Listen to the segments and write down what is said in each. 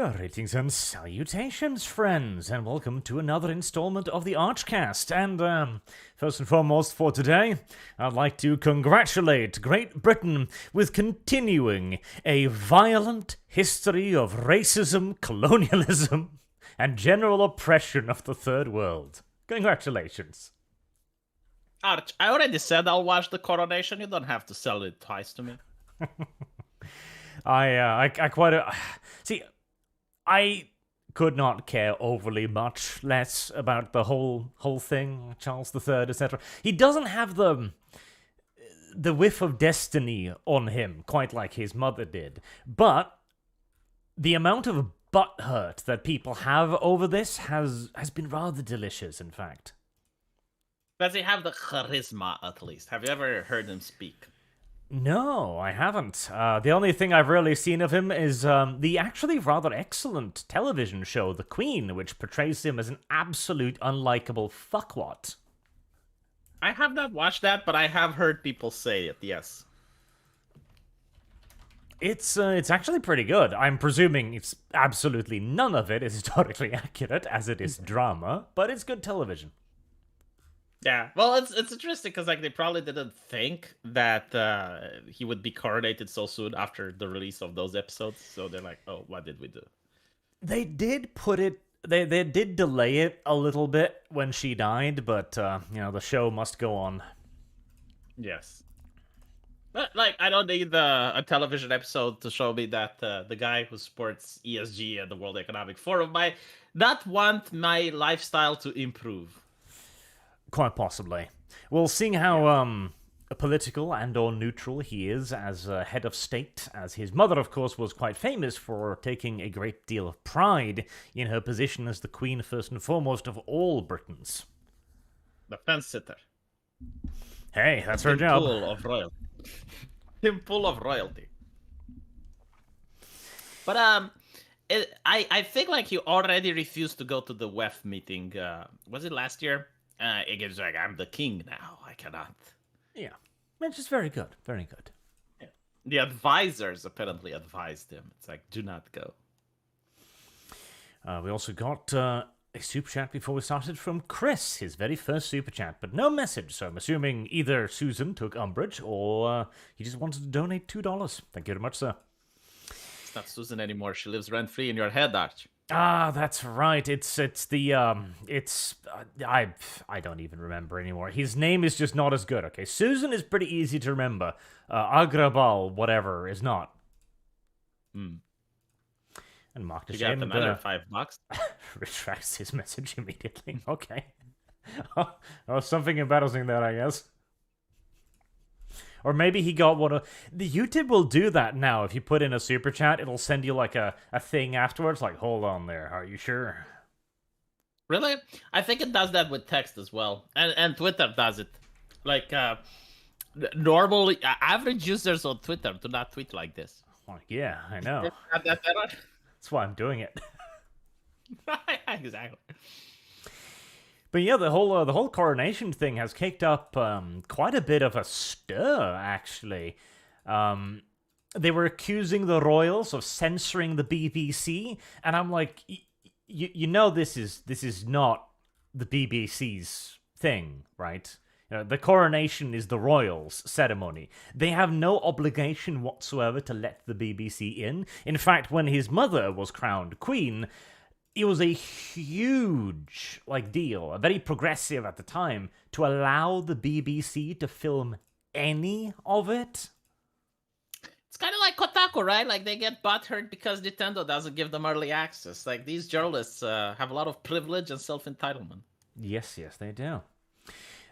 Greetings and salutations, friends, and welcome to another installment of the ArchCast. And, first and foremost for today, I'd like to congratulate Great Britain with continuing a violent history of racism, colonialism, and general oppression of the Third World. Congratulations. Arch, I already said I'll watch the coronation. You don't have to sell it twice to me. I could not care overly much less about the whole thing, Charles III, etc. He doesn't have the whiff of destiny on him, quite like his mother did. But the amount of butthurt that people have over this has been rather delicious, in fact. Does he have the charisma, at least? Have you ever heard him speak? No, I haven't. The only thing I've really seen of him is the actually rather excellent television show, The Queen, which portrays him as an absolute unlikable fuckwat. I have not watched that, but I have heard people say it, yes. It's actually pretty good. I'm presuming it's absolutely none of it is historically accurate, as it is drama, but it's good television. Yeah, well, it's interesting because like they probably didn't think that he would be coronated so soon after the release of those episodes. So they're like, "Oh, what did we do?" They did put it. They did delay it a little bit when she died, but the show must go on. Yes, but like I don't need a television episode to show me that the guy who supports ESG and the World Economic Forum might not want my lifestyle to improve. Quite possibly. Well, seeing how political and or neutral he is as head of state, as his mother, of course, was quite famous for taking a great deal of pride in her position as the Queen, first and foremost, of all Britons. The fence sitter. Hey, that's her job. Temple of royalty. But I think like he already refused to go to the WEF meeting. Was it last year? It gives like, I'm the king now. I cannot. Yeah. Which is very good. Very good. Yeah. The advisors apparently advised him. It's like, do not go. We also got a super chat before we started from Chris, his very first super chat, but no message. So I'm assuming either Susan took umbrage or he just wanted to donate $2. Thank you very much, sir. It's not Susan anymore. She lives rent-free in your head, Arch. Ah, that's right. I don't even remember anymore. His name is just not as good. Okay, Susan is pretty easy to remember. Agrabal, whatever, is not. Hmm. And Mark you got another $5. Retracts his message immediately. Okay. Oh, something embarrassing there, I guess. Or maybe he got one of... The YouTube will do that now. If you put in a super chat, it'll send you like a thing afterwards. Like, hold on there. Are you sure? Really? I think it does that with text as well. And Twitter does it. Like, normal, average users on Twitter do not tweet like this. Like, yeah, I know. That's why I'm doing it. Exactly. But yeah, the whole coronation thing has kicked up quite a bit of a stir, actually. They were accusing the royals of censoring the BBC, and I'm like, you know, this is not the BBC's thing, right? The coronation is the royals' ceremony. They have no obligation whatsoever to let the BBC in. In fact, when his mother was crowned queen, it was a huge deal, very progressive at the time, to allow the BBC to film any of it. It's kind of like Kotaku, right? Like they get butthurt because Nintendo doesn't give them early access. Like these journalists have a lot of privilege and self-entitlement. Yes, they do.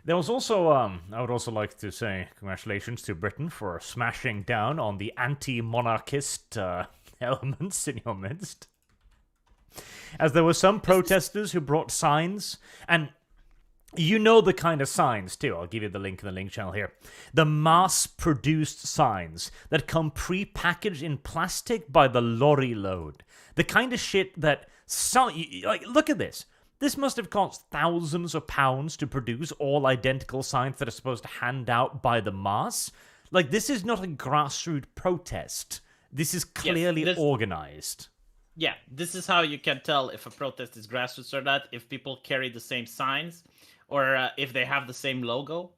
There was also, I would also like to say congratulations to Britain for smashing down on the anti-monarchist elements in your midst. As there were some protesters who brought signs, and you know the kind of signs too. I'll give you the link in the link channel here. The mass-produced signs that come pre-packaged in plastic by the lorry load. The kind of shit that look at this. This must have cost thousands of pounds to produce all identical signs that are supposed to hand out by the mass. Like, this is not a grassroots protest. This is clearly organized. Yeah, this is how you can tell if a protest is grassroots or not, if people carry the same signs or if they have the same logo.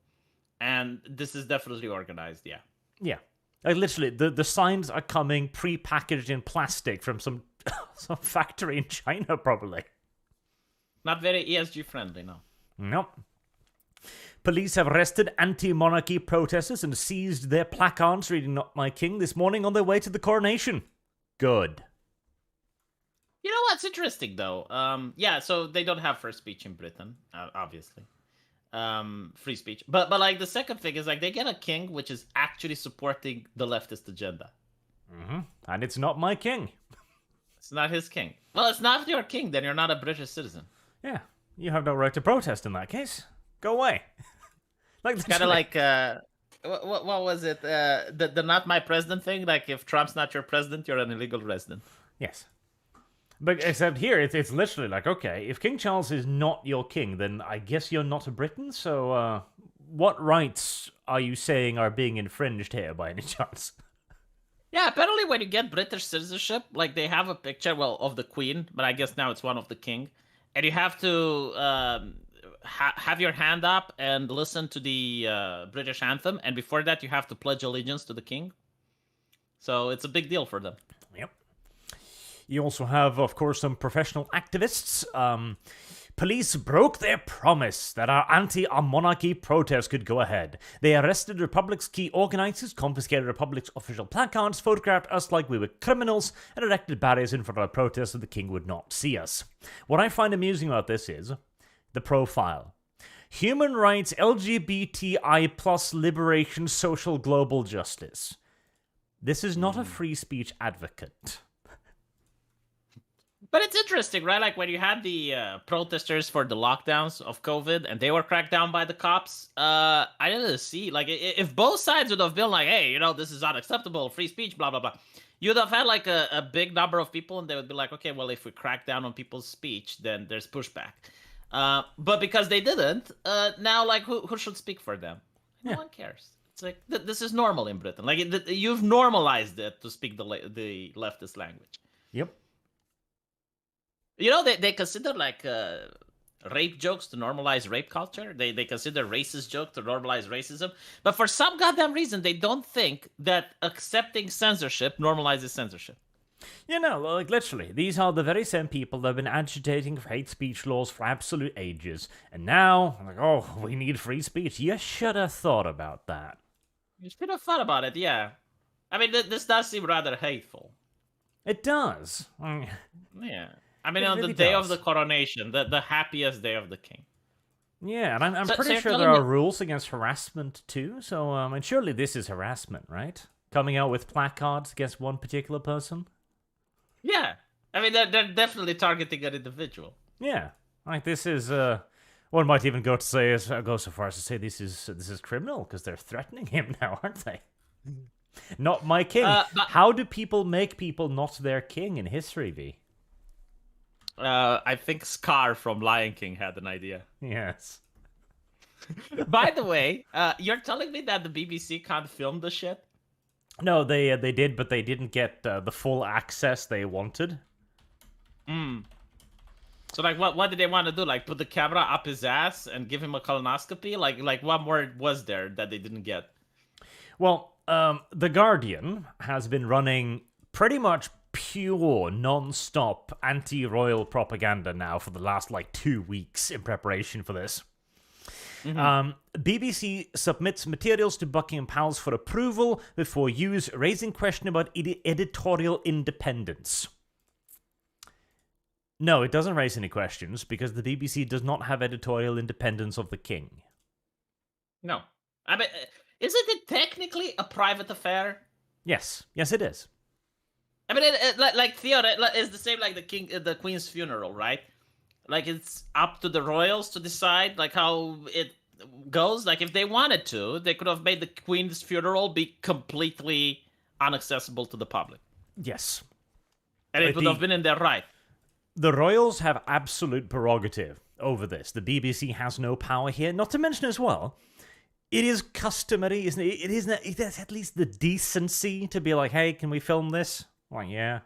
And this is definitely organized, yeah. Yeah. Like literally, the signs are coming pre-packaged in plastic from some some factory in China, probably. Not very ESG friendly, no. Nope. Police have arrested anti-monarchy protesters and seized their placards reading "Not My King" this morning on their way to the coronation. Good. You know what's interesting though? Yeah, so they don't have free speech in Britain, obviously. Free speech, but like the second thing is like they get a king which is actually supporting the leftist agenda. And it's not my king. It's not his king. Well, it's not your king, then you're not a British citizen. Yeah, you have no right to protest in that case. Go away. Like it's kind of like what was it? The not my president thing. Like if Trump's not your president, you're an illegal resident. Yes. But except here, it's literally like, okay, if King Charles is not your king, then I guess you're not a Briton, so what rights are you saying are being infringed here by any chance? Yeah, apparently when you get British citizenship, like they have a picture, well, of the Queen, but I guess now it's one of the King, and you have to have your hand up and listen to the British anthem, and before that you have to pledge allegiance to the King. So it's a big deal for them. Yep. You also have, of course, some professional activists. Police broke their promise that our anti-monarchy protest could go ahead. They arrested Republic's key organizers, confiscated Republic's official placards, photographed us like we were criminals, and erected barriers in front of our protest so the king would not see us. What I find amusing about this is the profile. Human rights, LGBTI plus liberation, social global justice. This is not a free speech advocate. But it's interesting, right? Like when you had the protesters for the lockdowns of COVID and they were cracked down by the cops, I didn't see, like, if both sides would have been like, hey, you know, this is unacceptable, free speech, blah, blah, blah, you'd have had like a big number of people and they would be like, okay, well, if we crack down on people's speech, then there's pushback. But because they didn't, now, like, who should speak for them? No one cares. It's like, this is normal in Britain. Like, you've normalized it to speak the leftist language. Yep. You know, they consider, like, rape jokes to normalize rape culture. They consider racist jokes to normalize racism. But for some goddamn reason, they don't think that accepting censorship normalizes censorship. You know, like, literally, these are the very same people that have been agitating for hate speech laws for absolute ages. And now, like, oh, we need free speech. You should have thought about that. You should have thought about it, yeah. I mean, this does seem rather hateful. It does. Yeah. I mean, on the day of the coronation, the happiest day of the king. Yeah, and I'm pretty sure there are rules against harassment too. So, and surely this is harassment, right? Coming out with placards against one particular person. Yeah, I mean they're definitely targeting an individual. Yeah, like this is one might even go so far as to say this is criminal because they're threatening him now, aren't they? Not my king. How do people make people not their king in history, V? I think Scar from Lion King had an idea. Yes. By the way, you're telling me that the BBC can't film the shit? No, they did, but they didn't get the full access they wanted. So, like, what did they want to do? Like, put the camera up his ass and give him a colonoscopy? Like what more was there that they didn't get? Well, The Guardian has been running pretty much pure, non-stop anti-royal propaganda now for the last, 2 weeks in preparation for this. BBC submits materials to Buckingham Palace for approval before use, raising question about editorial independence. No, it doesn't raise any questions, because the BBC does not have editorial independence of the king. No. I mean, isn't it technically a private affair? Yes. Yes, it is. I mean, like Theo, it's the same like the Queen's funeral, right? Like, it's up to the royals to decide, like, how it goes. Like, if they wanted to, they could have made the Queen's funeral be completely inaccessible to the public. Yes. And it would have been in their right. The royals have absolute prerogative over this. The BBC has no power here. Not to mention as well, it is customary, isn't it? It is at least the decency to be like, hey, can we film this? Well, yeah.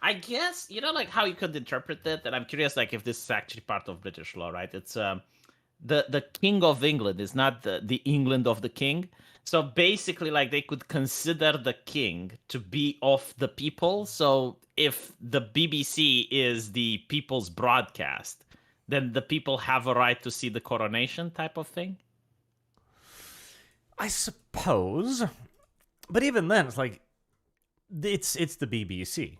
I guess, like how you could interpret it, and I'm curious, like if this is actually part of British law, right? It's the King of England is not the England of the King. So basically, like they could consider the king to be of the people. So if the BBC is the people's broadcast, then the people have a right to see the coronation type of thing. I suppose, but even then, it's like it's the BBC.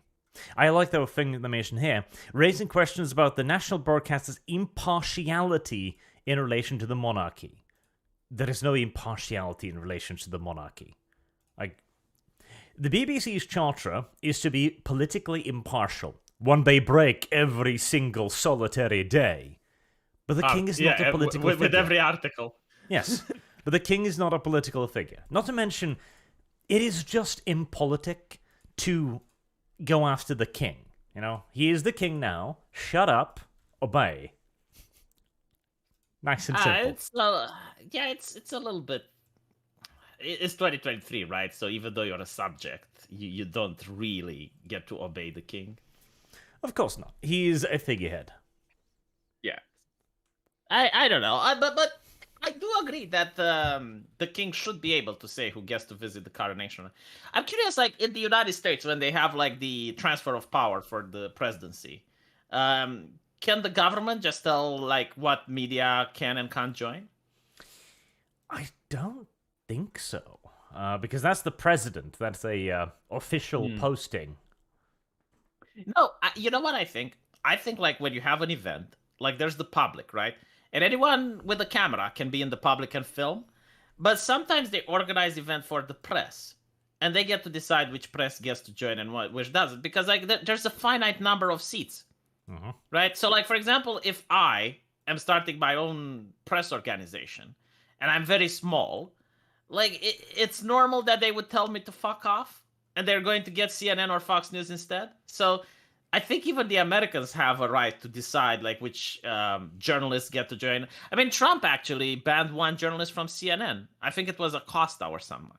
I like the thing they mentioned here, raising questions about the national broadcaster's impartiality in relation to the monarchy. There is no impartiality in relation to the monarchy. Like, the BBC's charter is to be politically impartial, one they break every single solitary day. But the king is not a political figure. With every article. Yes, but the king is not a political figure. Not to mention, it is just impolitic to go after the king. He is the king now. Shut up, obey. Nice and simple. It's a little bit. It's 2023, right? So even though you're a subject, you don't really get to obey the king. Of course not. He is a figurehead. Yeah. I don't know. But I do agree that the king should be able to say who gets to visit the coronation. I'm curious, like in the United States, when they have like the transfer of power for the presidency, can the government just tell like what media can and can't join? I don't think so, because that's the president. That's a official posting. No, you know what I think? I think like when you have an event, like there's the public, right? And anyone with a camera can be in the public and film. But sometimes they organize event for the press. And they get to decide which press gets to join and which doesn't. Because like there's a finite number of seats. Mm-hmm. Right? So like, for example, if I am starting my own press organization and I'm very small, like it's normal that they would tell me to fuck off. And they're going to get CNN or Fox News instead. So I think even the Americans have a right to decide like which journalists get to join. I mean, Trump actually banned one journalist from CNN. I think it was Acosta or someone,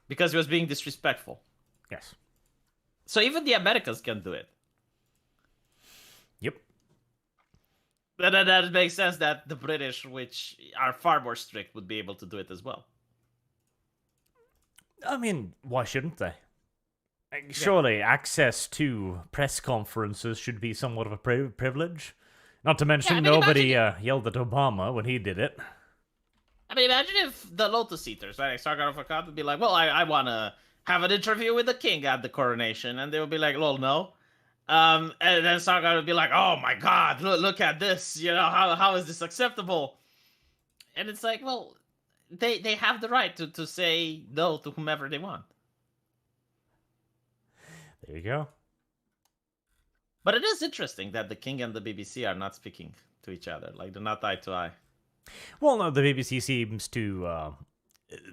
because he was being disrespectful. Yes. So even the Americans can do it. Yep. That makes sense that the British, which are far more strict, would be able to do it as well. I mean, why shouldn't they? Surely access to press conferences should be somewhat of a privilege. Not to mention nobody yelled at Obama when he did it. I mean, imagine if the Lotus Eaters, right, Sargon of Akkad would be like, well, I want to have an interview with the king at the coronation. And they would be like, well, no. And then Sargon would be like, oh my God, look at this. How is this acceptable? And it's like, well, they have the right to say no to whomever they want. There you go. But it is interesting that the king and the BBC are not speaking to each other. Like, they're not eye to eye. Well, no, the BBC seems to...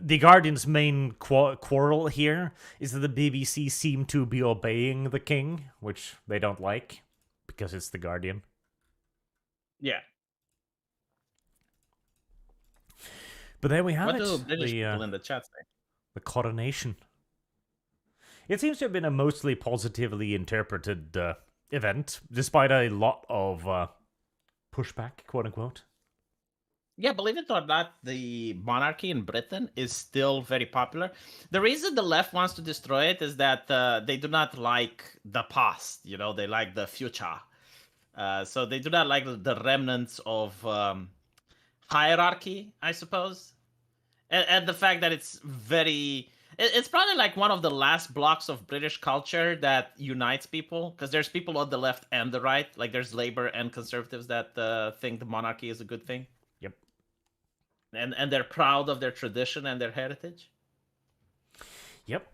the Guardian's main quarrel here is that the BBC seem to be obeying the king, which they don't like, because it's the Guardian. Yeah. But there we have it. What do British people in the chat say? The coronation. It seems to have been a mostly positively interpreted event, despite a lot of pushback, quote-unquote. Yeah, believe it or not, the monarchy in Britain is still very popular. The reason the left wants to destroy it is that they do not like the past. They like the future. So they do not like the remnants of hierarchy, I suppose. And the fact that it's very... It's probably like one of the last blocks of British culture that unites people, because there's people on the left and the right. Like there's Labour and Conservatives that think the monarchy is a good thing. Yep. And they're proud of their tradition and their heritage. Yep.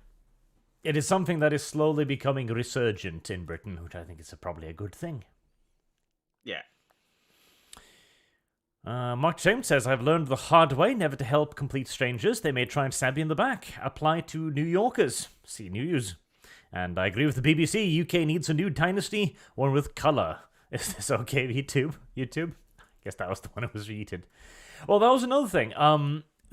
It is something that is slowly becoming resurgent in Britain, which I think is probably a good thing. Yeah. Mark James says, I've learned the hard way never to help complete strangers. They may try and stab you in the back. Apply to New Yorkers. See news. And I agree with the BBC. UK needs a new dynasty, one with colour. Is this okay, YouTube? I guess that was the one that was repeated. Well, that was another thing.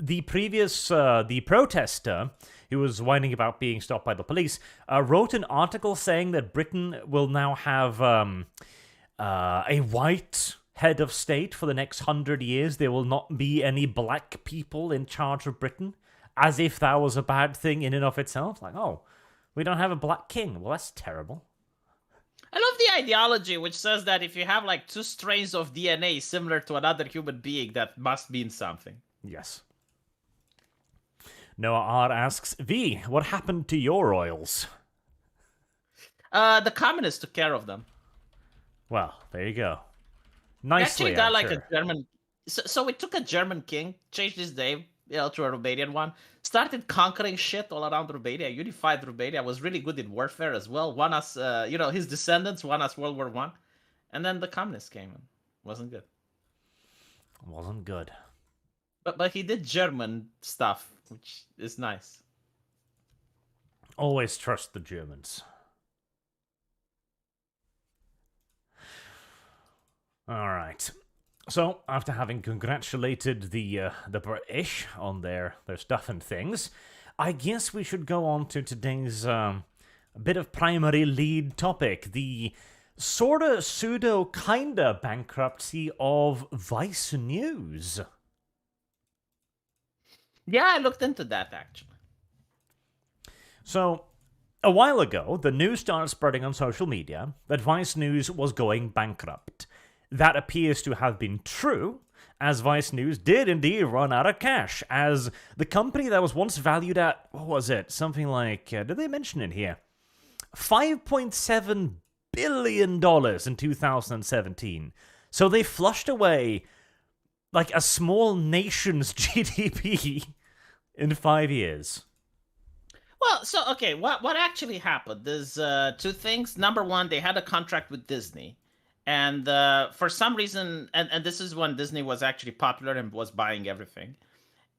the protester who was whining about being stopped by the police wrote an article saying that Britain will now have a white head of state for the next 100 years. There will not be any black people in charge of Britain, as if that was a bad thing in and of itself. Like, oh, we don't have a black king. Well, that's terrible. I love the ideology which says that if you have like 2 strains of DNA similar to another human being, that must mean something. Yes. Noah R asks, V, what happened to your royals? The communists took care of them. Well, there you go. Nicely, Actually got like sure. a German. So we took a German king, changed his name, to a Romanian one, started conquering shit all around Romania, unified Romania, was really good in warfare as well. Won us, his descendants won us World War I, and then the communists came in. Wasn't good. Wasn't good. But he did German stuff, which is nice. Always trust the Germans. All right. So, after having congratulated the British on their stuff and things, I guess we should go on to today's bit of primary lead topic, the sorta, pseudo, kinda bankruptcy of Vice News. Yeah, I looked into that, actually. So, a while ago, the news started spreading on social media that Vice News was going bankrupt. That appears to have been true, as Vice News did indeed run out of cash, as the company that was once valued at, what was it, something like, did they mention it here? $5.7 billion in 2017. So they flushed away like a small nation's GDP in 5 years. Well, so, okay, what actually happened? There's 2 things. Number one, they had a contract with Disney. And for some reason, and this is when Disney was actually popular and was buying everything.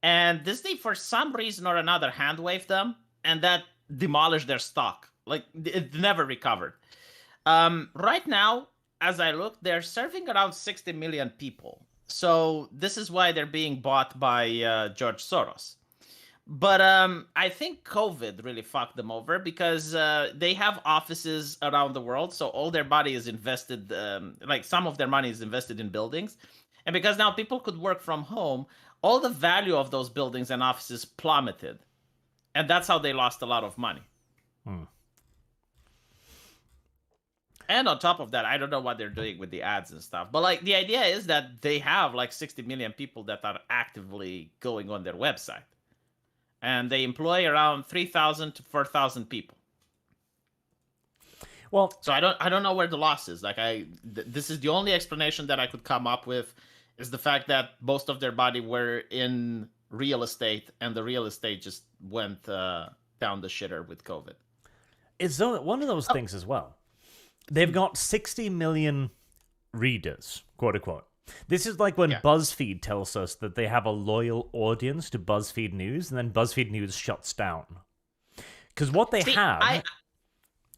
And Disney, for some reason or another, hand-waved them, and that demolished their stock. Like, it never recovered. Right now, as I look, they're serving around 60 million people. So this is why they're being bought by George Soros. But I think COVID really fucked them over because they have offices around the world. So all their money is invested, like some of their money is invested in buildings. And because now people could work from home, all the value of those buildings and offices plummeted. And that's how they lost a lot of money. And on top of that, I don't know what they're doing with the ads and stuff. But like the idea is that they have like 60 million people that are actively going on their website. And they employ around 3,000 to 4,000 people. Well, so I don't know where the loss is. Like this is the only explanation that I could come up with is the fact that most of their body were in real estate, and the real estate just went down the shitter with COVID. It's one of those things as well. They've got 60 million readers, quote unquote. This is like when BuzzFeed tells us that they have a loyal audience to BuzzFeed News, and then BuzzFeed News shuts down. Because what they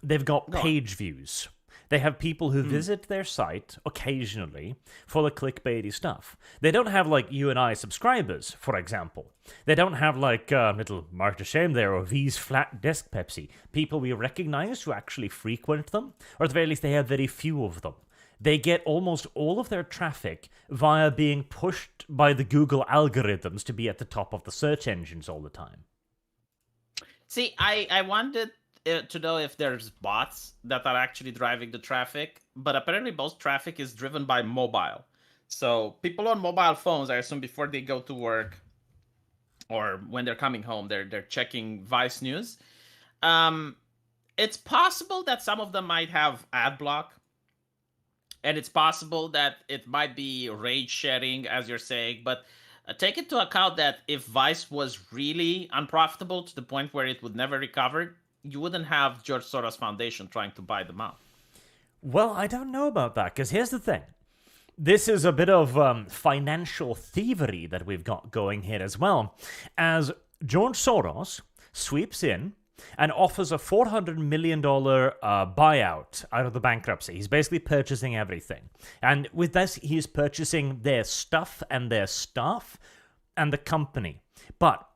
they've got page views. They have people who visit their site occasionally for the clickbaity stuff. They don't have, like, you and I subscribers, for example. They don't have, like, little Mark to Shame there or V's Flat Desk Pepsi. People we recognize who actually frequent them, or at the very least they have very few of them. They get almost all of their traffic via being pushed by the Google algorithms to be at the top of the search engines all the time. See, I wanted to know if there's bots that are actually driving the traffic, but apparently most traffic is driven by mobile. So people on mobile phones, I assume before they go to work or when they're coming home, they're checking Vice News. It's possible that some of them might have ad block. And it's possible that it might be rage sharing, as you're saying, but take into account that if Vice was really unprofitable to the point where it would never recover, you wouldn't have George Soros Foundation trying to buy them out. Well, I don't know about that, because here's the thing. This is a bit of financial thievery that we've got going here as well, as George Soros sweeps in and offers a $400 million buyout out of the bankruptcy. He's basically purchasing everything. And with this, he's purchasing their stuff and their staff and the company. But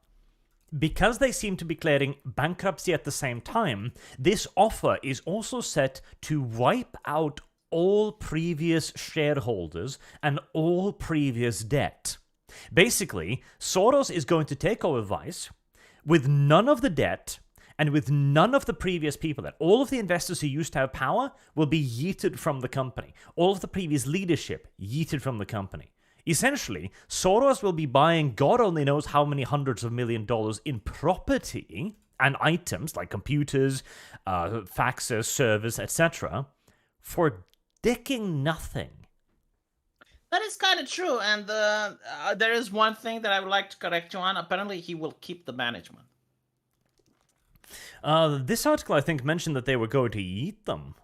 because they seem to be declaring bankruptcy at the same time, this offer is also set to wipe out all previous shareholders and all previous debt. Basically, Soros is going to take over Vice with none of the debt and with none of the previous people. That all of the investors who used to have power will be yeeted from the company. All of the previous leadership yeeted from the company. Essentially, Soros will be buying God only knows how many hundreds of $1,000,000 in property and items like computers, faxes, servers, etc. for dicking nothing. That is kind of true, and there is one thing that I would like to correct you on. Apparently, he will keep the management. This article, I think, mentioned that they were going to eat them.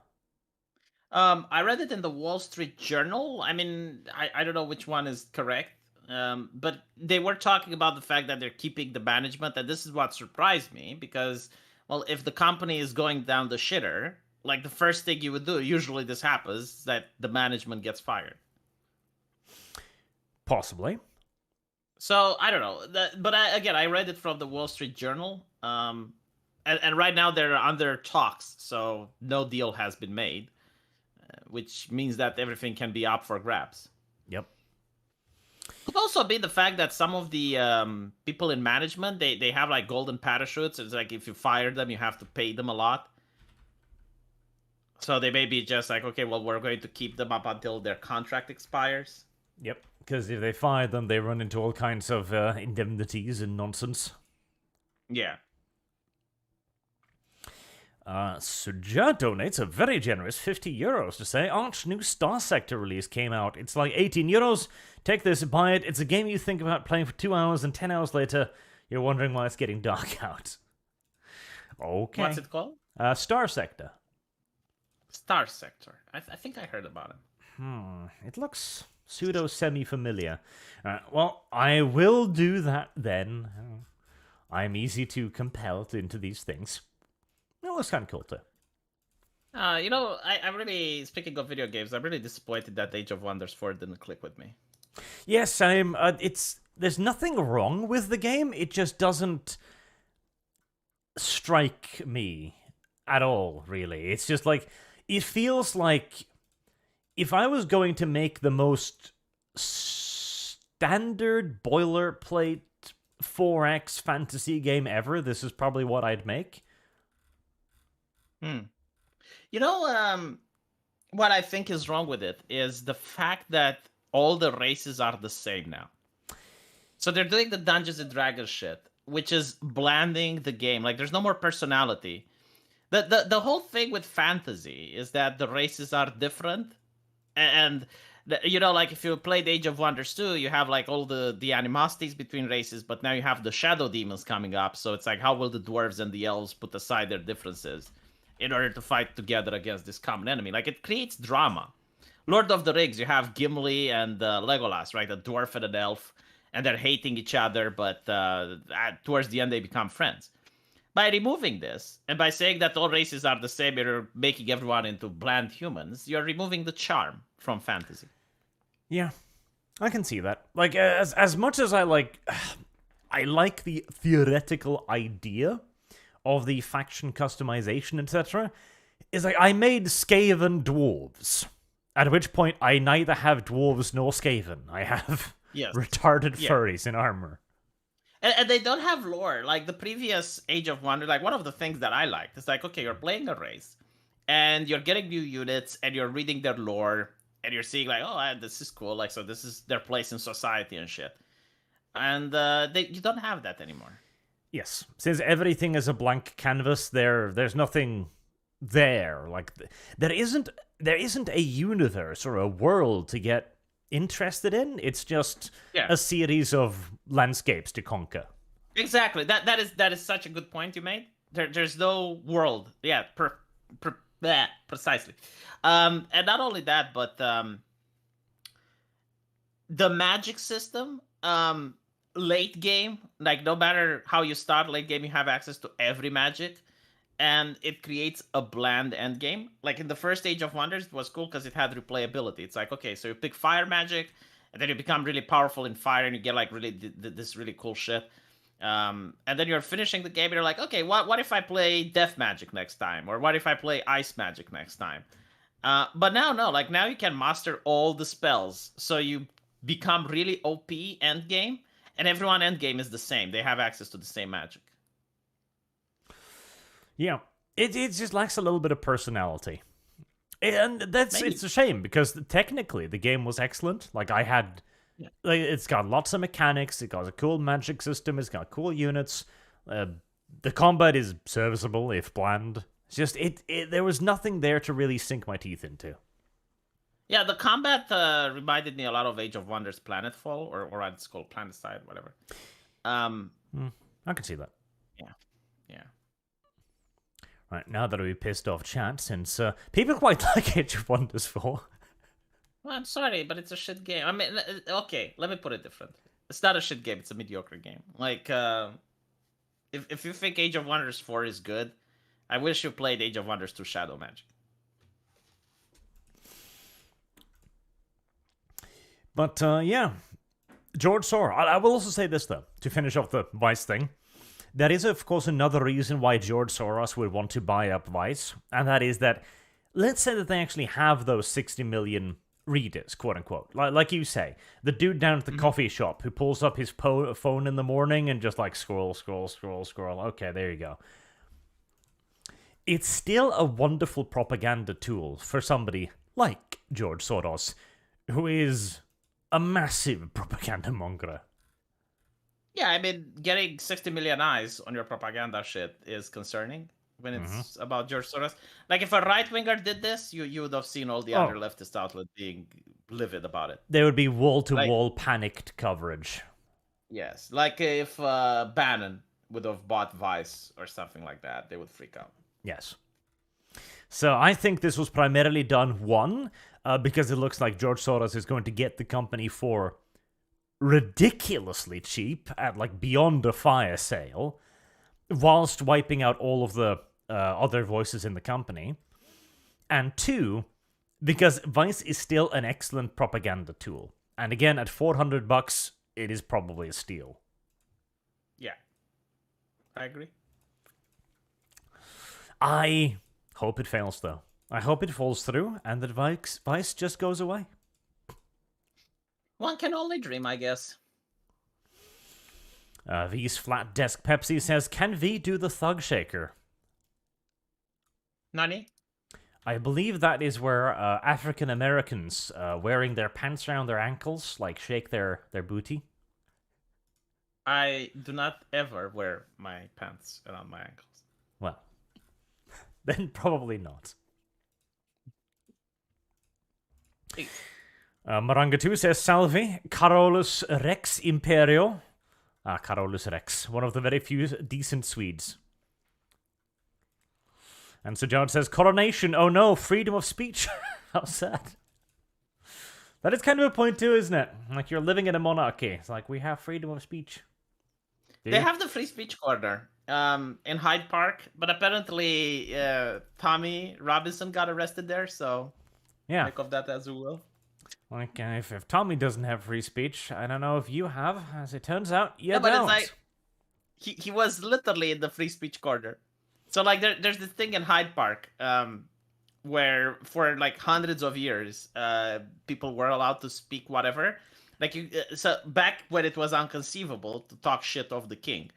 I read it in the Wall Street Journal. I mean, I don't know which one is correct, but they were talking about the fact that they're keeping the management, and this is what surprised me, because, well, if the company is going down the shitter, like, the first thing you would do, usually this happens, that the management gets fired. Possibly. So, I don't know. But I read it from the Wall Street Journal, and right now they're under talks, so no deal has been made, which means that everything can be up for grabs. Yep. Could also be the fact that some of the people in management, they have, like, golden parachutes. It's like if you fire them, you have to pay them a lot. So they may be just like, okay, well, we're going to keep them up until their contract expires. Yep. Because if they fire them, they run into all kinds of indemnities and nonsense. Yeah. Suja donates a very generous €50 to say, Arch new Star Sector release came out. It's like €18. Take this, buy it. It's a game you think about playing for 2 hours, and 10 hours later, you're wondering why it's getting dark out. Okay. What's it called? Star Sector. Star Sector. I think I heard about it. It looks pseudo-semi-familiar. Well, I will do that then. I'm easy to compel into these things. It looks kind of cool, too. I'm really, speaking of video games, I'm really disappointed that Age of Wonders 4 didn't click with me. Yes, there's nothing wrong with the game, it just doesn't strike me at all, really. It's just like, it feels like if I was going to make the most standard boilerplate 4X fantasy game ever, this is probably what I'd make. What I think is wrong with it is the fact that all the races are the same now. So they're doing the Dungeons and Dragons shit, which is blanding the game. Like, there's no more personality. The whole thing with fantasy is that the races are different. And, like, if you played Age of Wonders 2, you have, like, all the animosities between races, but now you have the shadow demons coming up. So it's like, how will the dwarves and the elves put aside their differences in order to fight together against this common enemy? Like, it creates drama. Lord of the Rings, you have Gimli and Legolas, right? A dwarf and an elf, and they're hating each other, but towards the end they become friends. By removing this, and by saying that all races are the same, you're making everyone into bland humans, you're removing the charm from fantasy. Yeah, I can see that. Like, as much as I like the theoretical idea of the faction customization, etc., is like, I made Skaven dwarves. At which point, I neither have dwarves nor Skaven. I have retarded furries in armor. And they don't have lore. Like, the previous Age of Wonder, like, one of the things that I liked is like, okay, you're playing a race, and you're getting new units, and you're reading their lore, and you're seeing, like, oh, this is cool. Like, so this is their place in society and shit. And you don't have that anymore. Yes, since everything is a blank canvas, there's nothing there. Like, there isn't a universe or a world to get interested in. It's just a series of landscapes to conquer. Exactly. That is such a good point you made. There's no world. Yeah, precisely. And not only that, but the magic system, late game, like, no matter how you start late game, you have access to every magic, and it creates a bland end game. Like, in the first Age of Wonders, it was cool because it had replayability. It's like, okay, so you pick fire magic, and then you become really powerful in fire, and you get, like, really this really cool shit. And then you're finishing the game and you're like, okay, what if I play Death Magic next time? Or what if I play Ice Magic next time? But now, no, like now you can master all the spells. So you become really OP end game, and everyone end game is the same. They have access to the same magic. Yeah, it just lacks a little bit of personality. And it's a shame because technically the game was excellent. Like I had, like, it's got lots of mechanics. It got a cool magic system. It's got cool units. The combat is serviceable if bland. It's just there was nothing there to really sink my teeth into. Yeah, the combat reminded me a lot of Age of Wonders Planetfall, or it's called Planetside, whatever. I can see that. Yeah. Right, now that we pissed off chat, since people quite like Age of Wonders 4. Well, I'm sorry, but it's a shit game. I mean, okay, let me put it different. It's not a shit game, it's a mediocre game. Like, if you think Age of Wonders 4 is good, I wish you played Age of Wonders 2 Shadow Magic. But, yeah. George Soros. I will also say this, though, to finish off the Vice thing. That is, of course, another reason why George Soros would want to buy up Vice, and that is that, let's say that they actually have those 60 million readers, quote unquote. Like you say, the dude down at the coffee shop who pulls up his phone in the morning and just like scroll. Okay, there you go. It's still a wonderful propaganda tool for somebody like George Soros, who is a massive propaganda monger. Yeah, I mean, getting 60 million eyes on your propaganda shit is concerning when it's about George Soros. Like, if a right-winger did this, you would have seen all the other leftist outlets being livid about it. There would be wall-to-wall panicked coverage. Yes, like if Bannon would have bought Vice or something like that, they would freak out. Yes. So I think this was primarily done, one, because it looks like George Soros is going to get the company for ridiculously cheap at like beyond a fire sale, whilst wiping out all of the other voices in the company. And two, because Vice is still an excellent propaganda tool. And again, at $400, it is probably a steal. Yeah. I agree. I hope it fails, though. I hope it falls through and that Vice just goes away. One can only dream, I guess. V's Flat Desk Pepsi says, can V do the Thug Shaker? Nani? I believe that is where African Americans wearing their pants around their ankles, like shake their booty. I do not ever wear my pants around my ankles. Well, then probably not. Maranga2 says, Salve, Carolus Rex Imperio. Carolus Rex, one of the very few decent Swedes. And Sir John says, Coronation, oh no, freedom of speech. How sad. That is kind of a point too, isn't it? Like, you're living in a monarchy. It's like, we have freedom of speech. They have the free speech corner in Hyde Park, but apparently Tommy Robinson got arrested there, so yeah, make of that as you will. Like, if Tommy doesn't have free speech, I don't know if you have. As it turns out, you Yeah, but don't. it's like he was literally in the free speech corner. So like there's this thing in Hyde Park where for like hundreds of years people were allowed to speak whatever. Like so back when it was inconceivable to talk shit of the king,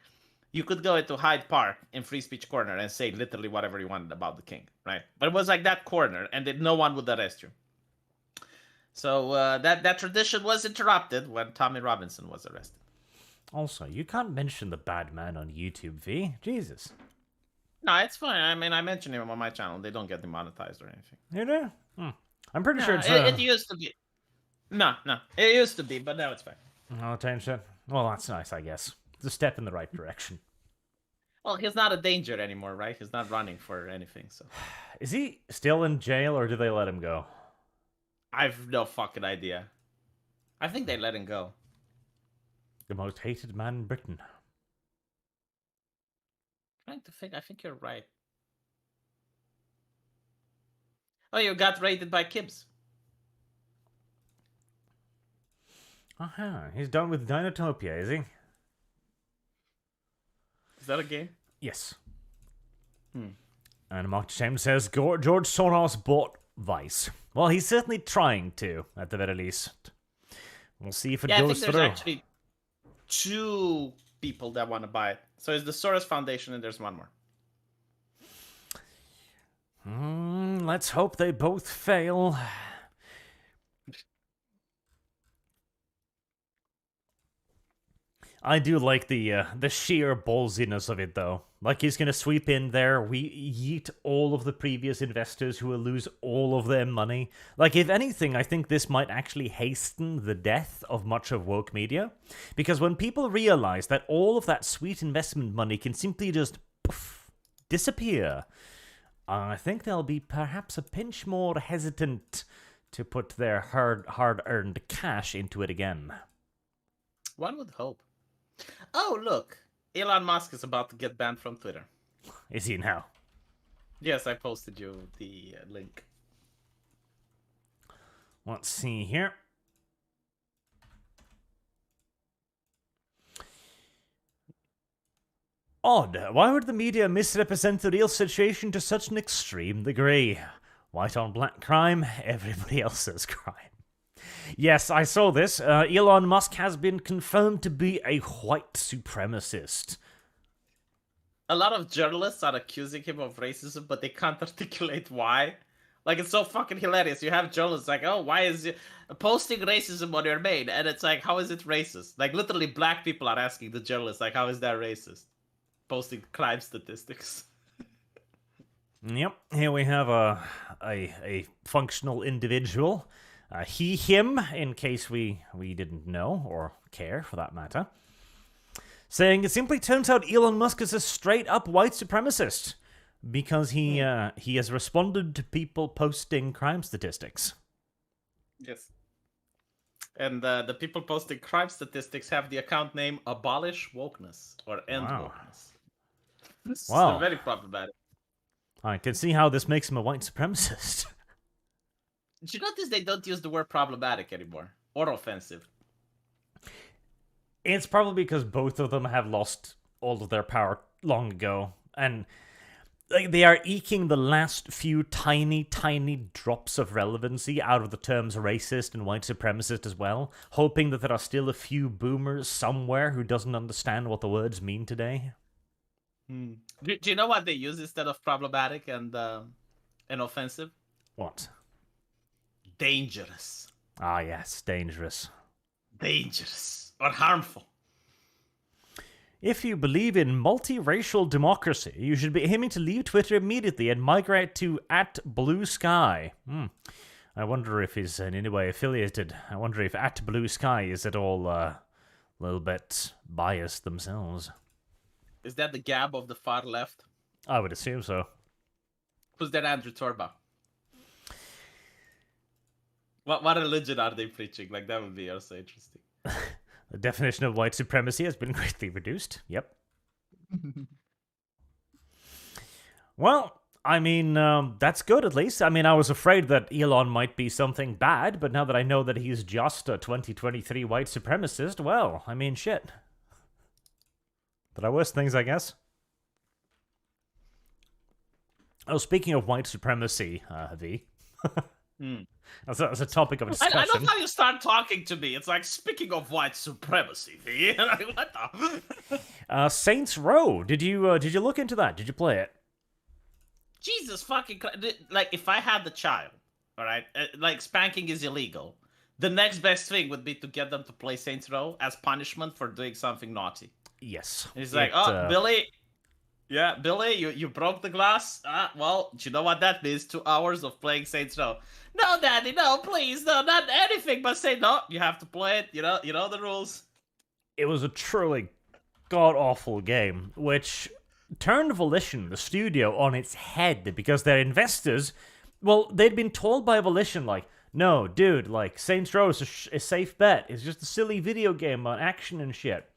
you could go into Hyde Park in free speech corner and say literally whatever you wanted about the king, right? But it was like that corner, and then no one would arrest you. So that tradition was interrupted when Tommy Robinson was arrested. Also, you can't mention the bad man on YouTube, V. Jesus. No, it's fine. I mean, I mentioned him on my channel. They don't get demonetized or anything. You do? I'm pretty sure it's... It used to be. No. It used to be, but now it's fine. Oh, change it. Well, that's nice, I guess. It's a step in the right direction. Well, he's not a danger anymore, right? He's not running for anything, so... Is he still in jail, or do they let him go? I've no fucking idea. I think they let him go. The most hated man in Britain. Trying to think. I think you're right. Oh, you got raided by Kibbs. He's done with Dinotopia, is he? Is that a game? Yes. Hmm. And Mark James says, George Soros bought Vice. Well, he's certainly trying to, at the very least. We'll see if it I think goes there's through. actually 2 people that want to buy it. So it's the Soros Foundation and there's one more. Let's hope they both fail. I do like the sheer ballsiness of it, though. Like, he's gonna sweep in there, we yeet all of the previous investors who will lose all of their money. Like, if anything, I think this might actually hasten the death of much of woke media. Because when people realize that all of that sweet investment money can simply just poof, disappear, I think they'll be perhaps a pinch more hesitant to put their hard-earned cash into it again. One would hope. Oh, look. Elon Musk is about to get banned from Twitter. Is he now? Yes, I posted you the link. Let's see here. Odd. Why would the media misrepresent the real situation to such an extreme degree? White on black crime, everybody else's crime. Yes, I saw this. Elon Musk has been confirmed to be a white supremacist. A lot of journalists are accusing him of racism, but they can't articulate why. Like, it's so fucking hilarious. You have journalists like, oh, why is it posting racism on your main? And it's like, how is it racist? Like, literally black people are asking the journalists, like, how is that racist? Posting crime statistics. Yep, here we have a functional individual. He, him, in case we didn't know, or care for that matter. Saying it simply turns out Elon Musk is a straight-up white supremacist. Because he has responded to people posting crime statistics. Yes. And the people posting crime statistics have the account name Abolish Wokeness, or End Wokeness. This is very problematic. I can see how this makes him a white supremacist. Did you notice they don't use the word problematic anymore? Or offensive? It's probably because both of them have lost all of their power long ago. And they are eking the last few tiny drops of relevancy out of the terms racist and white supremacist as well, hoping that there are still a few boomers somewhere who doesn't understand what the words mean today. Do you know what they use instead of problematic and offensive? What? Dangerous. Ah, yes, dangerous. Dangerous. Or harmful. If you believe in multiracial democracy, you should be aiming to leave Twitter immediately and migrate to @BlueSky. I wonder if he's in any way affiliated. I wonder if @BlueSky is at all a little bit biased themselves. Is that the Gab of the far left? I would assume so. Who's that Andrew Torba? What religion are they preaching? Like, that would be also interesting. The definition of white supremacy has been greatly reduced. Yep. Well, I mean, that's good at least. I mean, I was afraid that Elon might be something bad, but now that I know that he's just a 2023 white supremacist, well, I mean, shit. There are worse things, I guess. Oh, speaking of white supremacy, Vee. That's a topic of discussion. I love how you start talking to me. It's like, speaking of white supremacy, Vee. Like, what the? Saints Row. Did you look into that? Did you play it? Jesus fucking Christ. Like, if I had the child, all right, like, spanking is illegal. The next best thing would be to get them to play Saints Row as punishment for doing something naughty. Yes. And he's like, Billy. Yeah, Billy, you broke the glass. Well, do you know what that means? 2 hours of playing Saints Row. No, Daddy, no, please, no, not anything but say no. You have to play it. You know the rules. It was a truly god-awful game, which turned Volition, the studio, on its head because their investors, well, they'd been told by Volition, like, no, dude, like, Saints Row is a safe bet. It's just a silly video game on action and shit.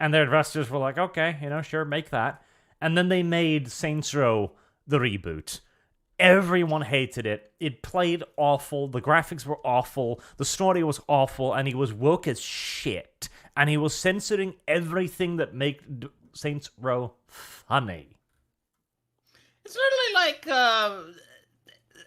And their investors were like, okay, sure, make that. And then they made Saints Row the reboot. Everyone hated it. It played awful. The graphics were awful. The story was awful. And he was woke as shit. And he was censoring everything that made Saints Row funny? It's literally like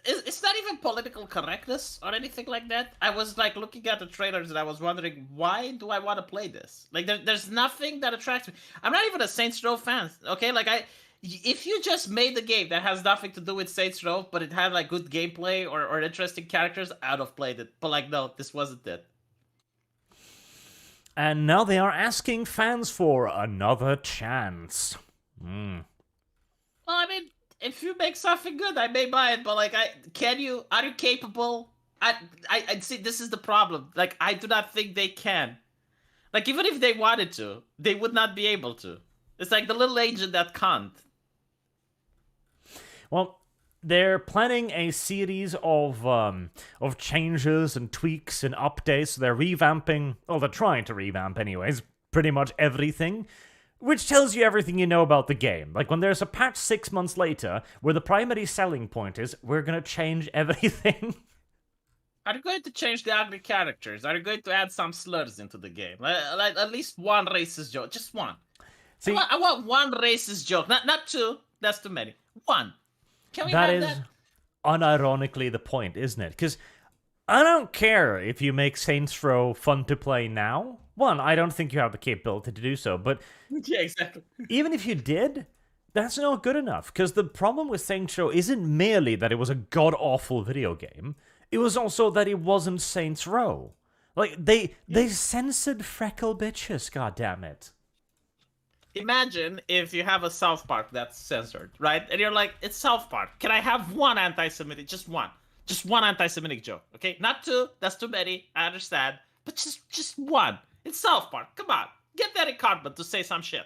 it's not even political correctness or anything like that. I was like looking at the trailers and I was wondering, why do I want to play this? Like there's nothing that attracts me. I'm not even a Saints Row fan. Okay, like if you just made the game that has nothing to do with Saints Row, but it had like good gameplay or interesting characters, I'd have played it. But like, no, this wasn't it. And now they are asking fans for another chance. Well, I mean, if you make something good, I may buy it. But like, are you capable? I see. This is the problem. Like, I do not think they can. Like, even if they wanted to, they would not be able to. It's like the little agent that can't. Well, they're planning a series of changes and tweaks and updates. They're revamping. Well, they're trying to revamp, anyways. Pretty much everything. Which tells you everything you know about the game. Like, when there's a patch 6 months later, where the primary selling point is, we're gonna change everything. Are you going to change the ugly characters? Are you going to add some slurs into the game? Like at least one racist joke. Just one. See, I want one racist joke. Not two. That's too many. One. Can we have that? That is unironically the point, isn't it? Because I don't care if you make Saints Row fun to play now. One, I don't think you have the capability to do so, but yeah, exactly. Even if you did, that's not good enough, because the problem with Saints Row isn't merely that it was a god-awful video game, it was also that it wasn't Saints Row. Like, they censored freckle bitches, goddammit. Imagine if you have a South Park that's censored, right? And you're like, it's South Park. Can I have one anti-Semitic? Just one. Just one anti-Semitic joke, okay? Not two. That's too many. I understand. But just one. It's South Park. Come on. Get Danny Cartman to say some shit.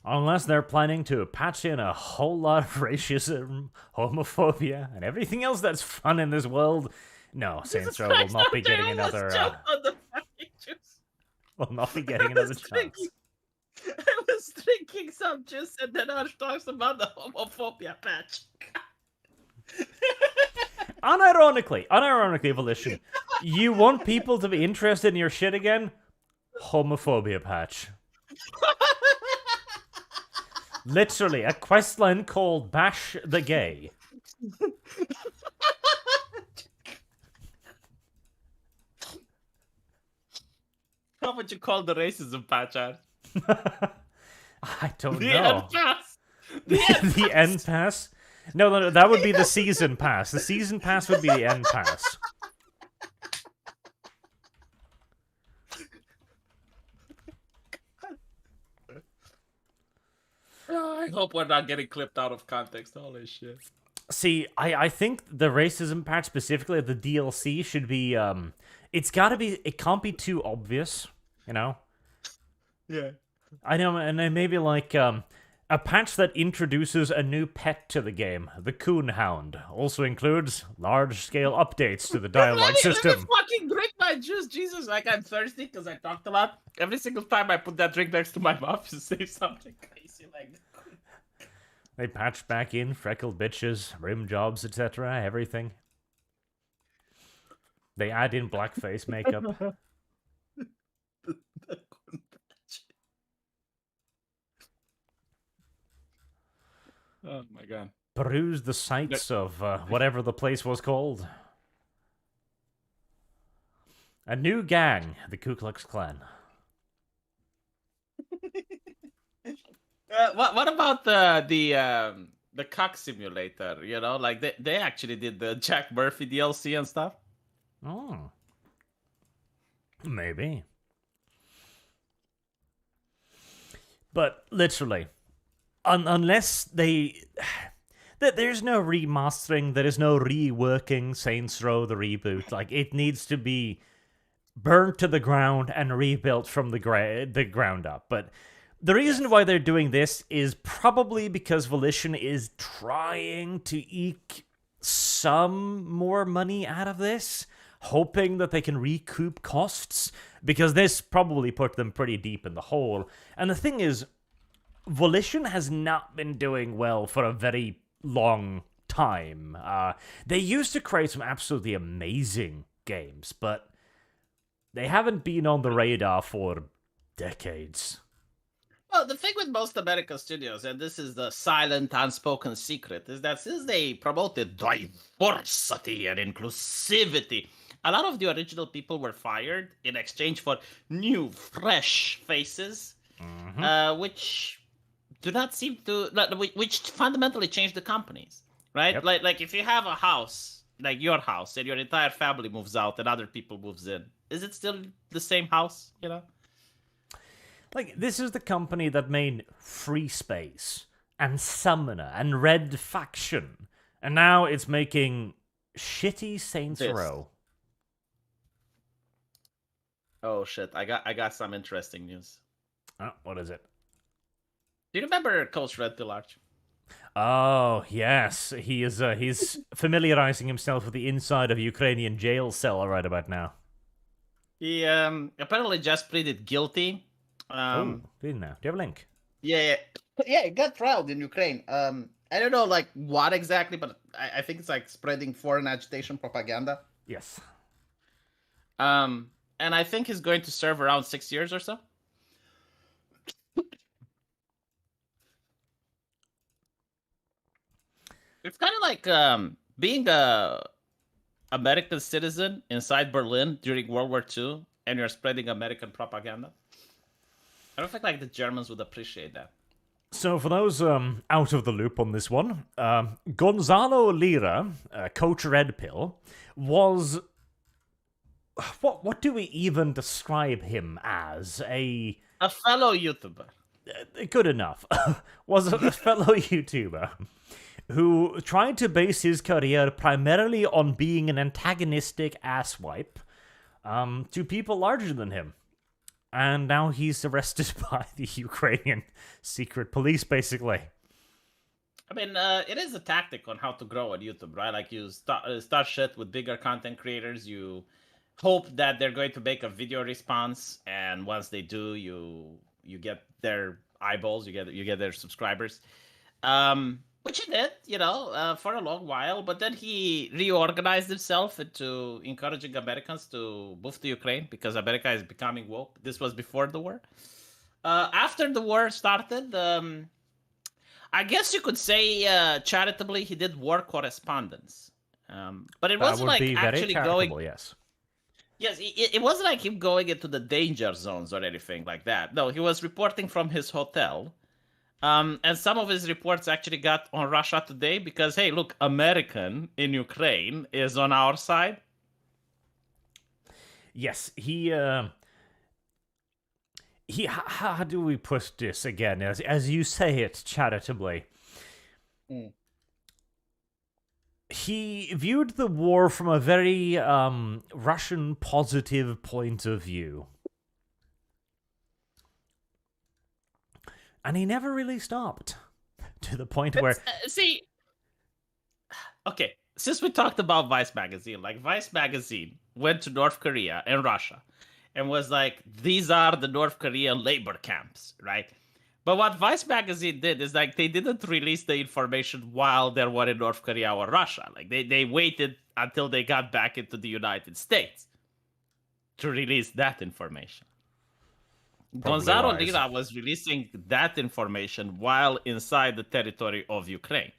Unless they're planning to patch in a whole lot of racism, homophobia, and everything else that's fun in this world. No, Saints Row will not be getting another... will not be getting another chance. I was drinking some juice and then Arch talks about the homophobia patch. Unironically, Volition, you want people to be interested in your shit again? Homophobia patch. Literally, a questline called Bash the Gay. How would you call the racism patch, Arch? I don't know. End pass. The end pass? No, that would be the season pass. The season pass would be the end pass. I hope we're not getting clipped out of context. Holy shit. See, I think the racism patch, specifically the DLC, should be, it's gotta be, it can't be too obvious, you know? Yeah. I know, and then maybe like, a patch that introduces a new pet to the game, the Coon Hound, also includes large-scale updates to the dialogue system. Let me fucking drink my juice, Jesus! Like, I'm thirsty because I talked a lot. Every single time I put that drink next to my mouth to say something crazy like that. They patched back in freckled bitches, rim jobs, etc., everything. They add in blackface makeup. Oh my god. Peruse the sites of whatever the place was called. A new gang, the Ku Klux Klan. What about the cock simulator? You know, like they actually did the Jack Murphy DLC and stuff. Oh, maybe. But literally, unless there's no remastering, there is no reworking Saints Row the reboot. Like, it needs to be burnt to the ground and rebuilt from the ground up. But the reason why they're doing this is probably because Volition is trying to eke some more money out of this, hoping that they can recoup costs, because this probably put them pretty deep in the hole. And the thing is, Volition has not been doing well for a very long time. They used to create some absolutely amazing games, but they haven't been on the radar for decades. Well, the thing with most American studios, and this is the silent, unspoken secret, is that since they promoted diversity and inclusivity, a lot of the original people were fired in exchange for new, fresh faces, which do not seem to, which fundamentally change the companies, right? Yep. Like if you have a house, like your house, and your entire family moves out and other people moves in, is it still the same house? You know. Like, this is the company that made Free Space and Summoner and Red Faction, and now it's making shitty Saints Row. Oh shit! I got some interesting news. Oh, what is it? Do you remember Coach Red Pill Arch? Oh yes, he's familiarizing himself with the inside of a Ukrainian jail cell right about now. He apparently just pleaded guilty. Didn't know. Do you have a link? Yeah, he got trialed in Ukraine. I don't know like what exactly, but I think it's like spreading foreign agitation propaganda. Yes. And I think he's going to serve around 6 years or so. It's kind of like being a American citizen inside Berlin during World War II, and you're spreading American propaganda. I don't think like the Germans would appreciate that. So for those out of the loop on this one, Gonzalo Lira, Coach Red Pill, was what do we even describe him as? A fellow YouTuber. Good enough. Was a fellow YouTuber who tried to base his career primarily on being an antagonistic asswipe to people larger than him. And now he's arrested by the Ukrainian secret police, basically. I mean, it is a tactic on how to grow on YouTube, right? Like, you start shit with bigger content creators. You hope that they're going to make a video response, and once they do, you get their eyeballs, you get their subscribers. Which he did, for a long while. But then he reorganized himself into encouraging Americans to move to Ukraine because America is becoming woke. This was before the war. After the war started, I guess you could say charitably he did war correspondence. But it wasn't like actually going. Yes. Yes, it wasn't like him going into the danger zones or anything like that. No, he was reporting from his hotel. And some of his reports actually got on Russia Today because, hey, look, American in Ukraine is on our side. Yes, he how do we put this again? As you say it charitably. He viewed the war from a very Russian positive point of view. And he never really stopped. To the point where... see... Okay, since we talked about Vice Magazine, like, Vice Magazine went to North Korea and Russia and was like, these are the North Korean labor camps, right? But what Vice Magazine did is, like, they didn't release the information while they were in North Korea or Russia. Like, they waited until they got back into the United States to release that information. Gonzalo Lira was releasing that information while inside the territory of Ukraine.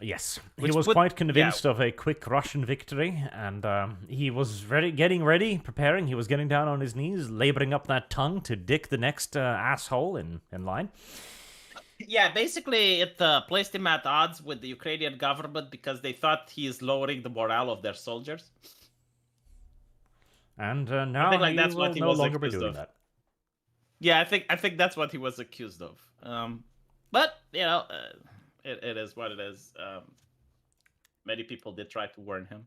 Yes, he was quite convinced of a quick Russian victory, and he was getting ready, preparing. He was getting down on his knees, laboring up that tongue to dick the next asshole in line. Yeah, basically it placed him at odds with the Ukrainian government because they thought he is lowering the morale of their soldiers. And now I think that's what he was longer be doing that. Yeah, I think that's what he was accused of. But it is what it is. Many people did try to warn him.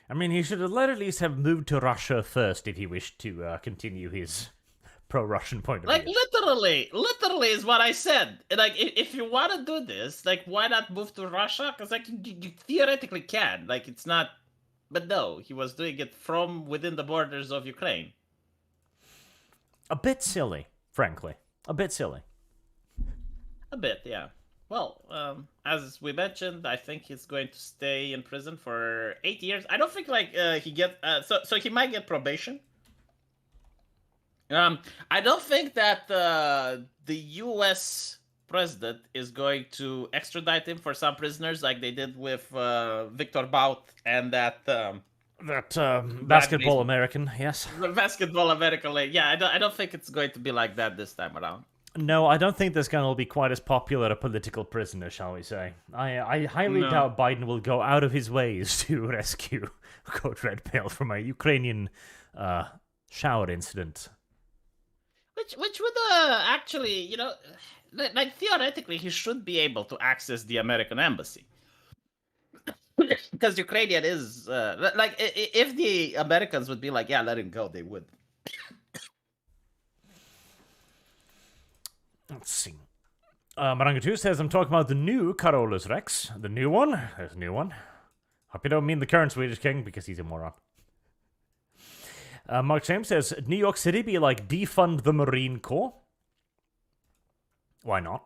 I mean, he should at least have moved to Russia first if he wished to continue his pro-Russian point of view. Like, literally is what I said. Like, if you want to do this, like, why not move to Russia? Because, like, you theoretically can. Like, it's not... But no, he was doing it from within the borders of Ukraine. A bit silly, frankly. A bit silly. A bit, yeah. Well, as we mentioned, I think he's going to stay in prison for 8 years. I don't think, like, he gets... So he might get probation. I don't think that the U.S. president is going to extradite him for some prisoners like they did with Victor Bout and that That Brad basketball American, yes. the basketball American league. Yeah, I don't think it's going to be like that this time around. No, I don't think this guy will be quite as popular a political prisoner, shall we say. I highly doubt Biden will go out of his ways to rescue Coach Red Pill from a Ukrainian shower incident. Which would actually, like theoretically, he should be able to access the American embassy. Because Ukrainian is like if the Americans would be like, yeah, let him go, they would. Let's see. Maranga2 says, I'm talking about the new Carolus Rex. The new one? There's a new one. Hope you don't mean the current Swedish king, because he's a moron. Mark James says, New York City be like defund the Marine Corps? Why not?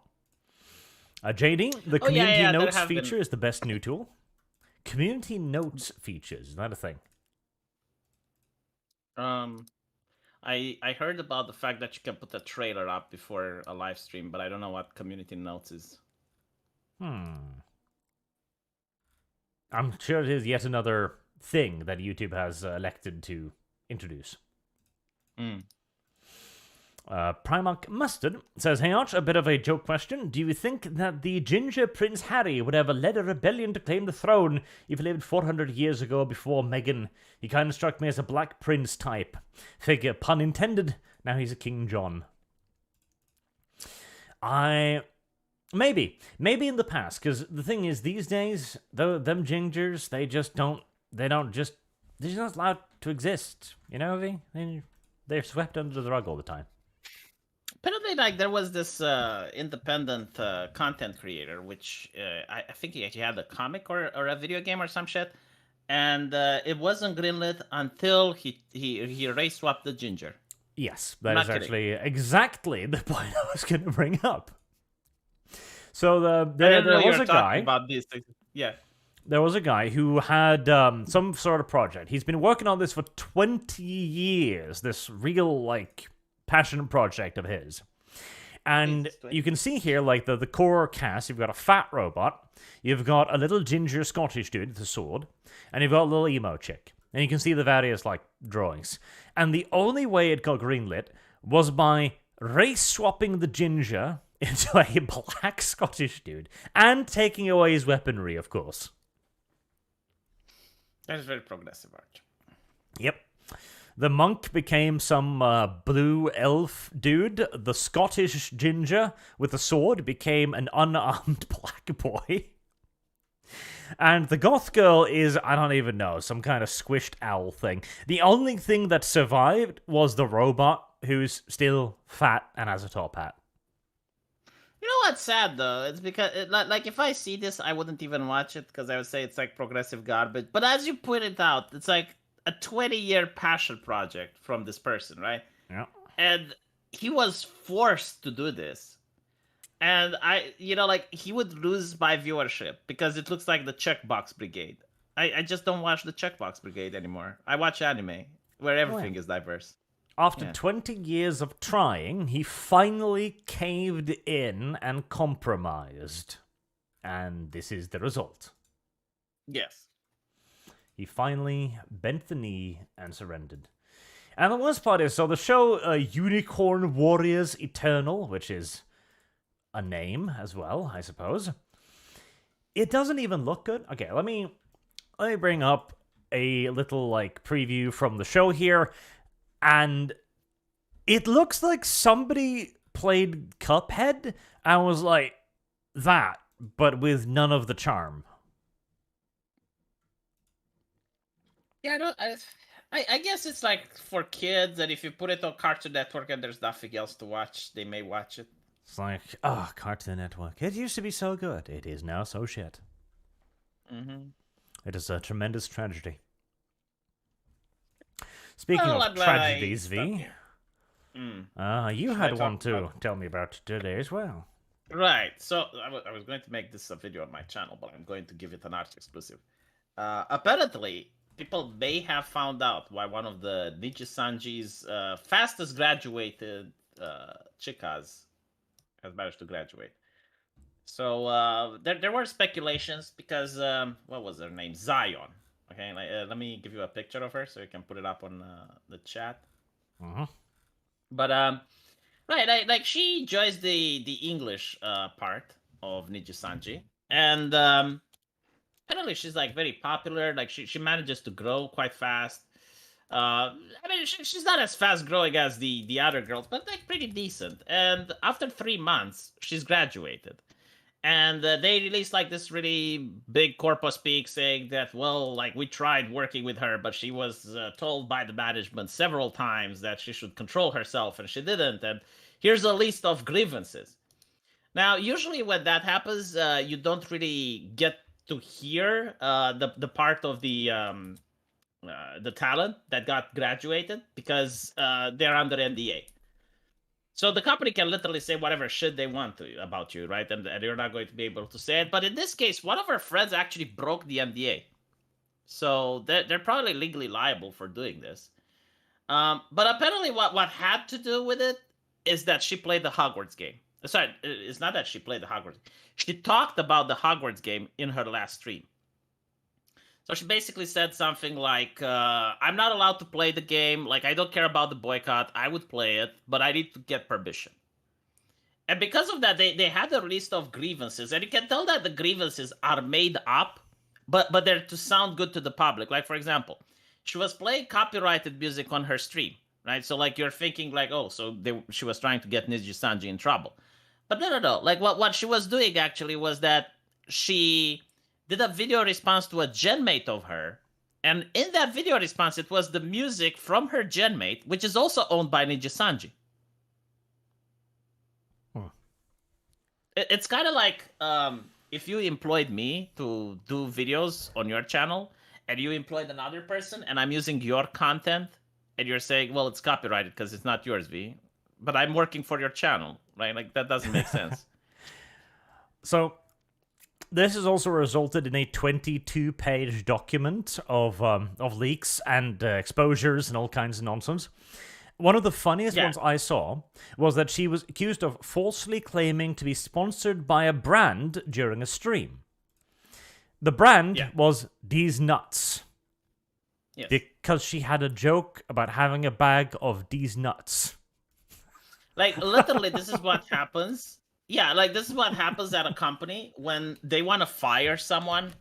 JD, the Community Notes feature is the best new tool. Community Notes features, is that a thing? I heard about the fact that you can put a trailer up before a live stream, but I don't know what Community Notes is. I'm sure it is yet another thing that YouTube has elected to introduce. Primark Mustard says, Hey Arch, a bit of a joke question. Do you think that the ginger Prince Harry would have led a rebellion to claim the throne if he lived 400 years ago before Meghan? He kind of struck me as a Black Prince type. Figure, pun intended, now he's a King John. Maybe in the past, because the thing is, these days, them gingers, they're just not allowed to exist. You know, they're swept under the rug all the time. Apparently, like, there was this independent content creator, which I think he had a comic or a video game or some shit, and it wasn't greenlit until he race swapped the ginger. Yes, that is actually exactly the point I was going to bring up. So there was a guy about these things. Yeah. There was a guy who had some sort of project. He's been working on this for 20 years, this real, like, passion project of his. And you can see here, like, the core cast. You've got a fat robot, you've got a little ginger Scottish dude with a sword, and you've got a little emo chick. And you can see the various, like, drawings. And the only way it got greenlit was by race-swapping the ginger into a black Scottish dude, and taking away his weaponry, of course. That is very progressive art. Yep. The monk became some blue elf dude. The Scottish ginger with a sword became an unarmed black boy. And the goth girl is, I don't even know, some kind of squished owl thing. The only thing that survived was the robot, who's still fat and has a top hat. You know what's sad, though? It's because, like, if I see this, I wouldn't even watch it, because I would say it's, like, progressive garbage. But as you pointed out, it's, like, a 20-year passion project from this person, right? Yeah. And he was forced to do this. And he would lose my viewership, because it looks like the Checkbox Brigade. I just don't watch the Checkbox Brigade anymore. I watch anime, where everything is diverse. After 20 years of trying, he finally caved in and compromised. And this is the result. Yes. He finally bent the knee and surrendered. And the worst part is, so the show Unicorn Warriors Eternal, which is a name as well, I suppose, it doesn't even look good. Okay, let me bring up a little, like, preview from the show here. And it looks like somebody played Cuphead and was like, that, but with none of the charm. Yeah, I guess it's like for kids, and if you put it on Cartoon Network and there's nothing else to watch, they may watch it. It's like, oh, Cartoon Network. It used to be so good. It is now so shit. Mm-hmm. It is a tremendous tragedy. Speaking of tragedies, Vee, you had one to tell me about today as well. Right. So I was going to make this a video on my channel, but I'm going to give it an Arch exclusive. Apparently, people may have found out why one of the Ninjasanji's fastest graduated chicas has managed to graduate. So there were speculations because what was her name? Zion. Okay, let me give you a picture of her so you can put it up on the chat. Uh-huh. But right, like she joins the English part of Ninjasanji, and apparently she's like very popular. Like she manages to grow quite fast. I mean, she's not as fast growing as the other girls, but like pretty decent. And after 3 months, she's graduated. And they released like this really big corpus speak saying that, well, like we tried working with her, but she was told by the management several times that she should control herself, and she didn't. And here's a list of grievances. Now, usually when that happens, you don't really get to hear the part of the talent that got graduated because they're under NDA. So the company can literally say whatever shit they want to about you, right? And you're not going to be able to say it. But in this case, one of our friends actually broke the NDA. So they're probably legally liable for doing this. But apparently what had to do with it is that she played the Hogwarts game. Sorry, it's not that she played the Hogwarts. She talked about the Hogwarts game in her last stream. So she basically said something like, I'm not allowed to play the game. Like, I don't care about the boycott. I would play it, but I need to get permission. And because of that, they had a list of grievances. And you can tell that the grievances are made up, but they're to sound good to the public. Like, for example, she was playing copyrighted music on her stream, right? So, like, you're thinking, like, oh, so she was trying to get Ninjasanji in trouble. But no. Like, what she was doing, actually, was that she did a video response to a genmate of her. And in that video response, it was the music from her genmate, which is also owned by Ninjasanji. It's kind of like if you employed me to do videos on your channel and you employed another person and I'm using your content and you're saying, well, it's copyrighted because it's not yours, V. But I'm working for your channel, right? Like, that doesn't make sense. So this has also resulted in a 22-page document of leaks and exposures and all kinds of nonsense. One of the funniest ones I saw was that she was accused of falsely claiming to be sponsored by a brand during a stream. The brand was These Nuts. Yes. Because she had a joke about having a bag of These Nuts. Like, literally, this is what happens. Yeah, like, this is what happens at a company when they want to fire someone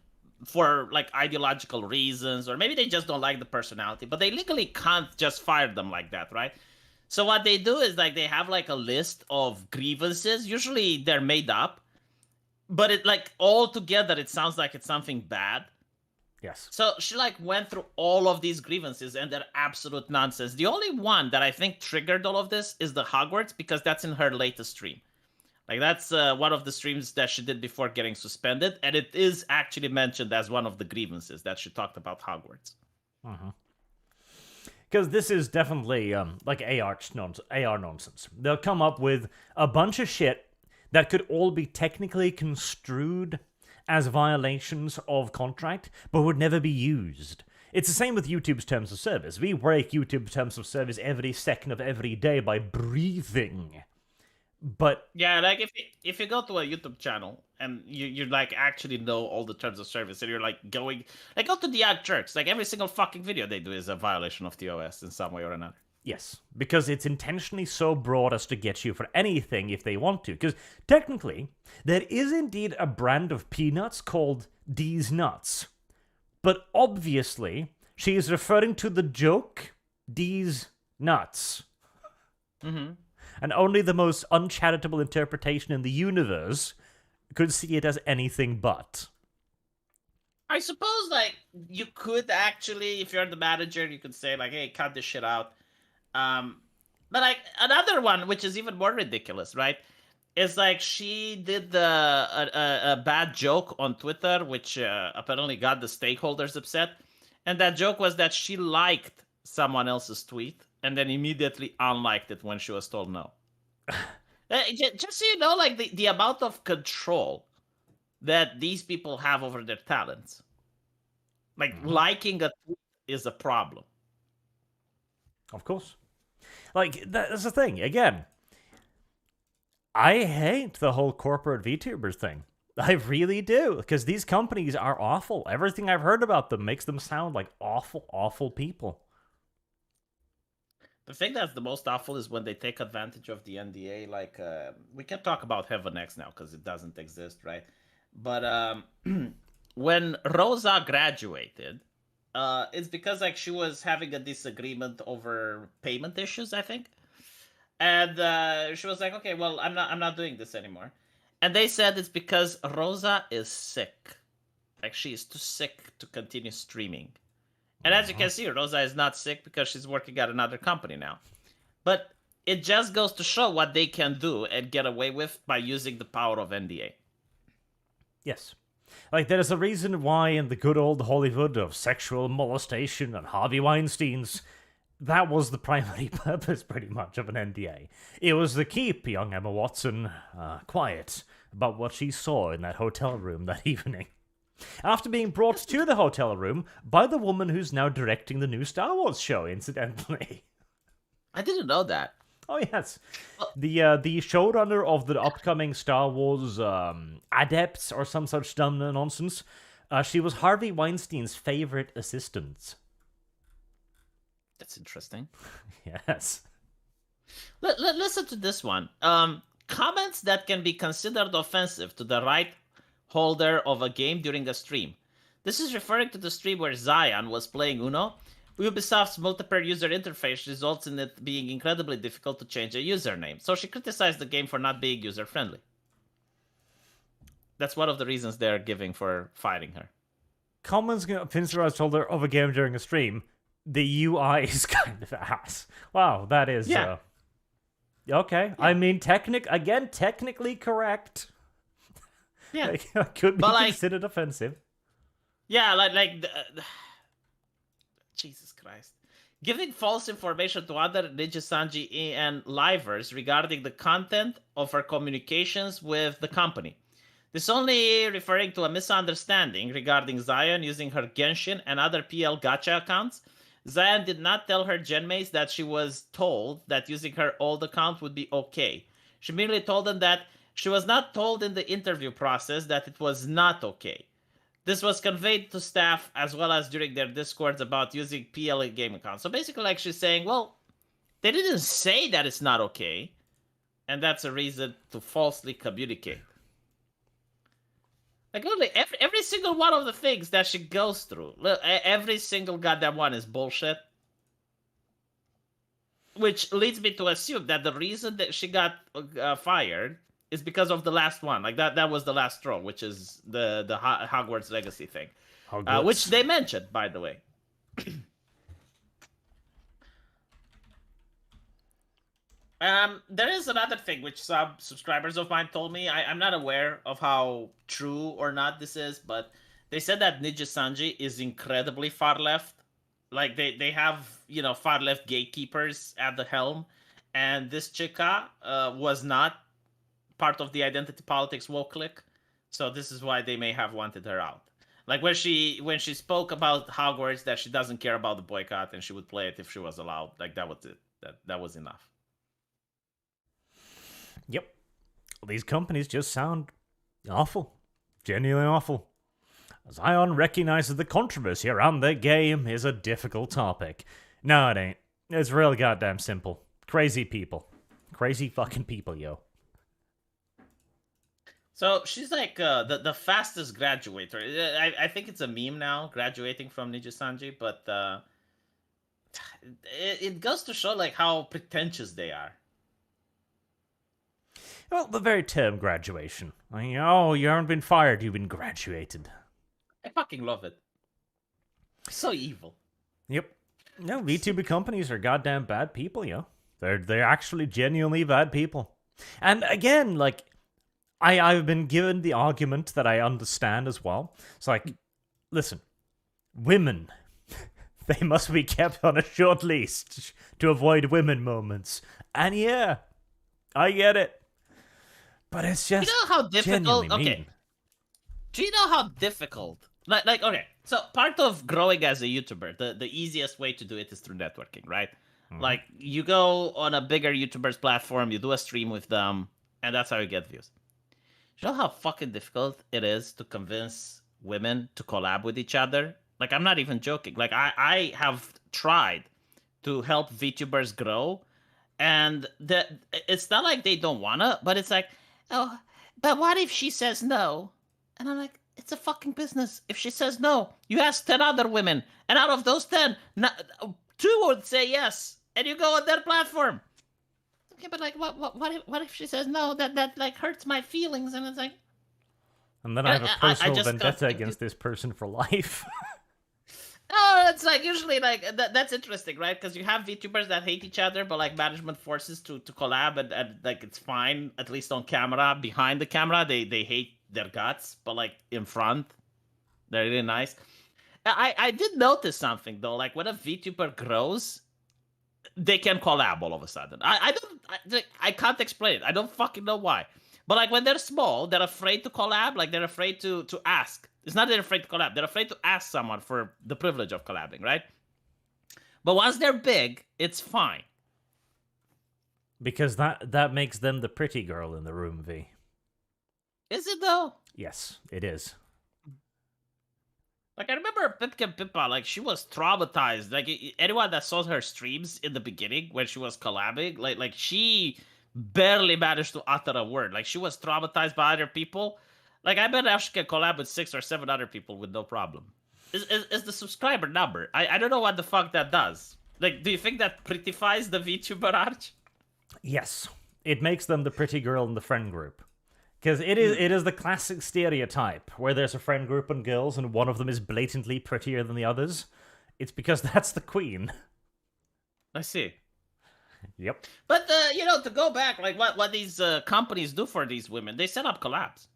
for, like, ideological reasons, or maybe they just don't like the personality, but they legally can't just fire them like that, right? So what they do is, like, they have, like, a list of grievances. Usually they're made up, but it, like, all together, it sounds like it's something bad. Yes. So she, like, went through all of these grievances, and they're absolute nonsense. The only one that I think triggered all of this is the Hogwarts, because that's in her latest stream. Like, that's one of the streams that she did before getting suspended, and it is actually mentioned as one of the grievances that she talked about Hogwarts. Because this is definitely like AR nonsense. They'll come up with a bunch of shit that could all be technically construed as violations of contract, but would never be used. It's the same with YouTube's terms of service. We break YouTube's terms of service every second of every day by breathing. But yeah, like if you go to a YouTube channel and you like actually know all the terms of service and you're like going, like, go to the Ad Jerks, like every single fucking video they do is a violation of TOS in some way or another. Yes, because it's intentionally so broad as to get you for anything if they want to. Because technically, there is indeed a brand of peanuts called These Nuts. But obviously, she is referring to the joke, These Nuts. Mm-hmm. And only the most uncharitable interpretation in the universe could see it as anything but. I suppose, like, you could actually, if you're the manager, you could say, like, hey, cut this shit out. But, like, another one, which is even more ridiculous, right, is, like, she did a bad joke on Twitter, which apparently got the stakeholders upset. And that joke was that she liked someone else's tweet and then immediately unliked it when she was told no. Just so you know, like, the amount of control that these people have over their talents. Like, liking a tweet is a problem. Of course. Like, that's the thing. Again, I hate the whole corporate VTubers thing. I really do, because these companies are awful. Everything I've heard about them makes them sound like awful, awful people. The thing that's the most awful is when they take advantage of the NDA. Like, we can talk about Heaven X now because it doesn't exist, right? But when Rosa graduated, it's because like she was having a disagreement over payment issues, I think, and she was like, "Okay, well, I'm not doing this anymore." And they said it's because Rosa is sick, like she is too sick to continue streaming. And as you can see, Rosa is not sick because she's working at another company now. But it just goes to show what they can do and get away with by using the power of NDA. Yes. Like, there's a reason why in the good old Hollywood of sexual molestation and Harvey Weinstein's, that was the primary purpose, pretty much, of an NDA. It was to keep young Emma Watson quiet about what she saw in that hotel room that evening. After being brought to the hotel room by the woman who's now directing the new Star Wars show, incidentally. I didn't know that. Oh, yes. The showrunner of the upcoming Star Wars Adepts or some such dumb nonsense, she was Harvey Weinstein's favorite assistant. That's interesting. Yes. Listen to this one. Comments that can be considered offensive to the right holder of a game during a stream. This is referring to the stream where Zion was playing Uno. Ubisoft's multiple user interface results in it being incredibly difficult to change a username, so she criticized the game for not being user-friendly. That's one of the reasons they're giving for firing her. Comments Pincerized holder of a game during a stream. The UI is kind of ass. Wow, that is... Yeah. Okay, yeah. I mean, technically correct. Yeah. Like, could be considered offensive. Yeah, Jesus Christ. Giving false information to other Ninjasanji and livers regarding the content of her communications with the company. This only referring to a misunderstanding regarding Zion using her Genshin and other PL gacha accounts. Zion did not tell her genmates that she was told that using her old account would be okay. She merely told them that she was not told in the interview process that it was not okay. This was conveyed to staff as well as during their discords about using PL game accounts. So basically, like she's saying, well, they didn't say that it's not okay, and that's a reason to falsely communicate. Like, literally, every single one of the things that she goes through, every single goddamn one is bullshit. Which leads me to assume that the reason that she got fired is because of the last one. Like, that was the last straw, which is the Hogwarts Legacy thing. Which they mentioned, by the way. There is another thing which some subscribers of mine told me. I'm not aware of how true or not this is, but they said that Ninjasanji is incredibly far left. Like, they have, far left gatekeepers at the helm, and this chica was not part of the identity politics woke clique, so this is why they may have wanted her out. Like, when she spoke about Hogwarts, that she doesn't care about the boycott and she would play it if she was allowed. Like, that was it. That was enough. Yep. These companies just sound awful. Genuinely awful. Zion recognizes the controversy around their game is a difficult topic. No, it ain't. It's real goddamn simple. Crazy people. Crazy fucking people, yo. So she's like the fastest graduator. I think it's a meme now, graduating from Ninjasanji, but it goes to show like how pretentious they are. Well, the very term graduation. Oh, you haven't been fired, you've been graduated. I fucking love it. So evil. Yep. No, VTuber companies are goddamn bad people, yo. They're actually genuinely bad people. And again, like, I've been given the argument that I understand as well. It's like, listen, women, they must be kept on a short leash to avoid women moments. And yeah, I get it. But it's just how difficult. genuinely mean. Do you know how difficult Like okay, so part of growing as a YouTuber, the easiest way to do it is through networking, right? Mhm. Like you go on a bigger YouTuber's platform, you do a stream with them, and that's how you get views. You know how fucking difficult it is to convince women to collab with each other? Like I'm not even joking. Like I have tried to help VTubers grow, and it's not like they don't wanna, but it's like, oh, but what if she says no? And I'm like, it's a fucking business. If she says no, you ask 10 other women, and out of those 10, two would say yes, and you go on their platform. Okay, but like, what if she says no? That like hurts my feelings, and it's like, And then I have a I personal just got vendetta against this person for life. oh, it's like usually like that's interesting, right? Because you have VTubers that hate each other, but like management forces to collab, and like it's fine at least on camera. Behind the camera, they hate their guts, but like in front, they're really nice. I did notice something though, like when a VTuber grows, they can collab all of a sudden. I can't explain it. I don't fucking know why. But like when they're small, they're afraid to collab. Like they're afraid to ask. It's not that they're afraid to collab. They're afraid to ask someone for the privilege of collabing, right? But once they're big, it's fine. Because that makes them the pretty girl in the room, V. Is it though? Yes, it is. Like I remember Pipkin Pippa, like she was traumatized. Like anyone that saw her streams in the beginning when she was collabing, like she barely managed to utter a word. Like she was traumatized by other people. Like I bet she can collab with 6 or 7 other people with no problem. Is the subscriber number? I don't know what the fuck that does. Like, do you think that prettifies the VTuber Arch? Yes, it makes them the pretty girl in the friend group. Because it is the classic stereotype where there's a friend group and girls and one of them is blatantly prettier than the others. It's because that's the queen. I see. Yep. But to go back, like what these companies do for these women, they set up collabs.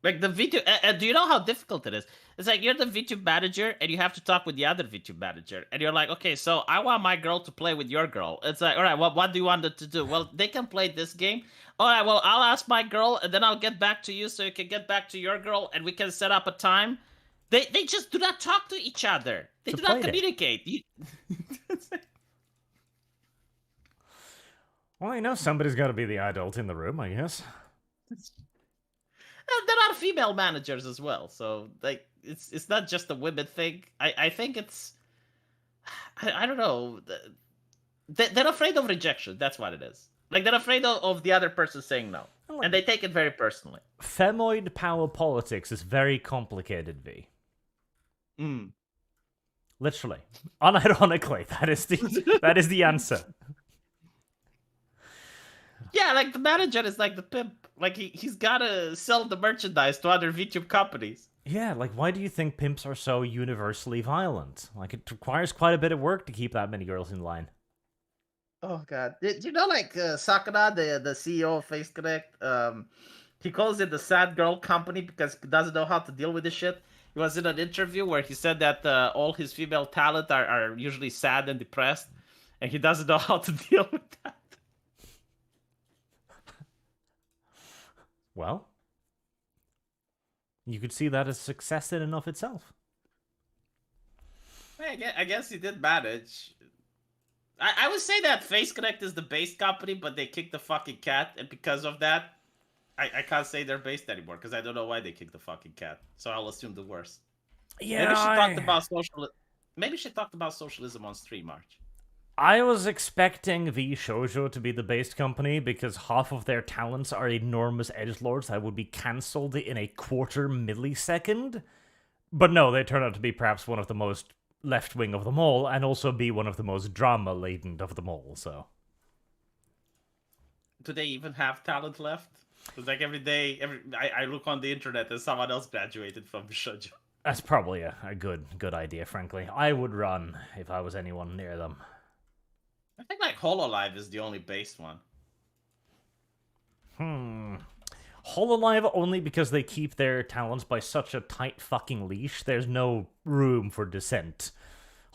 Like the VTube, do you know how difficult it is? It's like you're the VTube manager and you have to talk with the other VTube manager, and you're like, okay, so I want my girl to play with your girl. It's like, all right, what do you want it to do? Well, they can play this game. All right, well, I'll ask my girl and then I'll get back to you so you can get back to your girl and we can set up a time. They just do not talk to each other. They do not communicate. Well, somebody's got to be the adult in the room, I guess. There are female managers as well, so like it's not just a women thing. I think it's I don't know. They're afraid of rejection. That's what it is. Like they're afraid of the other person saying no, and they take it very personally. Femoid power politics is very complicated, V. Literally, unironically, that is the answer. Yeah, like the manager is like the pimp. Like he's gotta sell the merchandise to other VTube companies. Yeah, like why do you think pimps are so universally violent? Like it requires quite a bit of work to keep that many girls in line. Oh god, did you know like Sakura, the CEO of Face Connect, he calls it the sad girl company because he doesn't know how to deal with this shit. He was in an interview where he said that all his female talent are usually sad and depressed, and he doesn't know how to deal with that. Well, you could see that as success in and of itself. I guess he did manage. I would say that Face Connect is the base company, but they kicked the fucking cat, and because of that, I can't say they're based anymore because I don't know why they kicked the fucking cat. So I'll assume the worst. Yeah, Maybe she talked about socialism on stream, Arch. I was expecting V Shoujo to be the base company because half of their talents are enormous edgelords that would be cancelled in a quarter millisecond. But no, they turn out to be perhaps one of the most left-wing of them all, and also be one of the most drama-laden of them all, so... Do they even have talent left? Because like every day, I look on the internet and someone else graduated from Shoujo. That's probably a good idea, frankly. I would run if I was anyone near them. I think like Hololive is the only based one. Hololive only because they keep their talents by such a tight fucking leash. There's no room for dissent.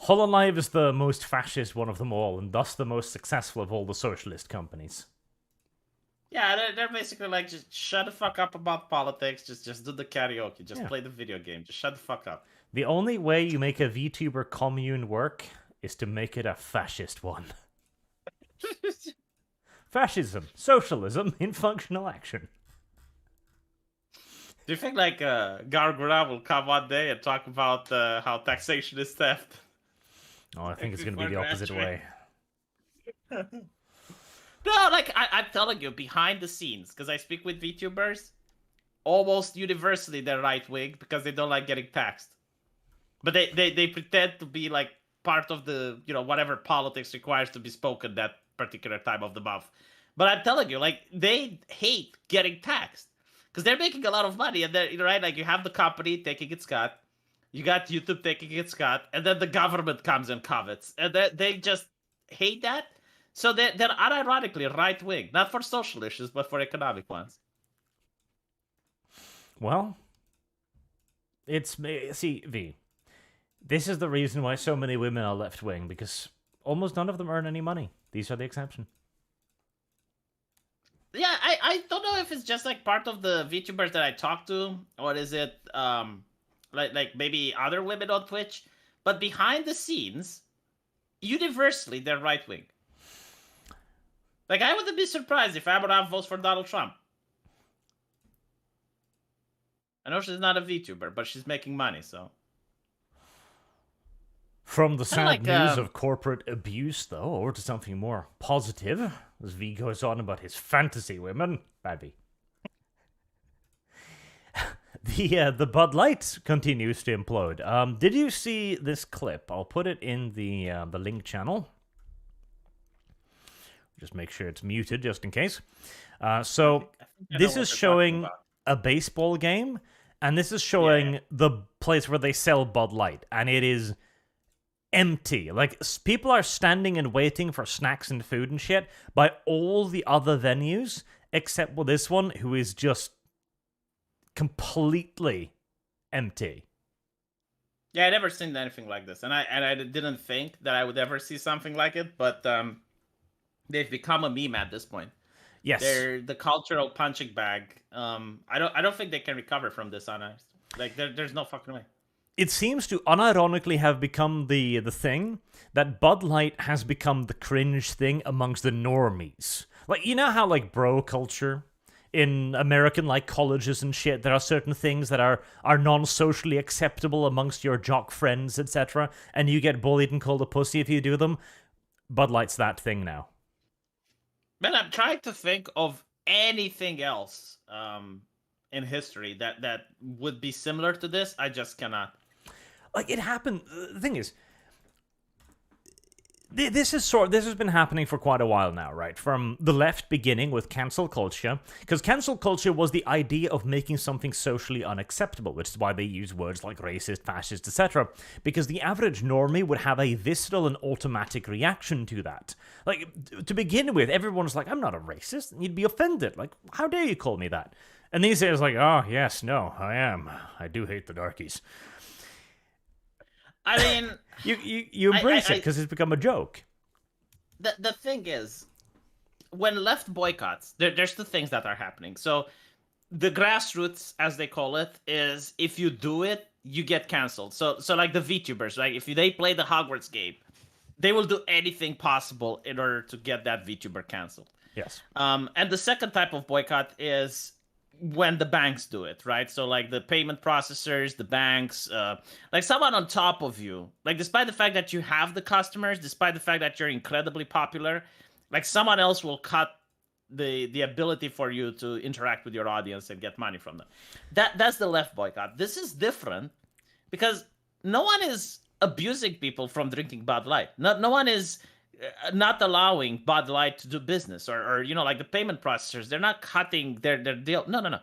Hololive is the most fascist one of them all, and thus the most successful of all the socialist companies. Yeah, they're basically like, just shut the fuck up about politics. Just do the karaoke. Just Yeah. play the video game. Just shut the fuck up. The only way you make a VTuber commune work is to make it a fascist one. Fascism, socialism in functional action. Do you think like Gargura will come one day and talk about how taxation is theft? Oh, I think it's going to be the opposite way. No, like I'm telling you, behind the scenes, because I speak with VTubers, almost universally they're right wing because they don't like getting taxed. But they pretend to be like part of the, whatever politics requires to be spoken that particular time of the month. But I'm telling you, like, they hate getting taxed because they're making a lot of money, and they're right. Like, you have the company taking its cut, you got YouTube taking its cut, and then the government comes and covets, and they just hate that. So they're unironically right wing, not for social issues, but for economic ones. Well, see, V. This is the reason why so many women are left wing, because almost none of them earn any money. These are the exception. Yeah, I don't know if it's just like part of the VTubers that I talk to, or is it like maybe other women on Twitch. But behind the scenes, universally they're right wing. Like, I wouldn't be surprised if Abraham votes for Donald Trump. I know she's not a VTuber, but she's making money, so. From the sad news of corporate abuse, though, over to something more positive, as V goes on about his fantasy women. Bad V. The Bud Light continues to implode. Did you see this clip? I'll put it in the link channel. Just make sure it's muted, just in case. So this is showing a baseball game, and this is showing the place where they sell Bud Light, and it is empty. Like, people are standing and waiting for snacks and food and shit by all the other venues, except for this one, who is just completely empty. Yeah, I never seen anything like this, and I didn't think that I would ever see something like it, but they've become a meme at this point. Yes, they're the cultural punching bag. I don't think they can recover from this, honest. Like, there's no fucking way. It seems to unironically have become the thing that Bud Light has become the cringe thing amongst the normies. Like, you know how, like, bro culture in American, like, colleges and shit, there are certain things that are non-socially acceptable amongst your jock friends, etc., and you get bullied and called a pussy if you do them? Bud Light's that thing now. Man, I'm trying to think of anything else in history that would be similar to this. I just cannot. Like, it happened. The thing is, this has been happening for quite a while now, right? From the left beginning with cancel culture, because cancel culture was the idea of making something socially unacceptable, which is why they use words like racist, fascist, etc. Because the average normie would have a visceral and automatic reaction to that. Like, to begin with, everyone's like, I'm not a racist, and you'd be offended. Like, how dare you call me that? And these days, like, oh, yes, no, I am. I do hate the darkies. I mean, you embrace it because it's become a joke. The thing is, when left boycotts, there's two things that are happening. So the grassroots, as they call it, is if you do it, you get canceled. So like the VTubers, like, if they play the Hogwarts game, they will do anything possible in order to get that VTuber canceled. Yes. And the second type of boycott is when the banks do it, right? So like the payment processors, the banks, like someone on top of you, like despite the fact that you have the customers, despite the fact that you're incredibly popular, like someone else will cut the ability for you to interact with your audience and get money from them. That's the left boycott. This is different because no one is abusing people from drinking Bud Light. No one is not allowing Bud Light to do business, or like the payment processors, they're not cutting their deal. No.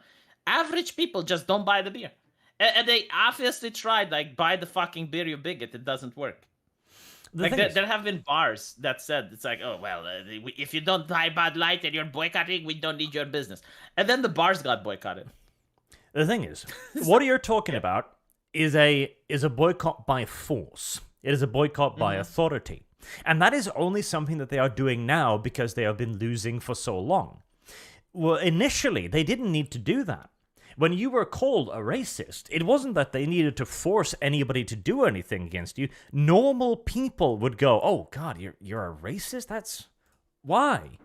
Average people just don't buy the beer, and they obviously tried, like, buy the fucking beer, you bigot. It doesn't work. There have been bars that said, it's like, oh well, if you don't buy Bud Light and you're boycotting, we don't need your business. And then the bars got boycotted. The thing is, what you're talking about is a boycott by force. It is a boycott by authority. And that is only something that they are doing now because they have been losing for so long. well, initially, they didn't need to do that. When you were called a racist, it wasn't that they needed to force anybody to do anything against you. Normal people would go, "Oh God, you're a racist? That's why."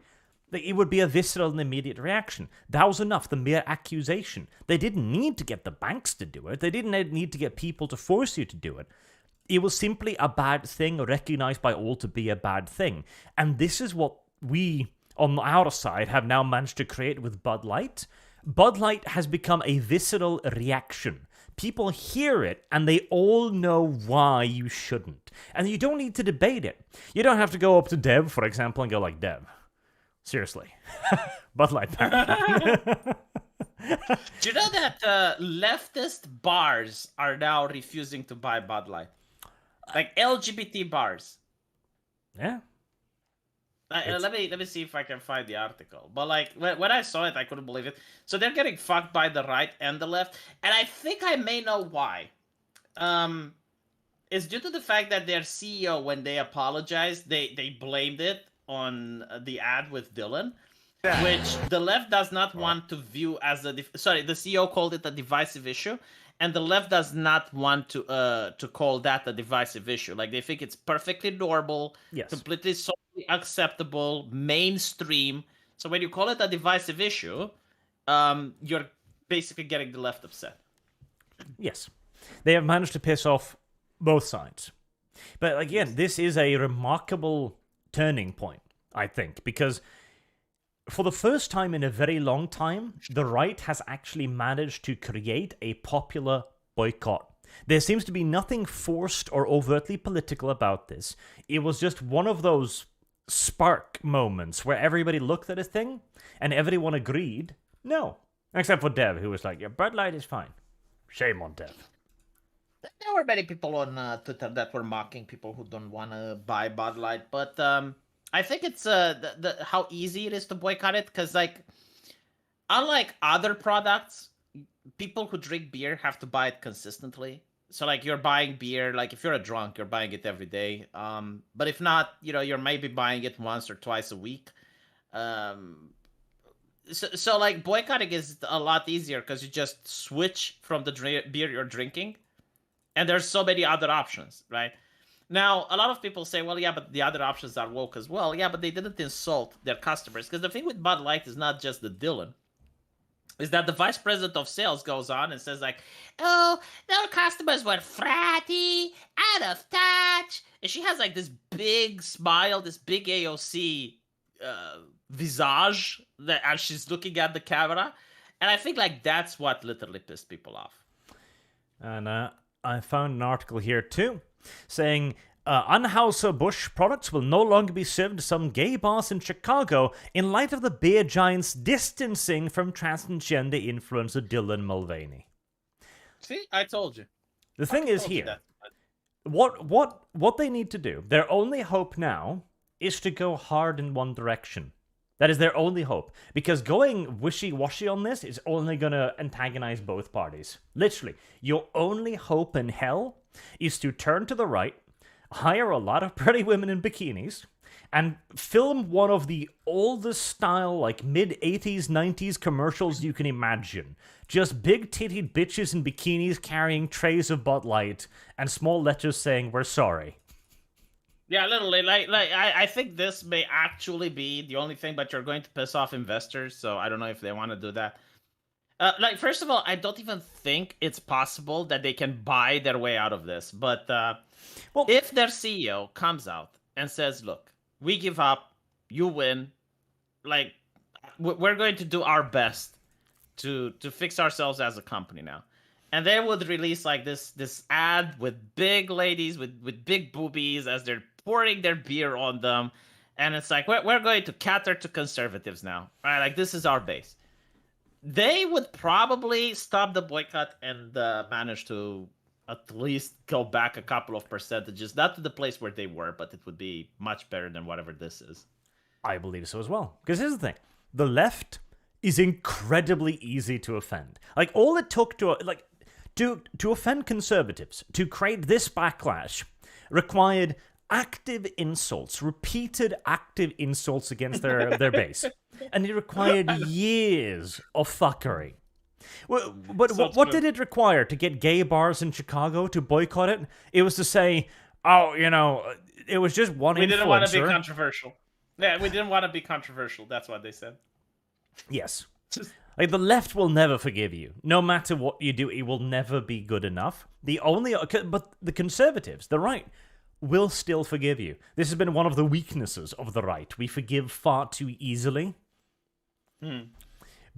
It would be a visceral and immediate reaction. That was enough, the mere accusation. They didn't need to get the banks to do it. They didn't need to get people to force you to do it. It was simply a bad thing, recognized by all to be a bad thing. And this is what we, on our side, have now managed to create with Bud Light. Bud Light has become a visceral reaction. People hear it, and they all know why you shouldn't. And you don't need to debate it. You don't have to go up to Dev, for example, and go like, "Dev, seriously, Bud Light." Do you know that leftist bars are now refusing to buy Bud Light? Like LGBT bars. Yeah. Let me see if I can find the article. But like when I saw it, I couldn't believe it. So they're getting fucked by the right and the left, and I think I may know why. It's due to the fact that their CEO, when they apologized, they blamed it on the ad with Dylan, which the left does not want to view as the CEO called it a divisive issue, and the left does not want to call that a divisive issue. Like they think it's perfectly normal, completely socially acceptable, mainstream. So when you call it a divisive issue, you're basically getting the left upset. Yes, they have managed to piss off both sides. But again, this is a remarkable turning point, I think, because for the first time in a very long time, the right has actually managed to create a popular boycott. There seems to be nothing forced or overtly political about this. It was just one of those spark moments where everybody looked at a thing and everyone agreed, no. Except for Dev, who was like, "Yeah, Bud Light is fine." Shame on Dev. There were many people on Twitter that were mocking people who don't want to buy Bud Light, but I think it's how easy it is to boycott it, because like, unlike other products, people who drink beer have to buy it consistently. So like, you're buying beer, like if you're a drunk, you're buying it every day. But if not, you're maybe buying it once or twice a week. So like, boycotting is a lot easier because you just switch from the beer you're drinking. And there's so many other options, right? Now, a lot of people say, well, yeah, but the other options are woke as well. Yeah, but they didn't insult their customers. Because the thing with Bud Light is not just the Dylan. Is that the vice president of sales goes on and says like, "Oh, their customers were fratty, out of touch." And she has like this big smile, this big AOC visage as she's looking at the camera. And I think like that's what literally pissed people off. And I found an article here too, saying Anheuser-Busch products will no longer be served to some gay bars in Chicago in light of the beer giant's distancing from transgender influencer Dylan Mulvaney. See, I told you. The thing is here, what they need to do, their only hope now is to go hard in one direction. That is their only hope. Because going wishy-washy on this is only going to antagonize both parties. Literally, your only hope in hell is to turn to the right, hire a lot of pretty women in bikinis, and film one of the oldest style, like mid-80s, 90s commercials you can imagine. Just big-titted bitches in bikinis carrying trays of Bud Light and small letters saying, "We're sorry." Yeah, literally, like I think this may actually be the only thing, but you're going to piss off investors, so I don't know if they want to do that. Like, first of all, I don't even think it's possible that they can buy their way out of this. But well, if their CEO comes out and says, "Look, we give up, you win, like, we're going to do our best to fix ourselves as a company now," and they would release like this ad with big ladies with big boobies as they're pouring their beer on them, and it's like, we're going to cater to conservatives now, right? Like, this is our base. They would probably stop the boycott and manage to at least go back a couple of percentages, not to the place where they were, but it would be much better than whatever this is. I believe so as well. Because here's the thing. The left is incredibly easy to offend. Like, all it took to offend conservatives, to create this backlash, required active insults, repeated active insults against their base. And it required years of fuckery. But what did it require to get gay bars in Chicago to boycott it? It was to say, oh, it was just one influencer. We didn't want to be controversial. Yeah, we didn't want to be controversial. That's what they said. Yes. Like, the left will never forgive you. No matter what you do, it will never be good enough. But the conservatives, the right, will still forgive you. This has been one of the weaknesses of the right. We forgive far too easily.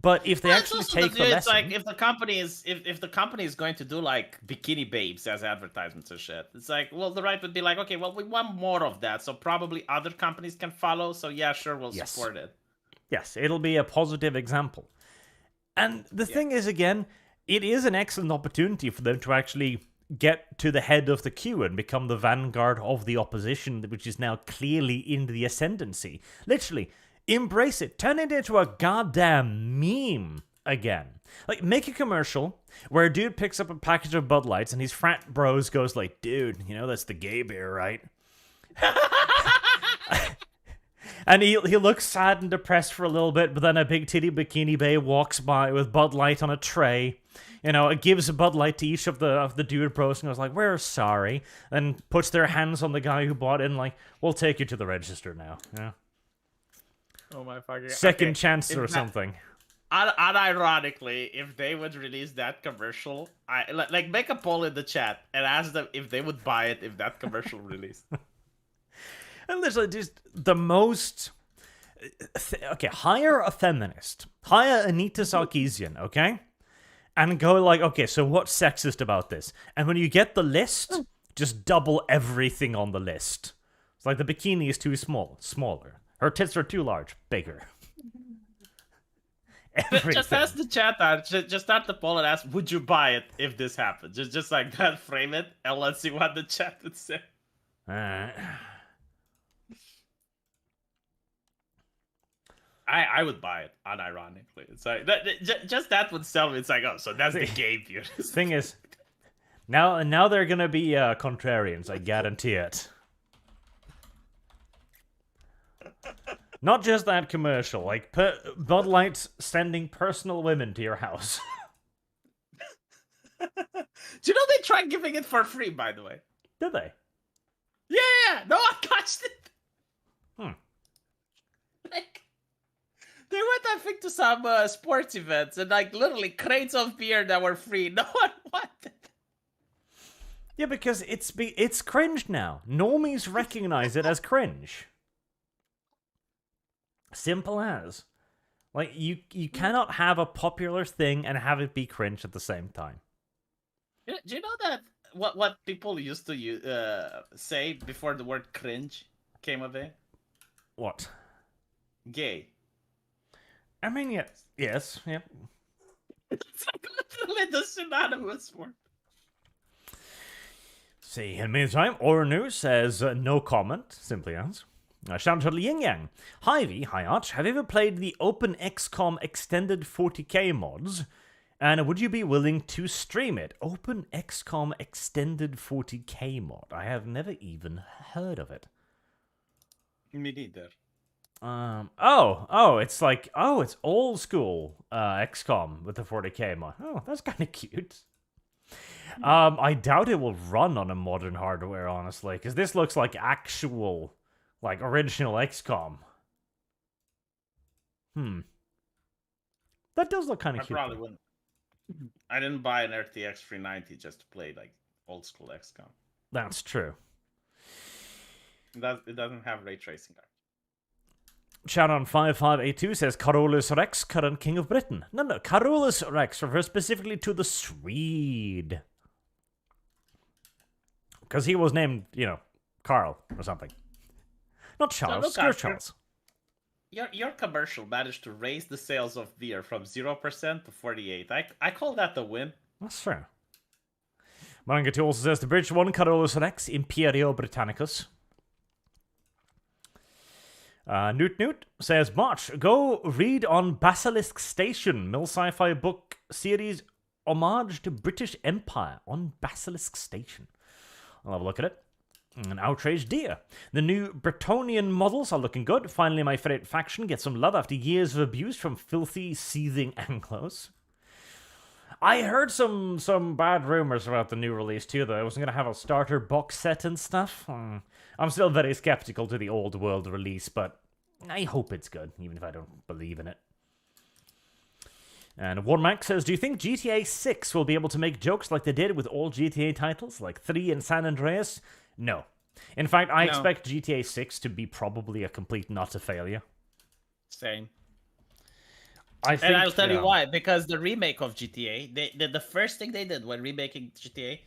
But if they actually take the lesson... It's like if the company is going to do like bikini babes as advertisements and shit, it's like, well, the right would be like, okay, well, we want more of that, so probably other companies can follow, so yeah, sure, we'll support it. Yes, it'll be a positive example. And the thing is, again, it is an excellent opportunity for them to actually get to the head of the queue and become the vanguard of the opposition, which is now clearly in the ascendancy. Literally, embrace it. Turn it into a goddamn meme again. Like, make a commercial where a dude picks up a package of Bud Lights and his frat bros goes like, dude, that's the gay beer, right? And he looks sad and depressed for a little bit, but then a big titty bikini babe walks by with Bud Light on a tray. It gives a Bud Light to each of the dude bros and goes like, we're sorry. And puts their hands on the guy who bought it and like, we'll take you to the register now. Yeah. Oh my fucking... Second chance or something. Unironically, if they would release that commercial, like make a poll in the chat and ask them if they would buy it if that commercial released. And literally, just the most... Okay, hire a feminist. Hire Anita Sarkeesian, okay? And go like, okay, so what's sexist about this? And when you get the list, just double everything on the list. It's like the bikini is too small, smaller. Her tits are too large, bigger. Everything. Just ask the chat out. Just start the poll and ask, would you buy it if this happened? Just like that, frame it, and let's see what the chat would say. I would buy it, unironically. It's like just that would sell me. It's like, oh, so that's the gay beauty. Thing is, now they're gonna be contrarians. I guarantee it. Not just that commercial, like Bud Light's sending personal women to your house. Do you know they tried giving it for free, by the way? Did they? Yeah, no one touched it. Like, they went, I think, to some sports events and like literally crates of beer that were free. No one wanted. Yeah, because it's cringe now. Normies recognize it as cringe. Simple as. Like, you cannot have a popular thing and have it be cringe at the same time. Do you know that what people used to say before the word cringe came of it? What? Gay. I mean, yes, yeah. It's like literally the synonymous word. See, in the meantime, Aura News says no comment, simply as. Shout out to Yin Yang. Hi Vee, hi Arch. Have you ever played the Open XCOM Extended 40k mods? And would you be willing to stream it? Open XCOM Extended 40k mod. I have never even heard of it. Me neither. It's old school XCOM with the 40k mod. Oh, that's kind of cute. I doubt it will run on a modern hardware, honestly, because this looks like actual, like, original XCOM. That does look kind of cute. I probably wouldn't. I didn't buy an RTX 390 just to play, like, old school XCOM. That's true. It doesn't have ray tracing. Sharon 5582 says Carolus Rex, current king of Britain. No, Carolus Rex refers specifically to the Swede. Because he was named, Carl or something. Not Charles, screw Charles. Your commercial managed to raise the sales of beer from 0% to 48%. I call that a win. That's fair. Manga also says the British won Carolus Rex, Imperio Britannicus. Newt says, March, go read on Basilisk Station, Mill Sci-Fi book series homage to British Empire on Basilisk Station. I'll have a look at it. An outraged deer. The new Bretonian models are looking good. Finally, my favorite faction gets some love after years of abuse from filthy, seething Anglos. I heard some bad rumors about the new release too, though. It wasn't going to have a starter box set and stuff. I'm still very skeptical to the old world release, but I hope it's good, even if I don't believe in it. And Warmack says, do you think GTA 6 will be able to make jokes like they did with all GTA titles, like 3 and San Andreas? No. In fact, I expect GTA 6 to be probably a complete and utter failure. Same. And I'll tell you why. Because the remake of GTA, the first thing they did when remaking GTA,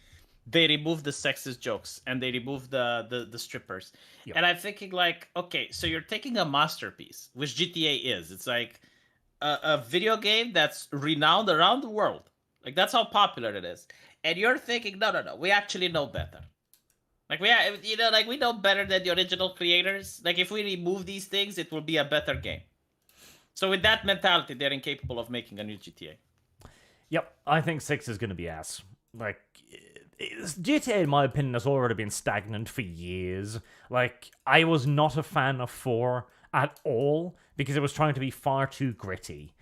they removed the sexist jokes and they removed the strippers. Yep. And I'm thinking like, okay, so you're taking a masterpiece, which GTA is. It's like a video game that's renowned around the world. Like that's how popular it is. And you're thinking, no, we actually know better. Like we know better than the original creators. Like if we remove these things, it will be a better game. So with that mentality, they're incapable of making a new GTA. Yep, I think 6 is going to be ass. Like, GTA, in my opinion, has already been stagnant for years. Like, I was not a fan of 4 at all, because it was trying to be far too gritty.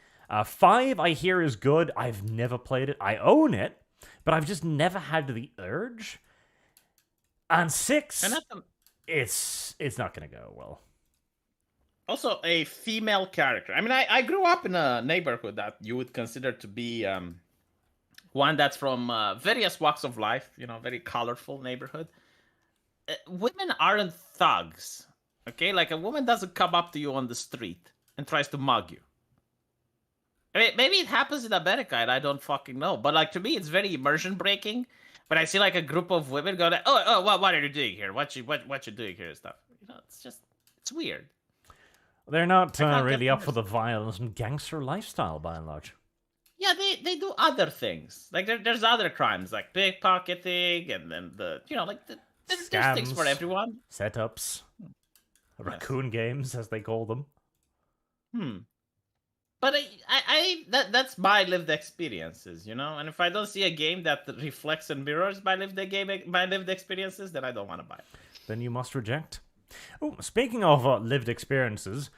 5, I hear, is good. I've never played it. I own it, but I've just never had the urge. And 6, it's not going to go well. Also, a female character. I mean, I grew up in a neighborhood that you would consider to be one that's from various walks of life, very colorful neighborhood. Women aren't thugs, okay? Like, a woman doesn't come up to you on the street and tries to mug you. I mean, maybe it happens in America and I don't fucking know. But, like, to me, it's very immersion breaking. But I see, like, a group of women go, what are you doing here? What you doing here and stuff? It's weird. They're not really up for the violence and gangster lifestyle, by and large. Yeah, they do other things. Like, there's other crimes, like pickpocketing, and then there's things for everyone. Setups. Raccoon games, as they call them. But that's my lived experiences, And if I don't see a game that reflects and mirrors my lived experiences, then I don't want to buy it. Then you must reject. Oh, speaking of lived experiences,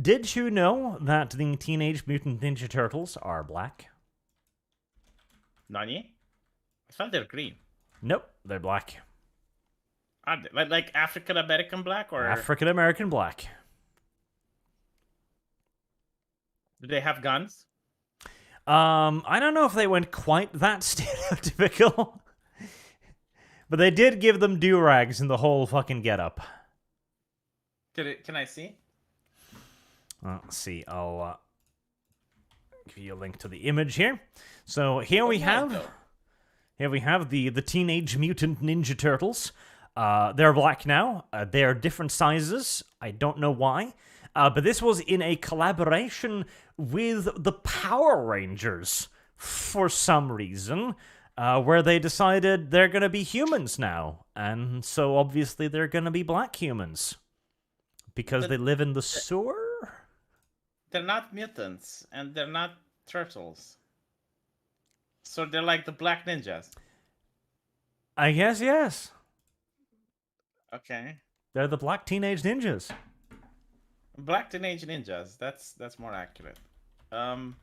did you know that the Teenage Mutant Ninja Turtles are black? Nani? I thought they're green. Nope, they're black. Are they? Like African American black or African American black? Do they have guns? I don't know if they went quite that stereotypical. But they did give them do-rags in the whole fucking getup. Can I see? Let's see. I'll give you a link to the image here. So here we have the Teenage Mutant Ninja Turtles. They're black now. They are different sizes. I don't know why. But this was in a collaboration with the Power Rangers for some reason. Where they decided they're going to be humans now. And so obviously they're going to be black humans. Because they live in the sewer? They're not mutants, and they're not turtles. So they're like the black ninjas. I guess, yes. Okay. They're the black teenage ninjas. Black teenage ninjas. That's more accurate. You know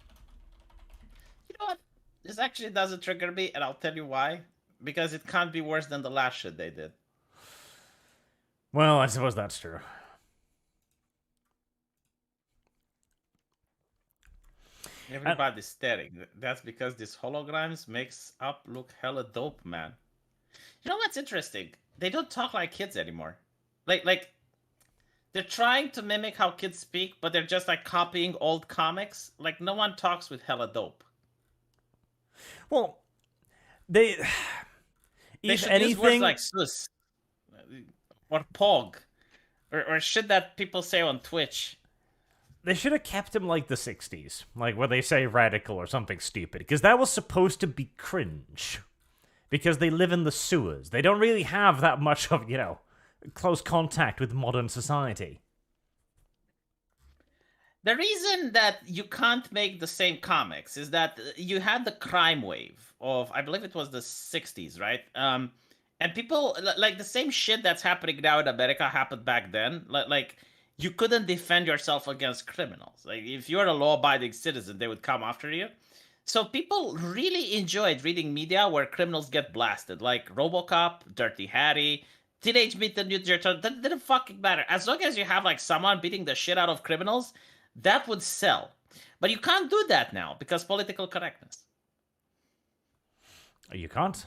what? This actually doesn't trigger me, and I'll tell you why. Because it can't be worse than the last shit they did. Well, I suppose that's true. Everybody's staring. That's because these holograms makes up look hella dope, man. You know what's interesting? They don't talk like kids anymore. Like they're trying to mimic how kids speak, but they're just like copying old comics. Like no one talks with hella dope. Well, they should use words like sus or pog or shit that people say on Twitch. They should have kept him like the 60s, like where they say radical or something stupid, because that was supposed to be cringe. Because they live in the sewers. They don't really have that much of, close contact with modern society. The reason that you can't make the same comics is that you had the crime wave of, I believe it was the 60s, right? And people like the same shit that's happening now in America happened back then. Like you couldn't defend yourself against criminals. Like if you're a law-abiding citizen, they would come after you. So people really enjoyed reading media where criminals get blasted, like RoboCop, Dirty Harry, Teenage Mutant Ninja Turtles. That didn't fucking matter. As long as you have like someone beating the shit out of criminals, that would sell. But you can't do that now because political correctness. You can't.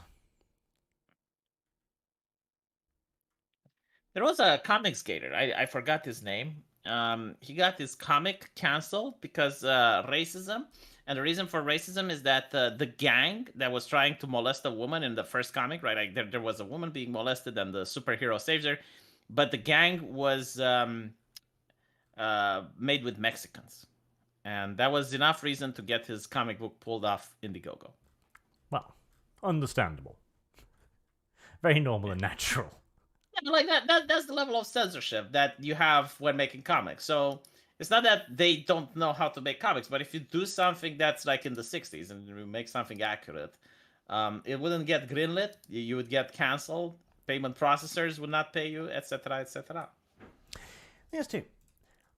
There was a comics gator. I forgot his name. He got his comic canceled because racism. And the reason for racism is that the gang that was trying to molest a woman in the first comic, right? Like there was a woman being molested and the superhero saves her. But the gang was made with Mexicans. And that was enough reason to get his comic book pulled off Indiegogo. Well, understandable. Very normal and natural. Yeah, like that's the level of censorship that you have when making comics. So it's not that they don't know how to make comics, but if you do something that's like in the 60s and you make something accurate, it wouldn't get greenlit. You would get canceled. Payment processors would not pay you, etc., etc. Yes, too.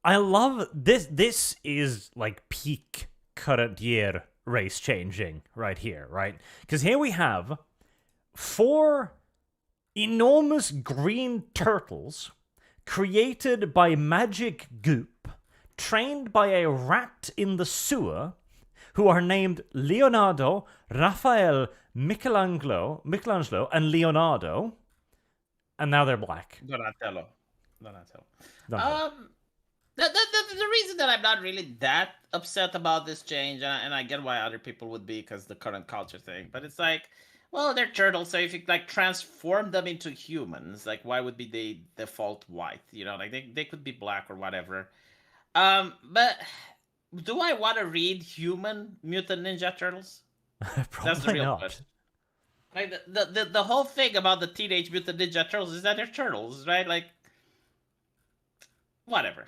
I love this. This is like peak current year race changing right here, right? Because here we have 4 enormous green turtles created by magic goop, trained by a rat in the sewer, who are named Leonardo, Raphael, Michelangelo, and Leonardo, and now they're black. Donatello. The reason that I'm not really that upset about this change, and I get why other people would be because the current culture thing, but it's like, well, they're turtles, so if you like transform them into humans, like why would be they default white? You know, like they could be black or whatever. But do I want to read human Mutant Ninja Turtles? That's the real not. question. Like the whole thing about the Teenage Mutant Ninja Turtles is that they're turtles, right? Like whatever.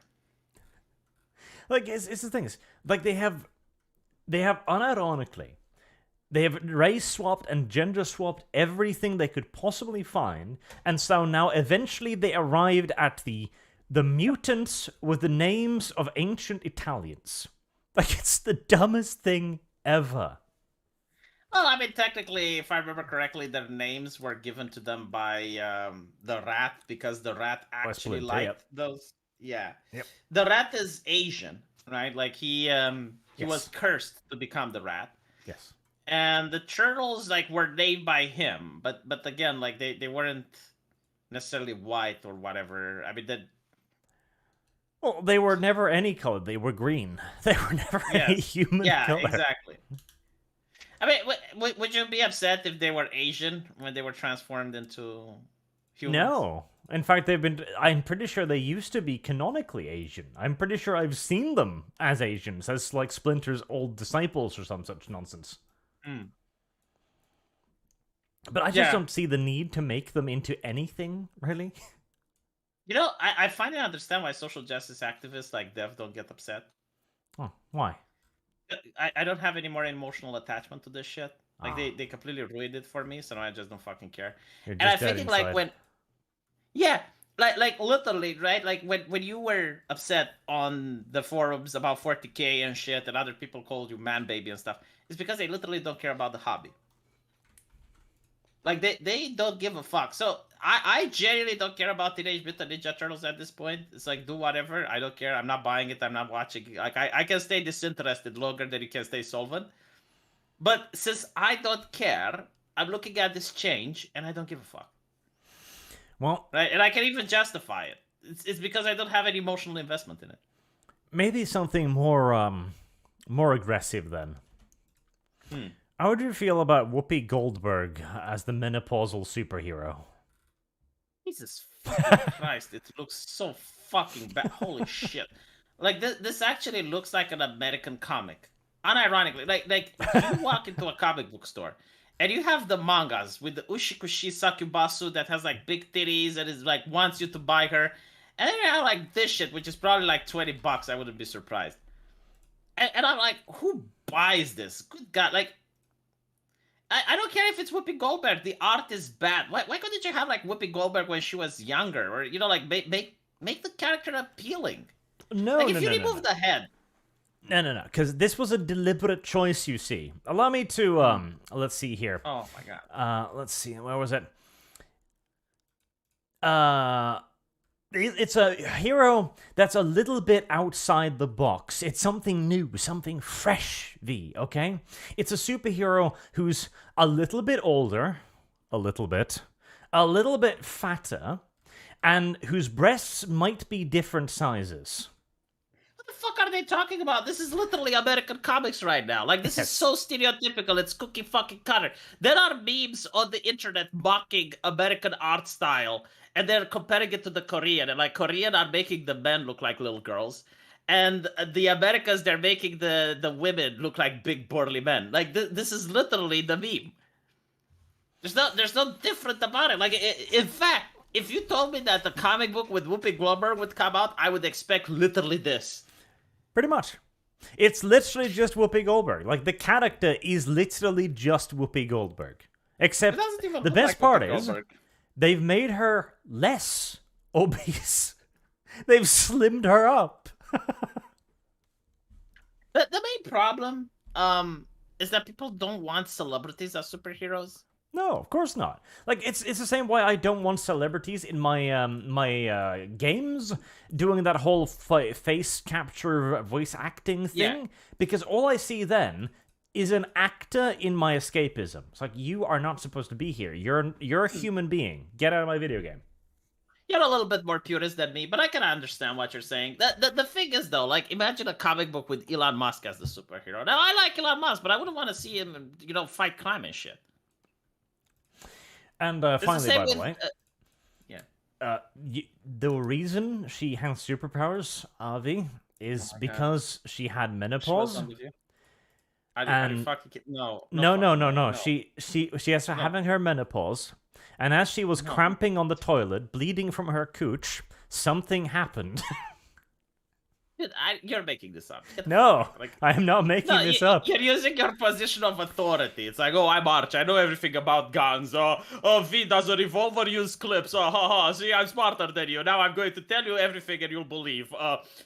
Like it's the thing is, like they have unironically, they have race swapped and gender swapped everything they could possibly find, and so now eventually they arrived at the mutants with the names of ancient Italians. Like it's the dumbest thing ever. Well, I mean, technically, if I remember correctly, their names were given to them by the rat because the rat actually liked those. Yeah. Yep. The rat is Asian, right? Like he was cursed to become the rat. Yes. And the turtles like were named by him, but again, like they weren't necessarily white or whatever. I mean, well, they were never any color. They were green. They were never any human color. Yeah, exactly. I mean, would you be upset if they were Asian when they were transformed into humans? No. In fact, I'm pretty sure they used to be canonically Asian. I'm pretty sure I've seen them as Asians, as like Splinter's old disciples or some such nonsense. Mm. But I just don't see the need to make them into anything, really. You know, I finally understand why social justice activists like Dev don't get upset. Oh, why? I don't have any more emotional attachment to this shit. Like they completely ruined it for me, so now I just don't fucking care. And I think like when, like literally, right? Like when you were upset on the forums about 40K and shit, and other people called you man baby and stuff, it's because they literally don't care about the hobby. Like they don't give a fuck. So I genuinely don't care about Teenage Mutant Ninja Turtles at this point. It's like do whatever. I don't care. I'm not buying it. I'm not watching. Like I can stay disinterested longer than you can stay solvent. But since I don't care, I'm looking at this change and I don't give a fuck. Well, right, and I can even justify it. It's because I don't have any emotional investment in it. Maybe something more aggressive then. How would you feel about Whoopi Goldberg as the menopausal superhero? Jesus fucking Christ, it looks so fucking bad. Holy shit. Like, this actually looks like an American comic. Unironically, like you walk into a comic book store, and you have the mangas with the Ushikushi Sakubasu that has, like, big titties and is, like, wants you to buy her. And then you have, like, this shit, which is probably, like, $20. I wouldn't be surprised. And I'm like, who buys this? Good God, like... I don't care if it's Whoopi Goldberg. The art is bad. Why couldn't you have like Whoopi Goldberg when she was younger, or like make the character appealing? No, Like no, if you no, no, remove no. the head. No, because this was a deliberate choice, you see. Allow me to, let's see here. Oh my god. Let's see, where was it? It's a hero that's a little bit outside the box. It's something new, something fresh, V, okay? It's a superhero who's a little bit older, a little bit fatter, and whose breasts might be different sizes. What the fuck are they talking about? This is literally American comics right now. Like, this is so stereotypical. It's cookie fucking cutter. There are memes on the internet mocking American art style, and they're comparing it to the Korean. And, like, Korean are making the men look like little girls. And the Americans, they're making the women look like big, burly men. Like, this is literally the meme. There's no different about it. Like, in fact, if you told me that the comic book with Whoopi Goldberg would come out, I would expect literally this. Pretty much. It's literally just Whoopi Goldberg. Like, the character is literally just Whoopi Goldberg. Except the best part is they've made her less obese. They've slimmed her up. The main problem is that people don't want celebrities as superheroes. No, of course not. Like, it's the same way I don't want celebrities in my games doing that whole face capture voice acting thing, because all I see then is an actor in my escapism. It's like, you are not supposed to be here. You're a human being. Get out of my video game. You're a little bit more purist than me, but I can understand what you're saying. The thing is, though, like, imagine a comic book with Elon Musk as the superhero. Now, I like Elon Musk, but I wouldn't want to see him, fight crime and shit. And finally, by the way, the reason she has superpowers, Avi, is because she had menopause. No. She has having her menopause, and as she was cramping on the toilet, bleeding from her cooch, something happened. Dude, you're making this up. No, I am not making this up. You're using your position of authority. It's like, I'm Arch. I know everything about guns. V does a revolver use clips. See, I'm smarter than you. Now I'm going to tell you everything and you'll believe.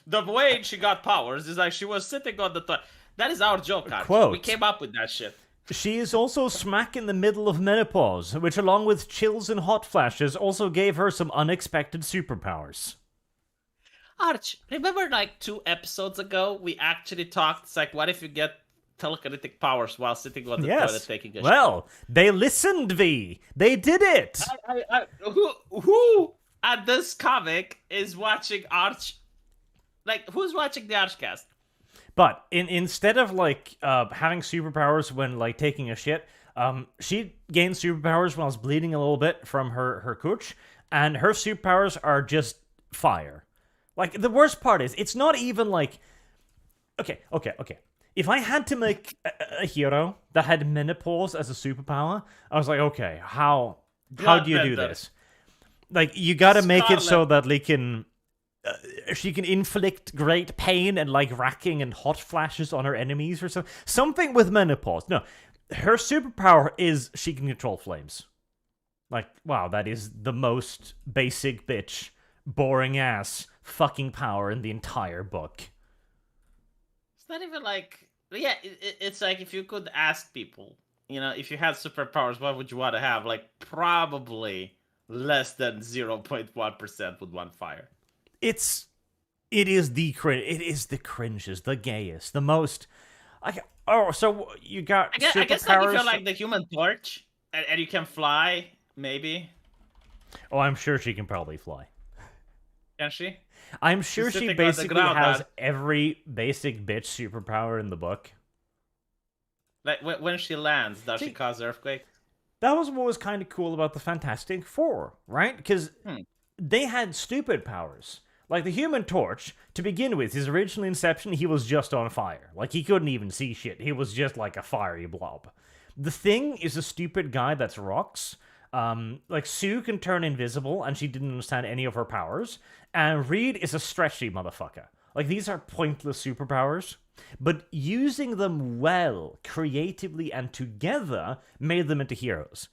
The way she got powers is like she was sitting on the toilet. That is our joke, Arch. Quote. We came up with that shit. She is also smack in the middle of menopause, which along with chills and hot flashes also gave her some unexpected superpowers. Arch, remember like 2 episodes ago, we actually talked, it's like, what if you get telekinetic powers while sitting on the toilet taking a shit? Well, they listened, V. They did it! Who at this comic is watching Arch? Like, who's watching the ArchCast? But instead of, like, having superpowers when, like, taking a shit, she gained superpowers while bleeding a little bit from her cooch, and her superpowers are just fire. Like, the worst part is, it's not even like... Okay. If I had to make a hero that had menopause as a superpower, I was like, okay, how do you do this? Like, you gotta make it so that she can inflict great pain and, like, racking and hot flashes on her enemies or something. Something with menopause. No, her superpower is she can control flames. Like, wow, that is the most basic bitch, boring ass fucking power in the entire book. It's not even like... Yeah, it's like if you could ask people, if you had superpowers, what would you want to have? Like, probably less than 0.1% would want fire. It is the cringes, the gayest, the most... so you got superpowers... I guess like if you're like the Human Torch, and you can fly, maybe. Oh, I'm sure she can probably fly. Can she? I'm sure she basically has every basic bitch superpower in the book. Like, when she lands, does she cause earthquakes? That was what was kind of cool about the Fantastic Four, right? Because they had stupid powers. Like, the Human Torch, to begin with, his original inception, he was just on fire. Like, he couldn't even see shit. He was just like a fiery blob. The Thing is a stupid guy that's rocks. Like, Sue can turn invisible, and she didn't understand any of her powers. And Reed is a stretchy motherfucker. Like, these are pointless superpowers. but using them well, creatively, and together made them into heroes.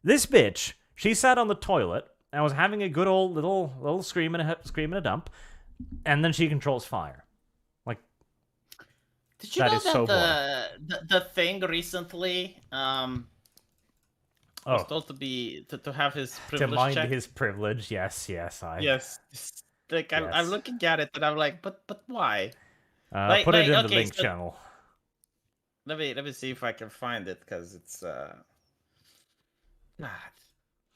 This bitch, she sat on the toilet and was having a good old little scream and a dump, and then she controls fire. Like, did you know that the thing recently was told to be to have his privilege to mind checked? his privilege? Yes. Yes. Like I'm looking at it and I'm like, but why? Put it in the link channel. Let me see if I can find it, because it's God.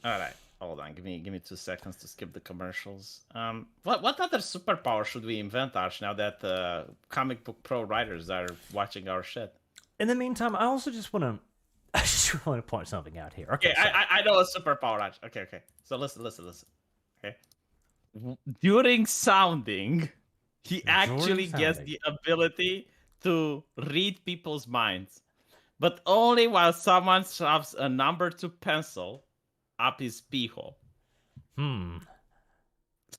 All right, hold on. Give me 2 seconds to skip the commercials. What other superpower should we invent, Arch? Now that comic book pro writers are watching our shit. In the meantime, I also just want to point something out here. Okay, I know a superpower, Arch. Okay. So listen. Okay. During sounding, he actually gets the ability to read people's minds, but only while someone shoves a number 2 pencil up his pee hole.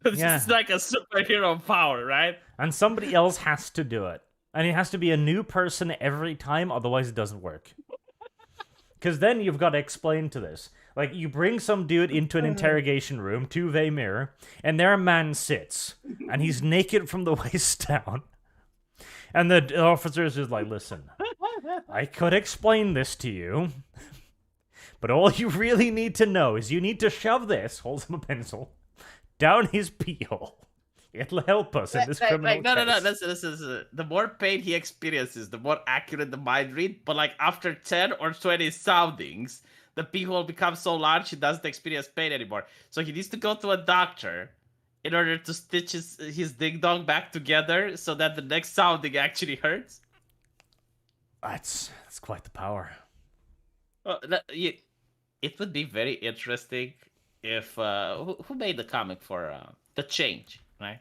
It's like a superhero power, right? And somebody else has to do it. And it has to be a new person every time, otherwise it doesn't work. Because then you've got to explain to this. Like, you bring some dude into an interrogation room, two-way mirror, and there a man sits, and he's naked from the waist down. And the officer is just like, listen, I could explain this to you, but all you really need to know is you need to shove this, holds him a pencil, down his pee hole. It'll help us in this criminal case. No, listen. The more pain he experiences, the more accurate the mind read, but like after 10 or 20 soundings, the pee hole becomes so large he doesn't experience pain anymore. So he needs to go to a doctor in order to stitch his ding-dong back together so that the next sounding actually hurts. That's quite the power. It would be very interesting if... who made the comic for The Change, right?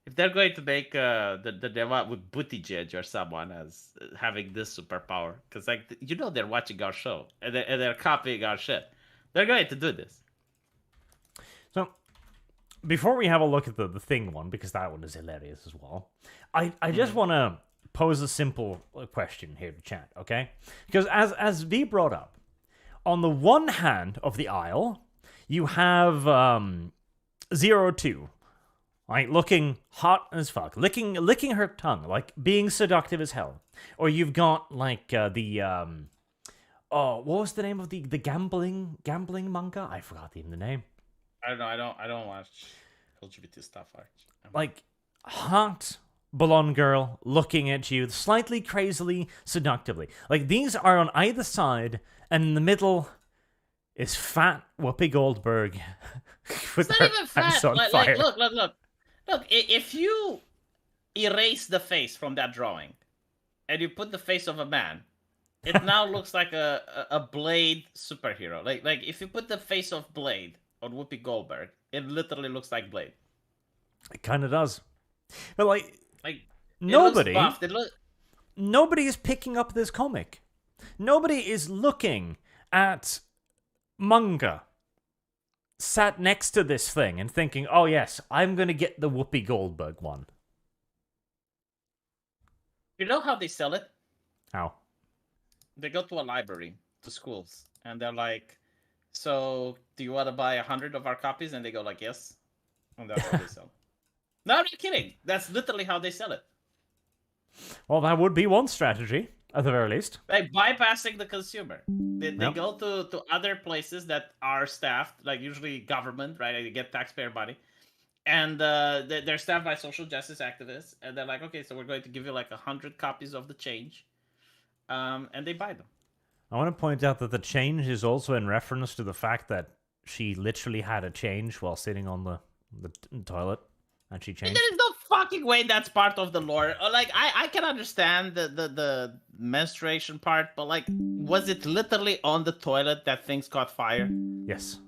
If they're going to make the one with Buttigieg or someone as having this superpower, because like they're watching our show and they're copying our shit, they're going to do this. So, before we have a look at the thing one, because that one is hilarious as well, I just want to pose a simple question here to chat, okay? Because as V brought up, on the one hand of the aisle, you have 02. Right, looking hot as fuck, licking her tongue, like being seductive as hell. Or you've got like what was the name of the gambling manga? I forgot the name. I don't know. I don't watch LGBT stuff. Like hot blonde girl looking at you, slightly crazily, seductively. Like these are on either side, and in the middle is fat Whoopi Goldberg. With it's not even fat. Like, look. Look, if you erase the face from that drawing and you put the face of a man, it now looks like a Blade superhero. Like if you put the face of Blade on Whoopi Goldberg, it literally looks like Blade. It kind of does. But like nobody is picking up this comic. Nobody is looking at manga sat next to this thing and thinking, oh yes, I'm going to get the Whoopi Goldberg one. You know how they sell it? How? They go to a library, to schools, and they're like, so do you want to buy 100 of our copies? And they go like, yes. And that's how they sell. No, I'm not kidding. That's literally how they sell it. Well, that would be one strategy, at the very least. Like bypassing the consumer. They go to other places that are staffed, like usually government, right? They get taxpayer money. And they're staffed by social justice activists. And they're like, okay, so we're going to give you like 100 copies of The Change. And they buy them. I want to point out that The Change is also in reference to the fact that she literally had a change while sitting on the toilet. And she changed. There is no fucking way that's part of the lore. Like, I can understand the menstruation part, but like, was it literally on the toilet that things caught fire? Yes.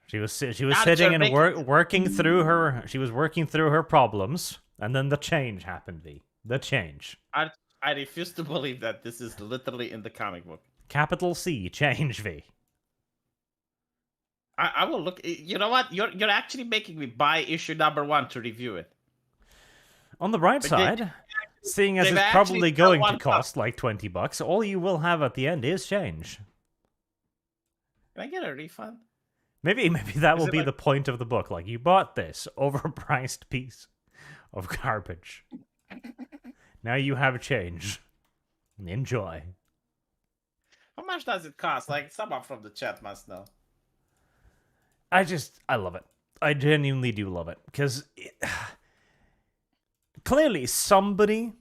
She was sitting and working through her. She was working through her problems, and then the change happened. The change. I refuse to believe that this is literally in the comic book. Capital C, change V. I will look. You know what? You're actually making me buy issue number 1 to review it. On the bright side, Seeing as They've it's actually probably spent going to one cost like $20, all you will have at the end is change. Can I get a refund? Maybe that Is will it be like- the point of the book. Like, you bought this overpriced piece of garbage. Now you have change. Enjoy. How much does it cost? Like, someone from the chat must know. I love it. I genuinely do love it. Because clearly somebody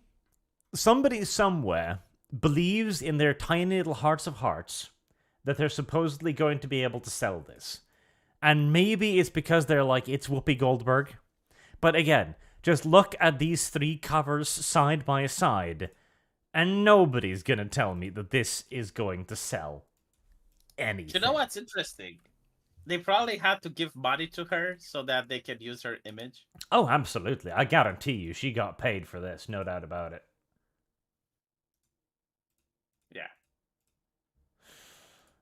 somewhere believes in their tiny little hearts of hearts that they're supposedly going to be able to sell this. And maybe it's because they're like, it's Whoopi Goldberg. But again, just look at these 3 covers side by side, and nobody's gonna tell me that this is going to sell anything. You know what's interesting? They probably had to give money to her so that they can use her image. Oh, absolutely. I guarantee you she got paid for this, no doubt about it. Yeah.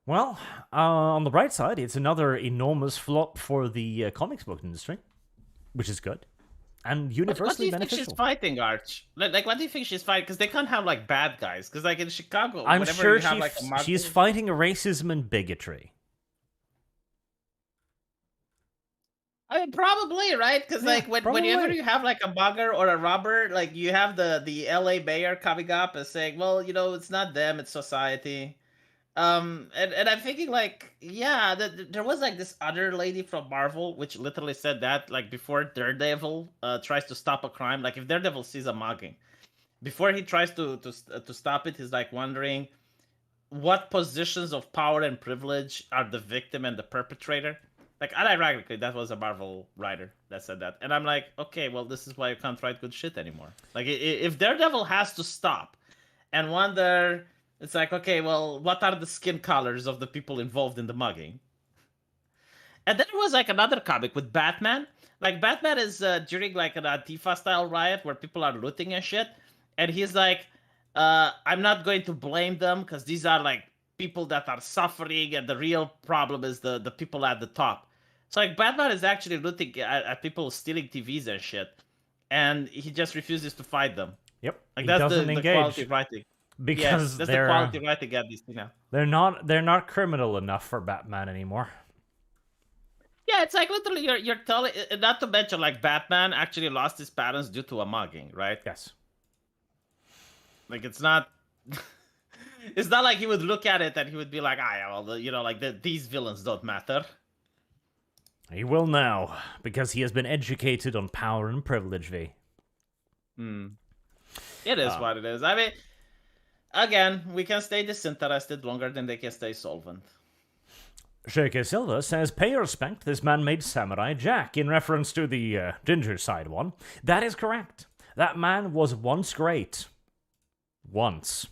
Well, on the bright side, it's another enormous flop for the comics book industry, which is good. And universally what do you beneficial. think she's fighting, Arch? Like, what do you think she's fighting? Because they can't have, like, bad guys. Because, like, in Chicago, I'm whenever sure you have, like, a she's fighting racism and bigotry. I mean, probably, right? Because, Yeah, like, whenever probably. you have, like, a mugger or a robber, like, you have the LA mayor coming up and saying, well, you know, it's not them, it's society. And I'm thinking, like, yeah, there was, like, this other lady from Marvel, which literally said that, like, before Daredevil tries to stop a crime, like, if Daredevil sees a mugging, before he tries to stop it, he's, like, wondering what positions of power and privilege are the victim and the perpetrator. Like, unironically, that was a Marvel writer that said that. And I'm like, okay, well, this is why you can't write good shit anymore. Like, if Daredevil has to stop and wonder, it's like, okay, well, what are the skin colors of the people involved in the mugging? And then there was, like, another comic with Batman. Like, Batman is during, like, an Antifa-style riot where people are looting and shit. And he's like, I'm not going to blame them because these are, like, people that are suffering, and the real problem is the people at the top. So, like, Batman is actually looking at people stealing TVs and shit, and he just refuses to fight them. Yep. Like, he that's doesn't the engage quality writing. because Yes, that's the they're quality writing at these, you know. they're not criminal enough for Batman anymore. Yeah, it's like literally you're telling. Not to mention, like, Batman actually lost his parents due to a mugging, right? Yes. Like, it's not. It's not like he would look at it and he would be like, "Ah, yeah, well, you know, like these villains don't matter." He will now, because he has been educated on power and privilege, V. It is what it is. I mean, again, we can stay disinterested longer than they can stay solvent. Shaker Silva says, pay your respect, this man made Samurai Jack, in reference to the ginger side one. That is correct. That man was once great. Once.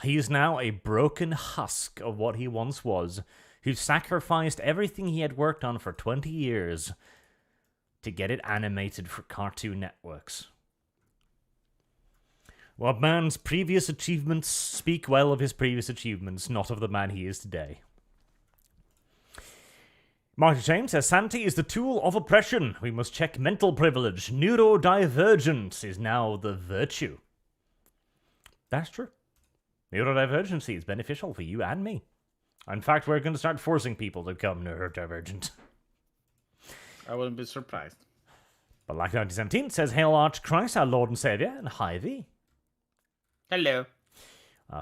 He is now a broken husk of what he once was, who sacrificed everything he had worked on for 20 years to get it animated for Cartoon Networks. What man's previous achievements speak well of his previous achievements, not of the man he is today. Marty James says, Santi is the tool of oppression. We must check mental privilege. Neurodivergence is now the virtue. That's true. Neurodivergency is beneficial for you and me. In fact, we're going to start forcing people to become neurodivergent. I wouldn't be surprised. But like 1917 says, Hail Arch Christ, our Lord and Saviour, and hi V. Hello.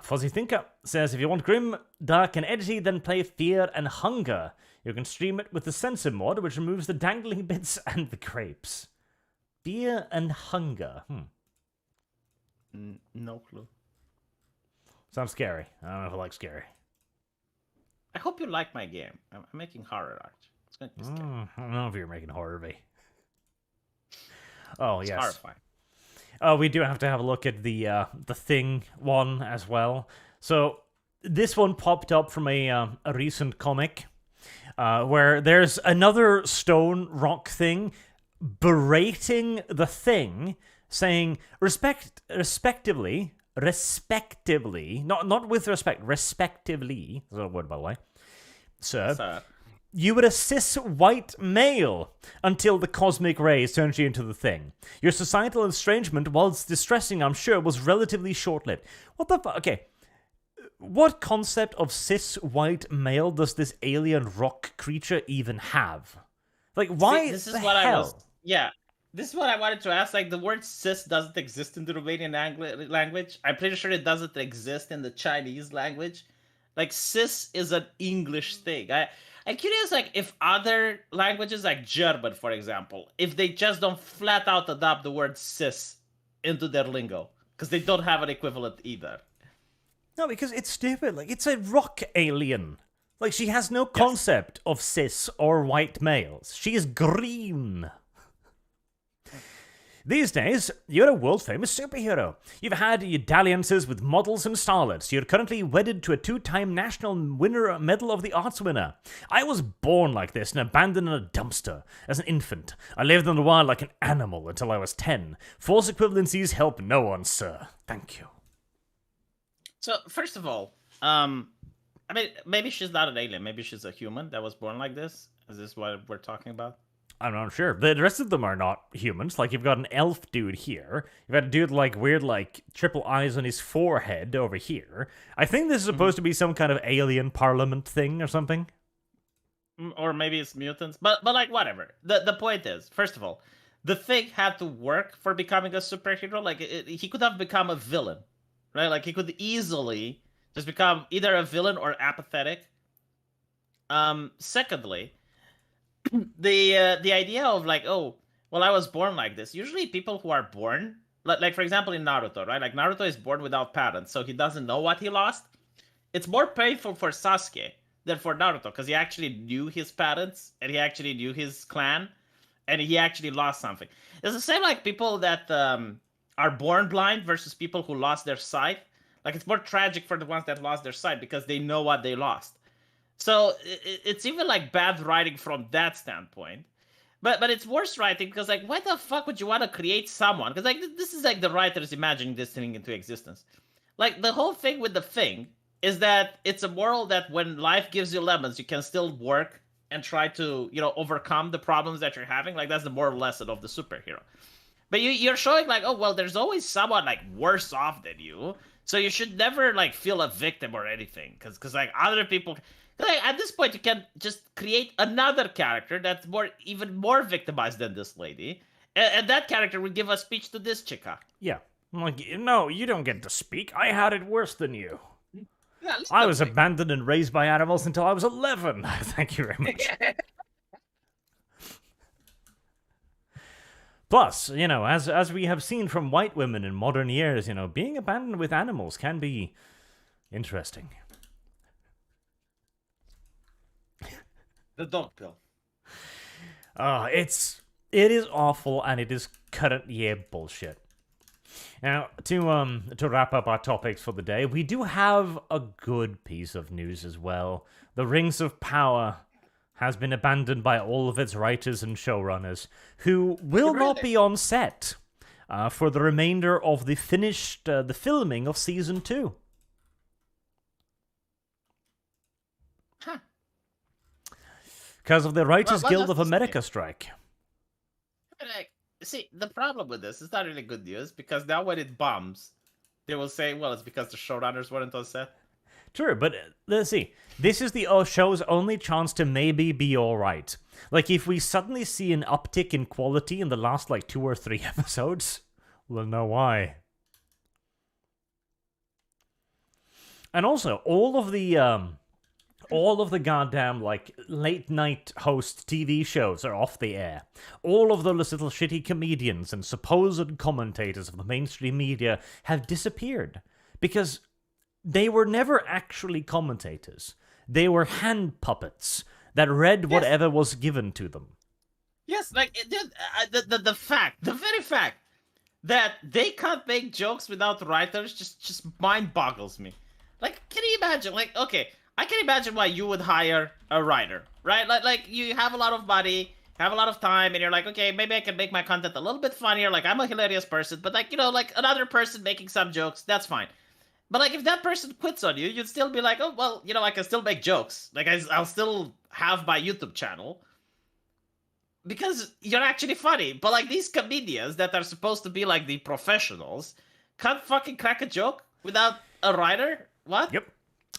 Fuzzy Thinker says, if you want grim, dark, and edgy, then play Fear and Hunger. You can stream it with the censor mod, which removes the dangling bits and the crepes. Fear and Hunger. No clue. Sounds scary. I don't know if I like scary. I hope you like my game. I'm making horror art. It's going to be scary. I don't know if you're making horror V. Oh, It's yes. horrifying. Oh, we do have to have a look at the Thing one as well. So this one popped up from a recent comic where there's another stone rock thing berating the Thing, saying respectively, not with respect, respectively. That's a word, by the way. Sir. You were a cis white male until the cosmic rays turned you into the thing. Your societal estrangement, whilst distressing, I'm sure, was relatively short-lived. What the fuck? Okay. What concept of cis white male does this alien rock creature even have? Like, why? This is the what hell? I was. Yeah, this is what I wanted to ask. Like, the word cis doesn't exist in the Romanian language. I'm pretty sure it doesn't exist in the Chinese language. Like, cis is an English thing. I'm curious, like, if other languages, like German, for example, if they just don't flat out adopt the word cis into their lingo, because they don't have an equivalent either. No, because it's stupid. Like, it's a rock alien. Like, she has no concept of cis or white males. She is green. These days, you're a world-famous superhero. You've had your dalliances with models and starlets. You're currently wedded to a 2-time national winner medal of the arts winner. I was born like this and abandoned in a dumpster as an infant. I lived in the wild like an animal until I was 10. False equivalencies help no one, sir. Thank you. So, first of all, I mean, maybe she's not an alien. Maybe she's a human that was born like this. Is this what we're talking about? I'm not sure. The rest of them are not humans. Like, you've got an elf dude here. You've got a dude, like, weird, like, triple eyes on his forehead over here. I think this is supposed to be some kind of alien parliament thing or something. Or maybe it's mutants. But like, whatever. The point is, first of all, the thing had to work for becoming a superhero. Like, he could have become a villain. Right? Like, he could easily just become either a villain or apathetic. Secondly, the idea of like, oh, well, I was born like this. Usually people who are born, like for example in Naruto, right? Like Naruto is born without parents, so he doesn't know what he lost. It's more painful for Sasuke than for Naruto, because he actually knew his parents, and he actually knew his clan, and he actually lost something. It's the same like people that are born blind versus people who lost their sight. Like, it's more tragic for the ones that lost their sight because they know what they lost. So it's even like bad writing from that standpoint. But it's worse writing because, like, why the fuck would you want to create someone? Because, like, this is like the writers imagining this thing into existence. Like, the whole thing with the thing is that it's a moral that when life gives you lemons, you can still work and try to, you know, overcome the problems that you're having. Like, that's the moral lesson of the superhero. But you're showing like, oh, well, there's always someone like worse off than you. So you should never like feel a victim or anything. Because like other people, like, at this point, you can just create another character that's even more victimized than this lady. And that character would give a speech to this chica. Yeah. I'm like, no, you don't get to speak. I had it worse than you. Yeah, I was abandoned and raised by animals until I was 11. Thank you very much. Plus, you know, as we have seen from white women in modern years, you know, being abandoned with animals can be interesting. The dog pill. It is awful, and it is current year bullshit. Now, to wrap up our topics for the day, we do have a good piece of news as well. The Rings of Power has been abandoned by all of its writers and showrunners, who will not be on set for the remainder of the filming of season 2. Huh. Because of the Writers Guild of America strike. Like, see, the problem with this is not really good news, because now when it bombs, they will say, well, it's because the showrunners weren't on set. True, but let's see. This is the show's only chance to maybe be alright. Like, if we suddenly see an uptick in quality in the last, like, 2 or 3 episodes, we'll know why. And also, all of the goddamn, like, late-night host TV shows are off the air. All of those little shitty comedians and supposed commentators of the mainstream media have disappeared. Because they were never actually commentators. They were hand puppets that read whatever was given to them. Yes, like, the very fact that they can't make jokes without writers just mind boggles me. Like, can you imagine? Like, okay, I can imagine why you would hire a writer, right? Like you have a lot of money, have a lot of time, and you're like, okay, maybe I can make my content a little bit funnier. Like, I'm a hilarious person, but like, you know, like another person making some jokes, that's fine. But like, if that person quits on you, you'd still be like, oh well, I can still make jokes. Like I'll still have my YouTube channel because you're actually funny. But like these comedians that are supposed to be like the professionals can't fucking crack a joke without a writer. What? Yep.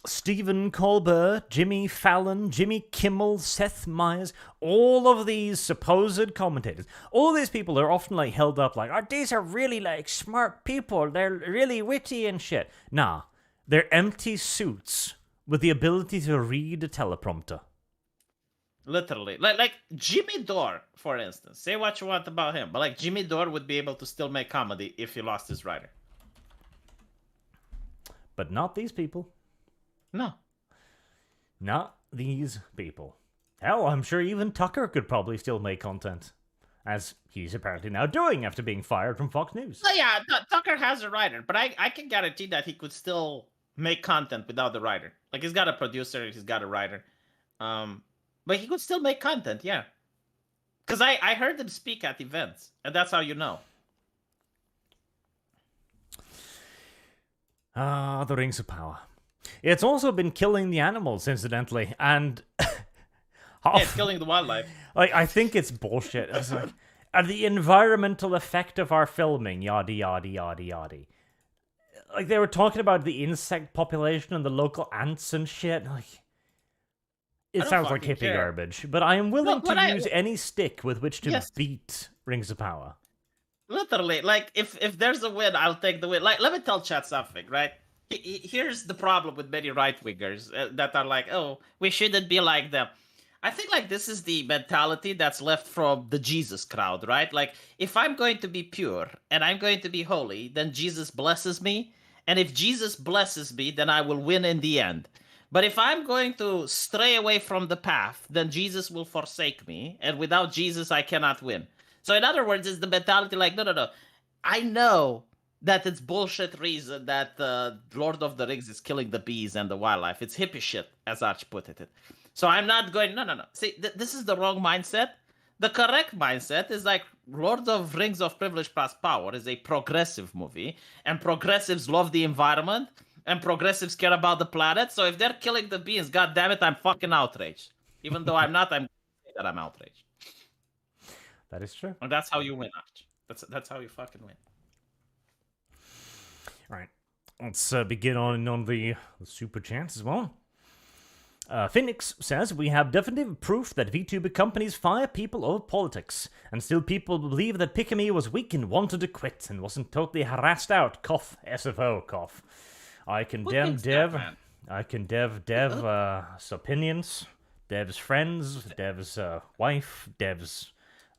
Stephen Colbert, Jimmy Fallon, Jimmy Kimmel, Seth Meyers, all of these supposed commentators, all these people are often like held up like, oh, these are really like smart people, they're really witty and shit. Nah, they're empty suits with the ability to read a teleprompter. Literally. Like Jimmy Dore, for instance. Say what you want about him, but like Jimmy Dore would be able to still make comedy if he lost his writer. But not these people. No. Not these people. Hell, I'm sure even Tucker could probably still make content. As he's apparently now doing after being fired from Fox News. Oh yeah, Tucker has a writer, but I can guarantee that he could still make content without the writer. Like he's got a producer, he's got a writer. But he could still make content, yeah. Because I heard him speak at events, and that's how you know. Ah, the Rings of Power. It's also been killing the animals, incidentally, and it's killing the wildlife. Like, I think it's bullshit. It's like, the environmental effect of our filming, yada yada yada yada. Like they were talking about the insect population and the local ants and shit. Like, it sounds like hippie garbage, but I am willing to use any stick with which to beat Rings of Power. Literally, like if there's a win, I'll take the win. Like, let me tell chat something, right? Here's the problem with many right-wingers that are like, oh, we shouldn't be like them. I think like this is the mentality that's left from the Jesus crowd, right? Like, if I'm going to be pure and I'm going to be holy, then Jesus blesses me. And if Jesus blesses me, then I will win in the end. But if I'm going to stray away from the path, then Jesus will forsake me. And without Jesus, I cannot win. So in other words, it's the mentality like, no. I know that it's bullshit reason that Lord of the Rings is killing the bees and the wildlife. It's hippie shit, as Arch put it. So I'm not going, no. See, this is the wrong mindset. The correct mindset is like Lord of Rings of Privilege plus Power is a progressive movie, and progressives love the environment, and progressives care about the planet. So if they're killing the bees, God damn it, I'm fucking outraged. Even though I'm not, I'm that I'm outraged. That is true. And that's how you win, Arch. That's how you fucking win. All right, let's begin on the super chats as well. Phoenix says, we have definitive proof that VTuber companies fire people over politics, and still people believe that Pikami was weak and wanted to quit and wasn't totally harassed out. Cough, SFO, cough. I condemn Dev. I condemn Dev's opinions, Dev's friends, Dev's wife, Dev's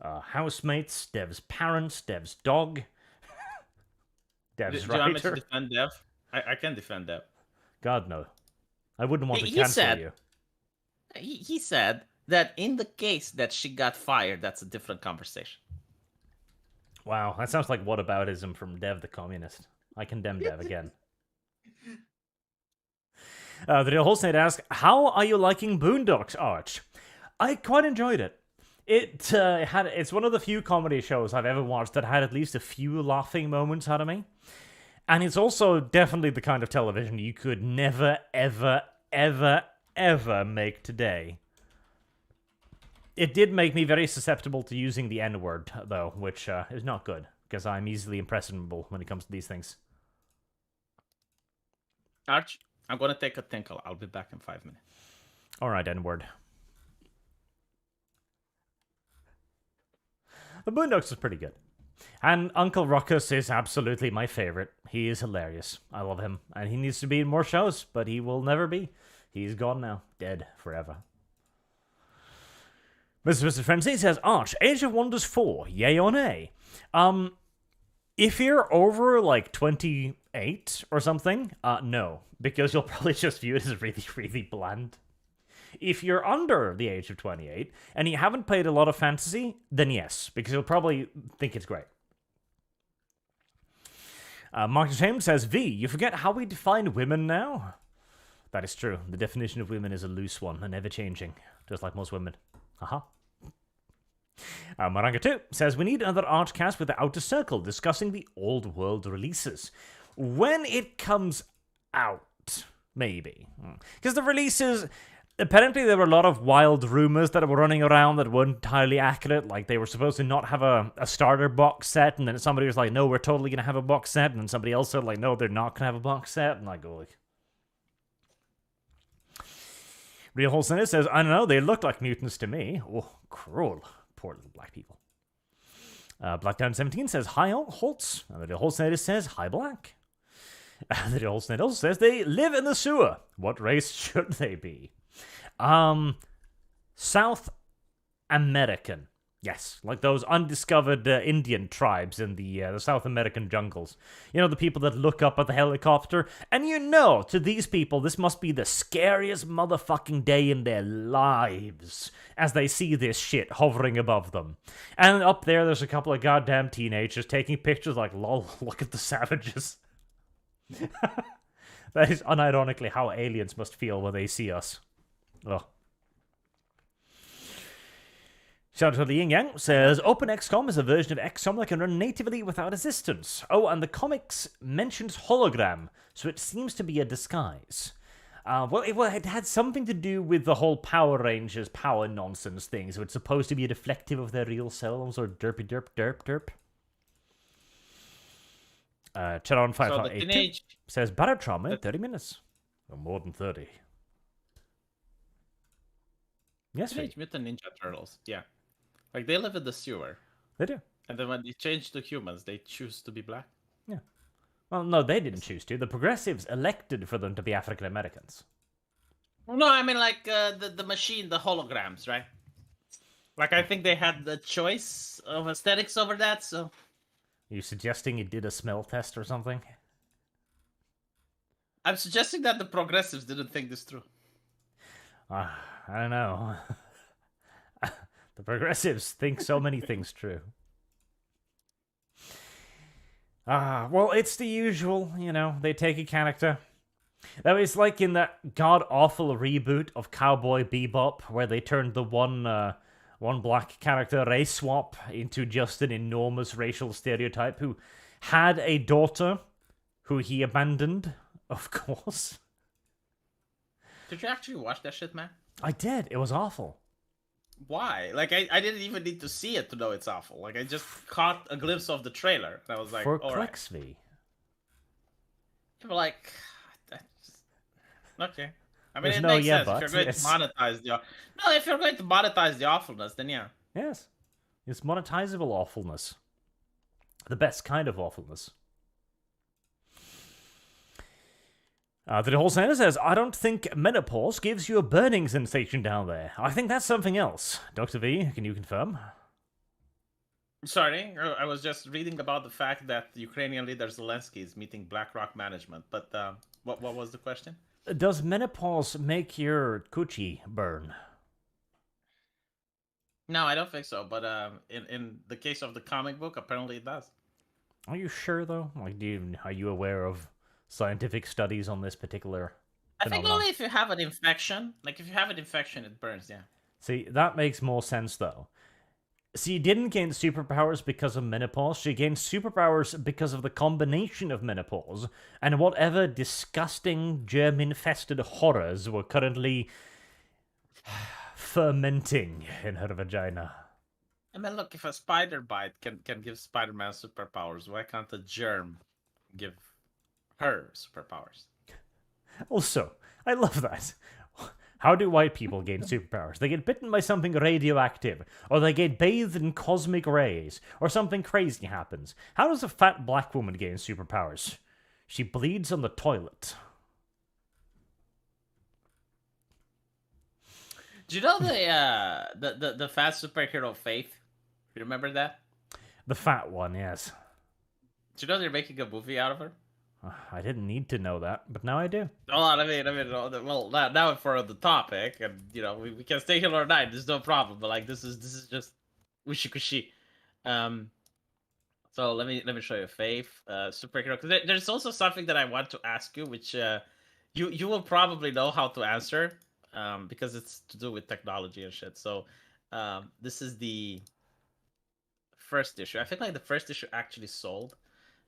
housemates, Dev's parents, Dev's dog. Dev's writer. Do you want me to defend Dev? I can defend Dev. God, no. I wouldn't want to cancel you. He said that in the case that she got fired, that's a different conversation. Wow, that sounds like whataboutism from Dev the communist. I condemn Dev again. The Real Holsnade asks, how are you liking Boondocks, Arch? I quite enjoyed it. It's one of the few comedy shows I've ever watched that had at least a few laughing moments out of me. And it's also definitely the kind of television you could never, ever, ever, ever make today. It did make me very susceptible to using the N-word, though, which is not good, because I'm easily impressionable when it comes to these things. Arch, I'm going to take a tinkle. I'll be back in 5 minutes. All right, N-word. The Boondocks is pretty good. And Uncle Ruckus is absolutely my favorite. He is hilarious. I love him. And he needs to be in more shows, but he will never be. He's gone now. Dead forever. Mr. Frenzy says, Arch, Age of Wonders 4, yay or nay? If you're over, like, 28 or something, no. Because you'll probably just view it as really, really bland. If you're under the age of 28 and you haven't played a lot of fantasy, then yes, because you'll probably think it's great. Marcus James says, V, you forget how we define women now? That is true. The definition of women is a loose one and ever-changing, just like most women. Haha. Maranga 2 says, we need another ArchCast with the Outer Circle discussing the old world releases. When it comes out. Maybe. Because the releases... Apparently there were a lot of wild rumors that were running around that weren't entirely accurate. Like, they were supposed to not have a starter box set, and then somebody was like, no, we're totally going to have a box set, and then somebody else said, like, no, they're not going to have a box set, and I go, like... Real Wholesaler says, I don't know, they look like mutants to me. Oh, cruel. Poor little black people. Blackdown17 says, hi, Holtz. And the Real Wholesaler says, hi, Black. And the Real Wholesaler also says, they live in the sewer. What race should they be? South American. Yes, like those undiscovered Indian tribes in the South American jungles. You know, the people that look up at the helicopter, and you know, to these people, this must be the scariest motherfucking day in their lives as they see this shit hovering above them. And up there's a couple of goddamn teenagers taking pictures like, lol, look at the savages. That is unironically how aliens must feel when they see us. Oh. Shout out to the Yin Yang says, OpenXCOM is a version of XCOM that can run natively without assistance. Oh, and the comics mentions hologram, so it seems to be a disguise. Well, it had something to do with the whole Power Rangers power nonsense thing, so it's supposed to be reflective of their real selves, or derpy derp derp derp. Charon5582 says, Barra trauma in 30 minutes. Or more than 30. Yes, Teenage Mutant Ninja Turtles, yeah. Like, they live in the sewer. They do. And then when they change to humans, they choose to be black. Yeah. Well, no, they didn't choose to. The progressives elected for them to be African Americans. Well, no, I mean, like, the machine, the holograms, right? Like, I think they had the choice of aesthetics over that, so... Are you suggesting you did a smell test or something? I'm suggesting that the progressives didn't think this through. I don't know. The progressives think so many things true. Well, it's the usual, you know, they take a character. That was like in that god-awful reboot of Cowboy Bebop, where they turned the one black character race swap into just an enormous racial stereotype who had a daughter who he abandoned, of course. Did you actually watch that shit, man? I did. It was awful. Why? Like, I didn't even need to see it to know it's awful. Like, I just caught a glimpse of the trailer, and I was like, for all right. Vee. People like, okay. I mean, There's it no makes yeah, sense. If you're going to monetize the... No, if you're going to monetize the awfulness, then yeah. Yes. It's monetizable awfulness. The best kind of awfulness. The whole sentence says, I don't think menopause gives you a burning sensation down there. I think that's something else. Dr. V, can you confirm? Sorry, I was just reading about the fact that Ukrainian leader Zelensky is meeting BlackRock management. But what was the question? Does menopause make your coochie burn? No, I don't think so. But in the case of the comic book, apparently it does. Are you sure, though? Like, are you aware of scientific studies on this particular phenomenon? I think only if you have an infection. Like, if you have an infection, it burns, yeah. See, that makes more sense, though. She didn't gain superpowers because of menopause. She gained superpowers because of the combination of menopause and whatever disgusting germ-infested horrors were currently fermenting in her vagina. I mean, look, if a spider bite can give Spider-Man superpowers, why can't a germ give her superpowers? Also, I love that. How do white people gain superpowers? They get bitten by something radioactive, or they get bathed in cosmic rays, or something crazy happens. How does a fat black woman gain superpowers? She bleeds on the toilet. Do you know the fat superhero Faith? You remember that? The fat one, yes. Do you know they're making a movie out of her? I didn't need to know that, but now I do. Hold on, I mean, well, now for the topic, and you know, we can stay here all night. There's no problem. But like, this is just wishy-cushy. So let me show you Faith, superhero. Because there's also something that I want to ask you, which you will probably know how to answer, because it's to do with technology and shit. So this is the first issue. I think like the first issue actually sold.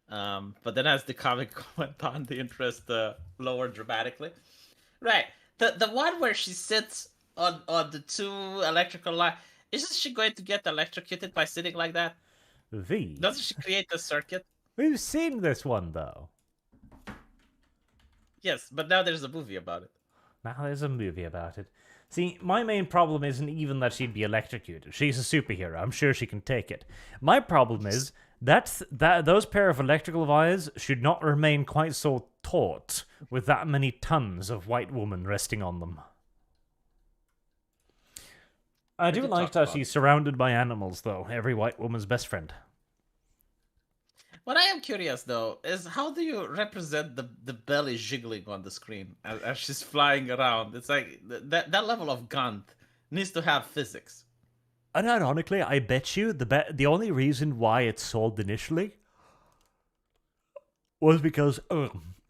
But then as the comic went on, the interest lowered dramatically. Right. The one where she sits on the two electrical line. Isn't she going to get electrocuted by sitting like that? V. Doesn't she create a circuit? We've seen this one, though. Yes, but now there's a movie about it. Now there's a movie about it. See, my main problem isn't even that she'd be electrocuted. She's a superhero. I'm sure she can take it. My problem is that those pair of electrical wires should not remain quite so taut with that many tons of white woman resting on them. I do like that she's surrounded by animals, though. Every white woman's best friend. What I am curious, though, is how do you represent the belly jiggling on the screen as she's flying around? It's like that level of Gant needs to have physics. And ironically, I bet you the only reason why it sold initially was because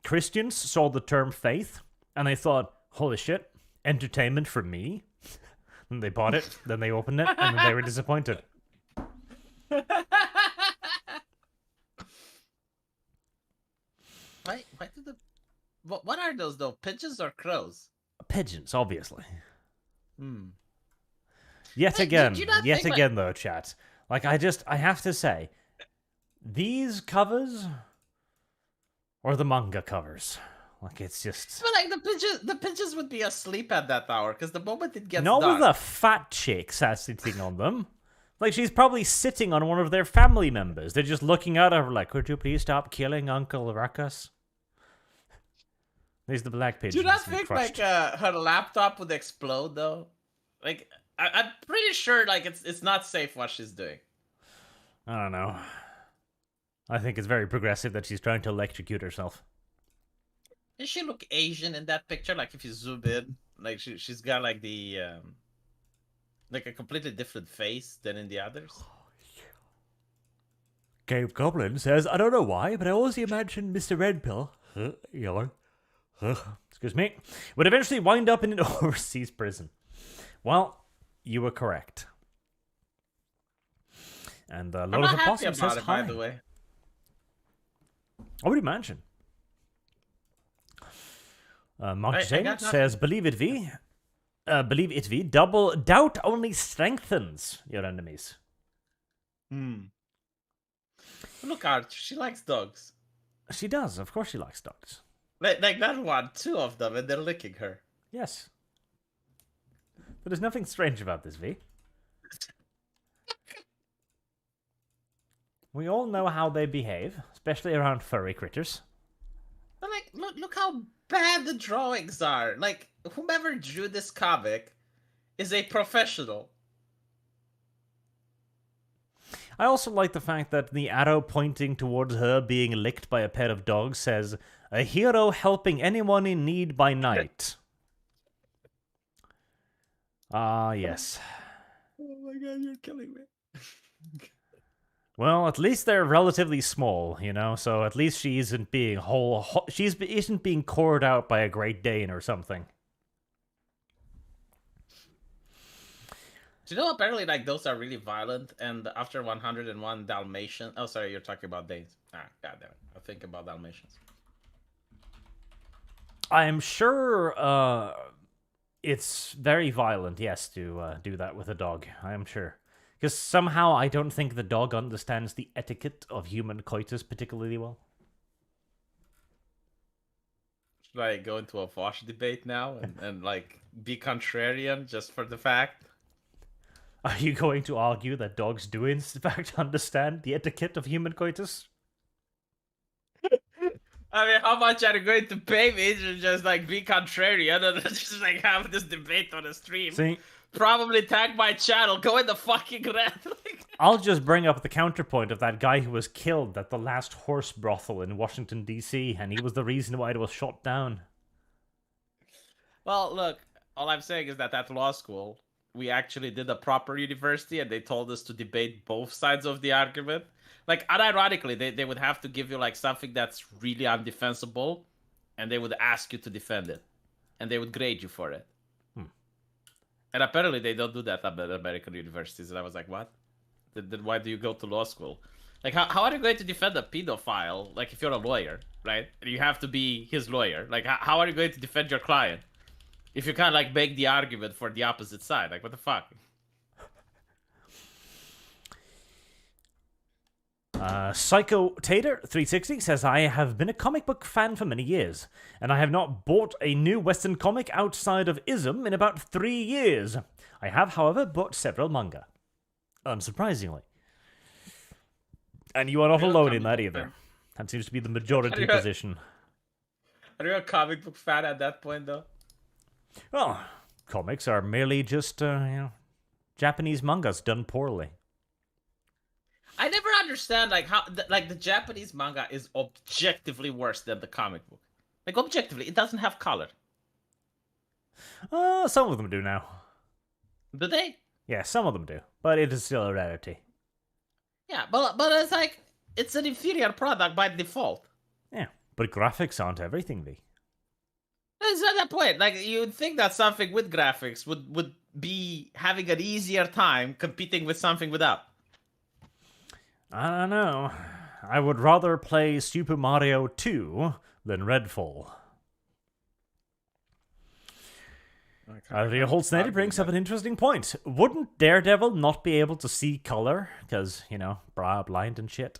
Christians saw the term faith, and they thought, holy shit, entertainment for me? And they bought it, then they opened it, and then they were disappointed. Why did the... What are those, though? Pigeons or crows? Pigeons, obviously. Hmm. Yet again, though, chat. Like, I have to say, these covers, or the manga covers, like, it's just... But, like, the pigeons would be asleep at that hour, because the moment it gets Not dark... with a fat chick sitting on them. Like, she's probably sitting on one of their family members. They're just looking at her like, could you please stop killing Uncle Ruckus? There's the black pigeons. Do you not think, like, her laptop would explode, though? Like, I'm pretty sure, like, it's not safe what she's doing. I don't know. I think it's very progressive that she's trying to electrocute herself. Does she look Asian in that picture? Like, if you zoom in, like, she's got, like, the, like, a completely different face than in the others. Cave Goblin says, I don't know why, but I always imagine Mr. Red Pill, yellow, excuse me, would eventually wind up in an overseas prison. Well, you were correct. And a lot of the possum says hi. By the way. I would imagine. Monarchist says, believe it, V. Believe it, V. Double doubt only strengthens your enemies. Look, Arch, she likes dogs. She does. Of course she likes dogs. Like not one, two of them, and they're licking her. Yes. But there's nothing strange about this, V. We all know how they behave, especially around furry critters. But like, look how bad the drawings are. Like, whomever drew this comic is a professional. I also like the fact that the arrow pointing towards her being licked by a pair of dogs says, a hero helping anyone in need by night. Ah, yes. Oh my god, you're killing me. Well, at least they're relatively small, you know, so at least she isn't being isn't being cored out by a Great Dane or something. Do you know, apparently, like, those are really violent, and after 101 Dalmatians... Oh, sorry, you're talking about Danes. Ah, goddamn it. I think about Dalmatians. I'm sure it's very violent, yes, to do that with a dog. I am sure. Because somehow I don't think the dog understands the etiquette of human coitus particularly well. Should I go into a Vosh debate now and like, be contrarian just for the fact? Are you going to argue that dogs do in fact understand the etiquette of human coitus? I mean, how much are you going to pay me to just like be contrarian and just like have this debate on the stream? See, probably tag my channel, go in the fucking red. I'll just bring up the counterpoint of that guy who was killed at the last horse brothel in Washington, D.C., and he was the reason why it was shot down. Well, look, all I'm saying is that at law school, we actually did a proper university, and they told us to debate both sides of the argument. Like, unironically, they would have to give you, like, something that's really undefensible, and they would ask you to defend it. And they would grade you for it. And apparently they don't do that at American universities. And I was like, what? Then why do you go to law school? Like, how are you going to defend a pedophile? Like, if you're a lawyer, right? You have to be his lawyer. Like, how are you going to defend your client if you can't like make the argument for the opposite side? Like, what the fuck? Psycho Tater 360 says, I have been a comic book fan for many years, and I have not bought a new Western comic outside of Ism in about 3 years. I have, however, bought several manga. Unsurprisingly. And you are not alone in that either. That seems to be the majority position. Are you a comic book fan at that point, though? Well, comics are merely just, Japanese mangas done poorly. I never understand like how the Japanese manga is objectively worse than the comic book. Like objectively, it doesn't have color. Some of them do now. Do they? Yeah, some of them do, but it is still a rarity. Yeah, but it's like it's an inferior product by default. Yeah, but graphics aren't everything, Vee. That's not the point. Like you'd think that something with graphics would be having an easier time competing with something without. I don't know. I would rather play Super Mario 2 than Redfall. Ria Holtz-Nader brings up an interesting point. Wouldn't Daredevil not be able to see color? Because, blind and shit.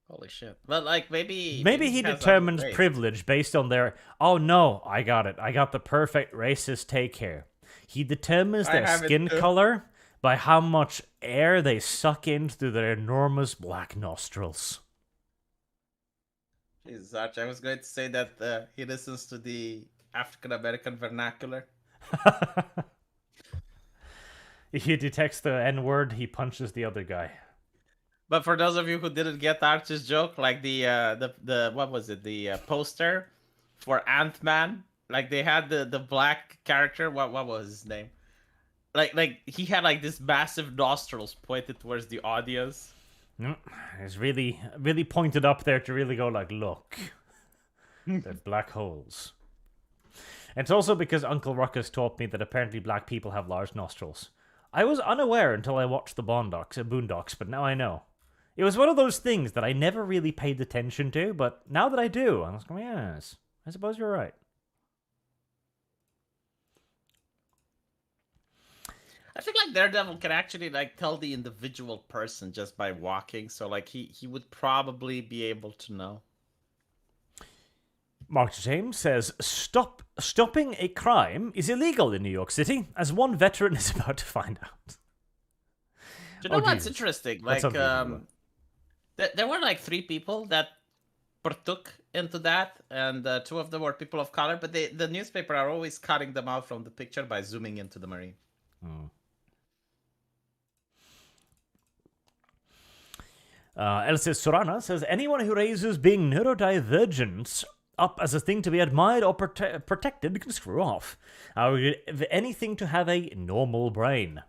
Holy shit. But, like, maybe he determines privilege based on their... Oh, no, I got it. I got the perfect racist take here. He determines their skin color by how much air they suck in through their enormous black nostrils. Jesus, Arch, I was going to say that he listens to the African-American vernacular. If he detects the N-word, he punches the other guy. But for those of you who didn't get Arch's joke, like the what was it? The poster for Ant-Man, like they had the black character. What was his name? Like he had like this massive nostrils pointed towards the audience. It's really pointed up there to really go like, look, they're black holes. It's also because Uncle Ruckus taught me that apparently black people have large nostrils. I was unaware until I watched the Boondocks, but now I know. It was one of those things that I never really paid attention to, but now that I do, I'm like, yes, I suppose you're right. I think like Daredevil can actually like tell the individual person just by walking, so like he would probably be able to know. Mark James says, stopping a crime is illegal in New York City, as one veteran is about to find out. Do you know what's interesting? Like, there were like 3 people that partook into that, and 2 of them were people of color, but the newspaper are always cutting them out from the picture by zooming into the Marine. Elsis Sorana says, anyone who raises being neurodivergent up as a thing to be admired or protected can screw off. I would give anything to have a normal brain.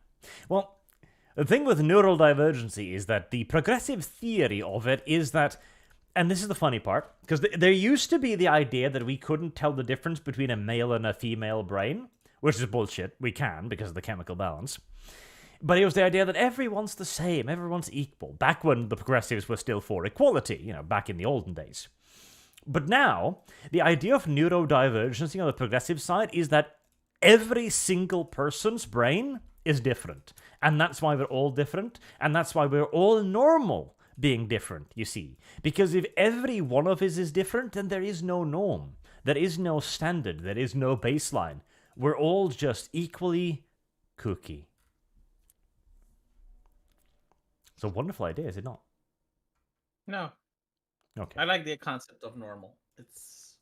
Well, the thing with neurodivergency is that the progressive theory of it is that, and this is the funny part, because there used to be the idea that we couldn't tell the difference between a male and a female brain, which is bullshit. We can, because of the chemical balance. But it was the idea that everyone's the same, everyone's equal, back when the progressives were still for equality, back in the olden days. But now, the idea of neurodivergency on the progressive side is that every single person's brain is different. And that's why we're all different, and that's why we're all normal being different, you see. Because if every one of us is different, then there is no norm. There is no standard. There is no baseline. We're all just equally kooky. It's a wonderful idea, is it not? No. Okay. I like the concept of normal. It's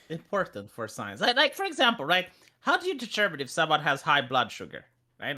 important for science. Like for example, right? How do you determine if someone has high blood sugar?